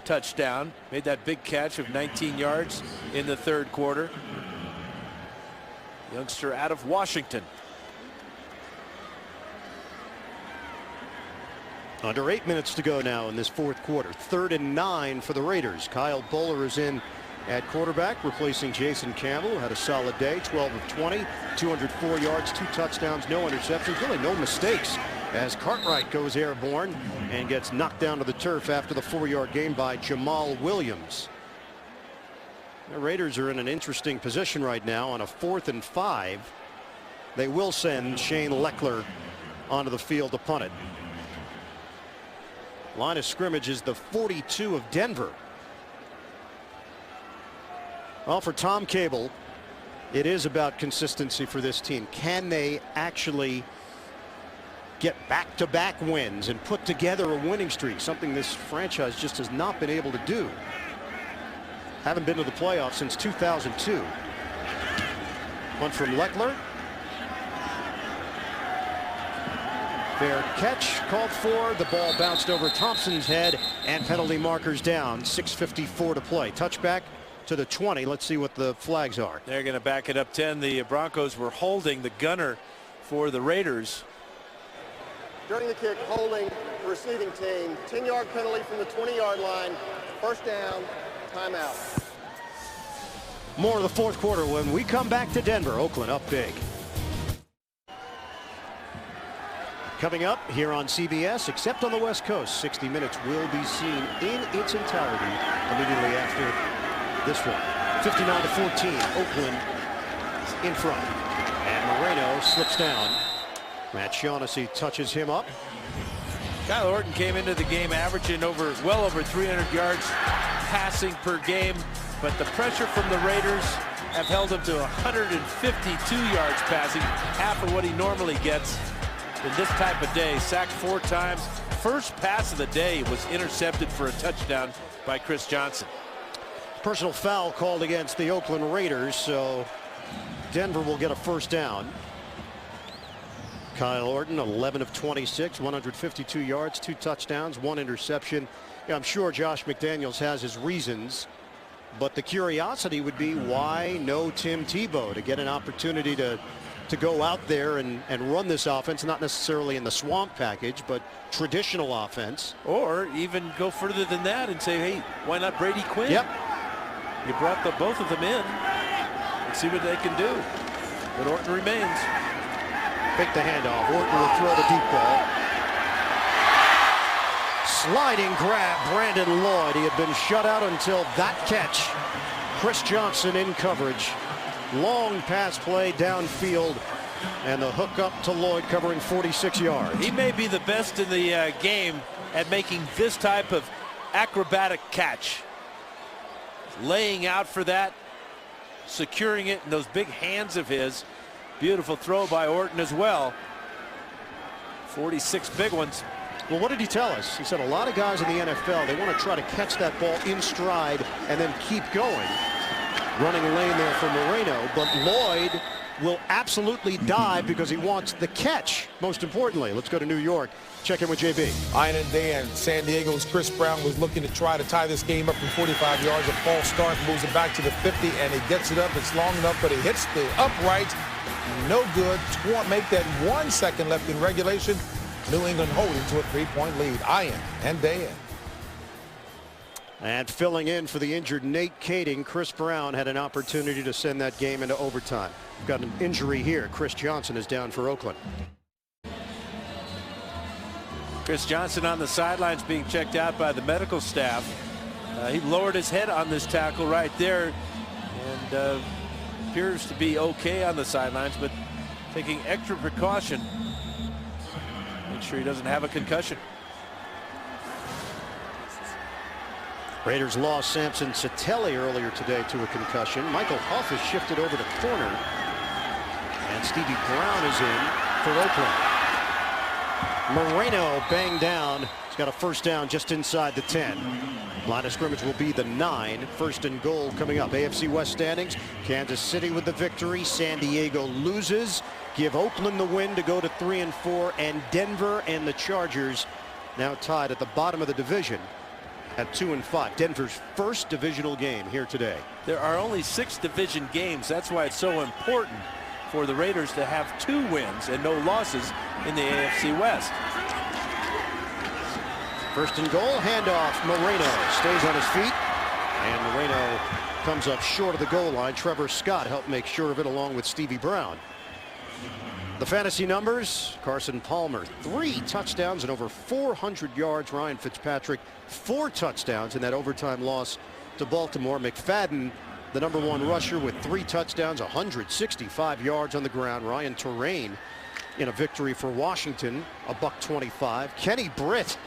Speaker 2: touchdown. Made that big catch of 19 yards in the third quarter. Youngster out of Washington.
Speaker 1: Under 8 minutes to go now in this fourth quarter. 3rd and 9 for the Raiders. Kyle Bowler is in at quarterback, replacing Jason Campbell, who had a solid day. 12 of 20, 204 yards, 2 touchdowns, no interceptions, really no mistakes, as Cartwright goes airborne and gets knocked down to the turf after the 4-yard gain by Jamal Williams. The Raiders are in an interesting position right now on a 4th and 5. They will send Shane Leckler onto the field to punt it. Line of scrimmage is the 42 of Denver. Well, for Tom Cable, it is about consistency for this team. Can they actually get back-to-back wins and put together a winning streak, something this franchise just has not been able to do? Haven't been to the playoffs since 2002. One from Leckler. Fair catch called for. The ball bounced over Thompson's head and penalty markers down. 6:54 to play. Touchback to the 20. Let's see what the flags are.
Speaker 2: They're going to back it up 10. The Broncos were holding the gunner for the Raiders.
Speaker 3: During the kick, holding the receiving team. 10-yard penalty from the 20-yard line. First down, timeout.
Speaker 1: More of the fourth quarter when we come back to Denver. Oakland up big. Coming up here on CBS, except on the West Coast, 60 Minutes will be seen in its entirety immediately after this one. 59-14, Oakland is in front. And Moreno slips down. Matt Shaughnessy touches him up.
Speaker 2: Kyle Orton came into the game averaging well over 300 yards passing per game, but the pressure from the Raiders have held him to 152 yards passing, half of what he normally gets in this type of day. Sacked 4 times. First pass of the day was intercepted for a touchdown by Chris Johnson.
Speaker 1: Personal foul called against the Oakland Raiders, so Denver will get a first down. Kyle Orton, 11 of 26, 152 yards, 2 touchdowns, 1 interception. Yeah, I'm sure Josh McDaniels has his reasons, but the curiosity would be, why no Tim Tebow to get an opportunity to go out there and run this offense, not necessarily in the swamp package, but traditional offense.
Speaker 2: Or even go further than that and say, hey, why not Brady Quinn?
Speaker 1: Yep.
Speaker 2: You brought both of them in and see what they can do. But Orton remains.
Speaker 1: Pick the handoff. Orton will throw the deep ball. Sliding grab, Brandon Lloyd. He had been shut out until that catch. Chris Johnson in coverage. Long pass play downfield, and the hook up to Lloyd covering 46 yards.
Speaker 2: He may be the best in the game at making this type of acrobatic catch. Laying out for that, securing it in those big hands of his. Beautiful throw by Orton as well. 46 big ones.
Speaker 1: Well, what did he tell us? He said a lot of guys in the NFL, they want to try to catch that ball in stride and then keep going. Running lane there for Moreno, but Lloyd will absolutely dive because he wants the catch, most importantly. Let's go to New York. Check in with JB.
Speaker 4: Ian and Dan. San Diego's Chris Brown was looking to try to tie this game up from 45 yards. A false start, moves it back to the 50, and he gets it up. It's long enough, but he hits the upright. No good. Make that 1 second left in regulation. New England holding to a 3-point lead. Ian and Dan.
Speaker 1: And filling in for the injured Nate Kading, Chris Brown had an opportunity to send that game into overtime. We've got an injury here. Chris Johnson is down for Oakland.
Speaker 2: Chris Johnson on the sidelines being checked out by the medical staff. He lowered his head on this tackle right there and appears to be okay on the sidelines, but taking extra precaution. Make sure he doesn't have a concussion.
Speaker 1: Raiders lost Samson Satelli earlier today to a concussion. Michael Huff is shifted over to corner. And Stevie Brown is in for Oakland. Moreno banged down. He's got a first down just inside the 10. Line of scrimmage will be the 9. First and goal coming up. AFC West standings. Kansas City with the victory. San Diego loses. Give Oakland the win to go to 3-4. And Denver and the Chargers now tied at the bottom of the division at 2-5. Denver's first divisional game here today.
Speaker 2: There are only 6 division games. That's why it's so important for the Raiders to have 2 wins and no losses in the AFC West.
Speaker 1: First and goal, handoff. Moreno stays on his feet, and Moreno comes up short of the goal line. Trevor Scott helped make sure of it along with Stevie Brown. The fantasy numbers: Carson Palmer 3 touchdowns and over 400 yards. Ryan Fitzpatrick 4 touchdowns in that overtime loss to Baltimore. McFadden, the #1 rusher, with 3 touchdowns, 165 yards on the ground. Ryan Terrain in a victory for Washington, $125. Kenny Britt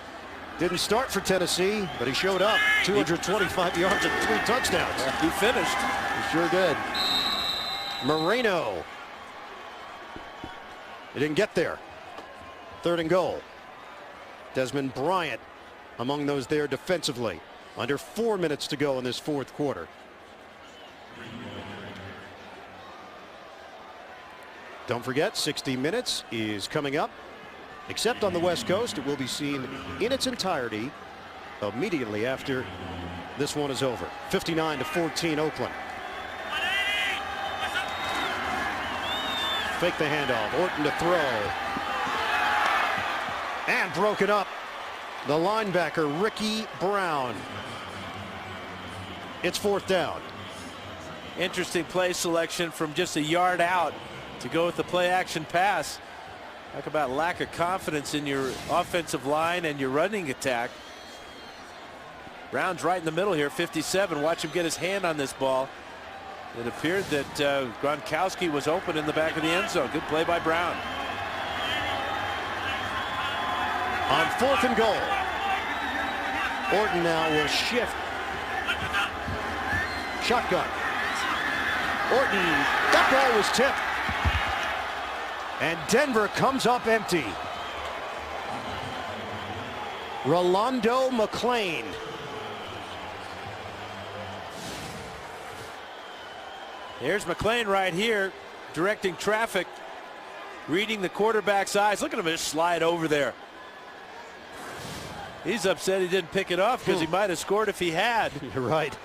Speaker 1: didn't start for Tennessee, but he showed up. 225 yards and 3 touchdowns.
Speaker 2: He finished.
Speaker 1: He sure did. Moreno. He didn't get there. Third and goal. Desmond Bryant among those there defensively. Under 4 minutes to go in this fourth quarter. Don't forget, 60 Minutes is coming up. Except on the West Coast, it will be seen in its entirety immediately after this one is over. 59-14 Oakland. Fake the handoff. Orton to throw. And broken up. The linebacker, Ricky Brown. It's fourth down.
Speaker 2: Interesting play selection from just a yard out to go with the play action pass. Talk about lack of confidence in your offensive line and your running attack. Brown's right in the middle here, 57. Watch him get his hand on this ball. It appeared that Gronkowski was open in the back of the end zone. Good play by Brown.
Speaker 1: On fourth and goal, Orton now will shift. Shotgun. Orton, that ball was tipped. And Denver comes up empty. Rolando McClain.
Speaker 2: Here's McClain right here, directing traffic, reading the quarterback's eyes. Look at him just slide over there. He's upset he didn't pick it off because he might have scored if he had.
Speaker 1: You're right.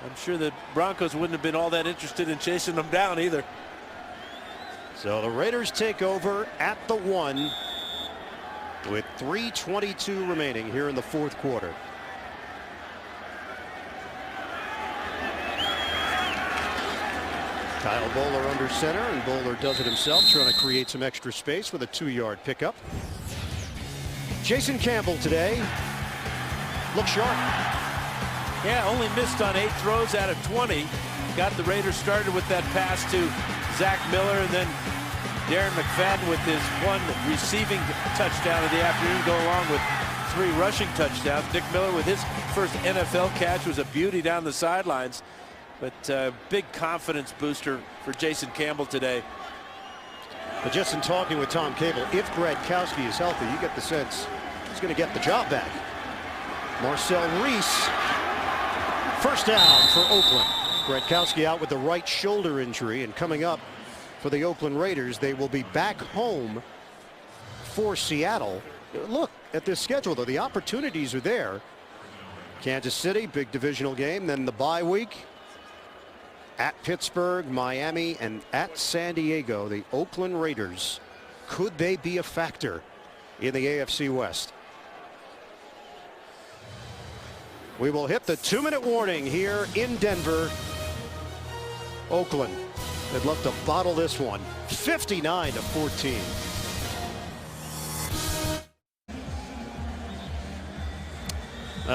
Speaker 2: I'm sure the Broncos wouldn't have been all that interested in chasing them down either.
Speaker 1: So the Raiders take over at the 1 with 3:22 remaining here in the fourth quarter. Kyle Bowler under center, and Bowler does it himself, trying to create some extra space with a 2-yard pickup. Jason Campbell today looks sharp.
Speaker 2: Yeah, only missed on 8 throws out of 20. Got the Raiders started with that pass to Zach Miller, and then Darren McFadden with his 1 receiving touchdown of the afternoon, go along with 3 rushing touchdowns. Nick Miller with his first NFL catch was a beauty down the sidelines. But big confidence booster for Jason Campbell today.
Speaker 1: But just in talking with Tom Cable, if Gronkowski is healthy, you get the sense he's going to get the job back. Marcel Reese, first down for Oakland. Gronkowski out with the right shoulder injury, and coming up for the Oakland Raiders, they will be back home for Seattle. Look at this schedule, though. The opportunities are there. Kansas City, big divisional game, then the bye week. At Pittsburgh, Miami, and at San Diego, the Oakland Raiders. Could they be a factor in the AFC West? We will hit the 2-minute warning here in Denver. Oakland, they'd love to bottle this one. 59-14.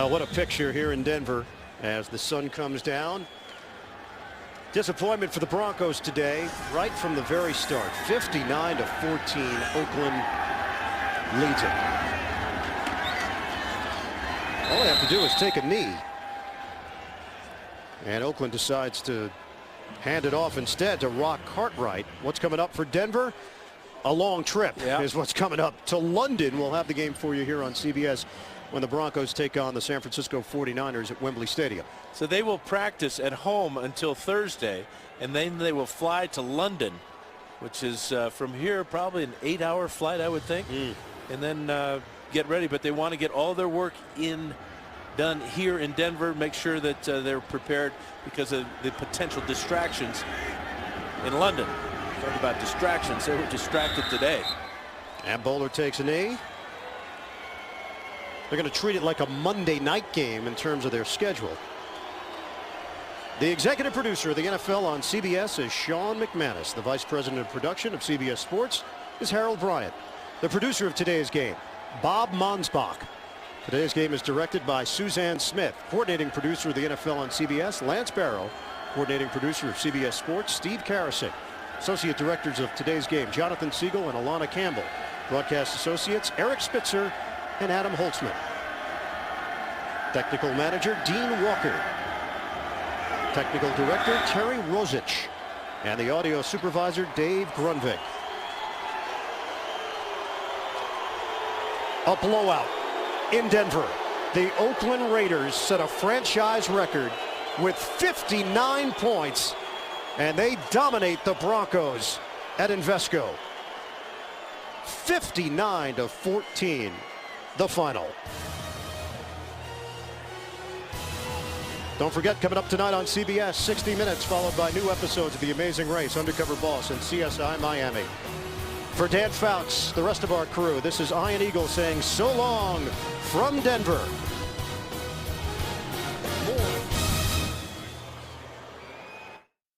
Speaker 1: What a picture here in Denver as the sun comes down. Disappointment for the Broncos today, right from the very start. 59-14, Oakland leads it. All they have to do is take a knee. And Oakland decides to Handed off instead to Rock Cartwright. What's coming up for Denver? A long trip is what's coming up to London. We'll have the game for you here on CBS when the Broncos take on the San Francisco 49ers at Wembley Stadium.
Speaker 2: So they will practice at home until Thursday, and then they will fly to London, which is from here probably an 8-hour flight, I would think, and then get ready. But they want to get all their work done here in Denver, make sure that they're prepared because of the potential distractions in London. Talk about distractions. They were distracted today.
Speaker 1: And Bowler takes a knee. They're going to treat it like a Monday night game in terms of their schedule. The executive producer of the NFL on CBS is Sean McManus. The vice president of production of CBS Sports is Harold Bryant. The producer of today's game, Bob Monsbach. Today's game is directed by Suzanne Smith. Coordinating producer of the NFL on CBS, Lance Barrow. Coordinating producer of CBS Sports, Steve Karasik. Associate directors of today's game, Jonathan Siegel and Alana Campbell. Broadcast associates, Eric Spitzer and Adam Holtzman. Technical manager, Dean Walker. Technical director, Terry Rosich. And the audio supervisor, Dave Grunvik. A blowout in Denver. The Oakland Raiders set a franchise record with 59 points, and they dominate the Broncos at Invesco. 59-14, the final. Don't forget, coming up tonight on CBS, 60 Minutes, followed by new episodes of The Amazing Race, Undercover Boss, and CSI Miami. For Dan Fouts, the rest of our crew, this is Ian Eagle saying so long from Denver.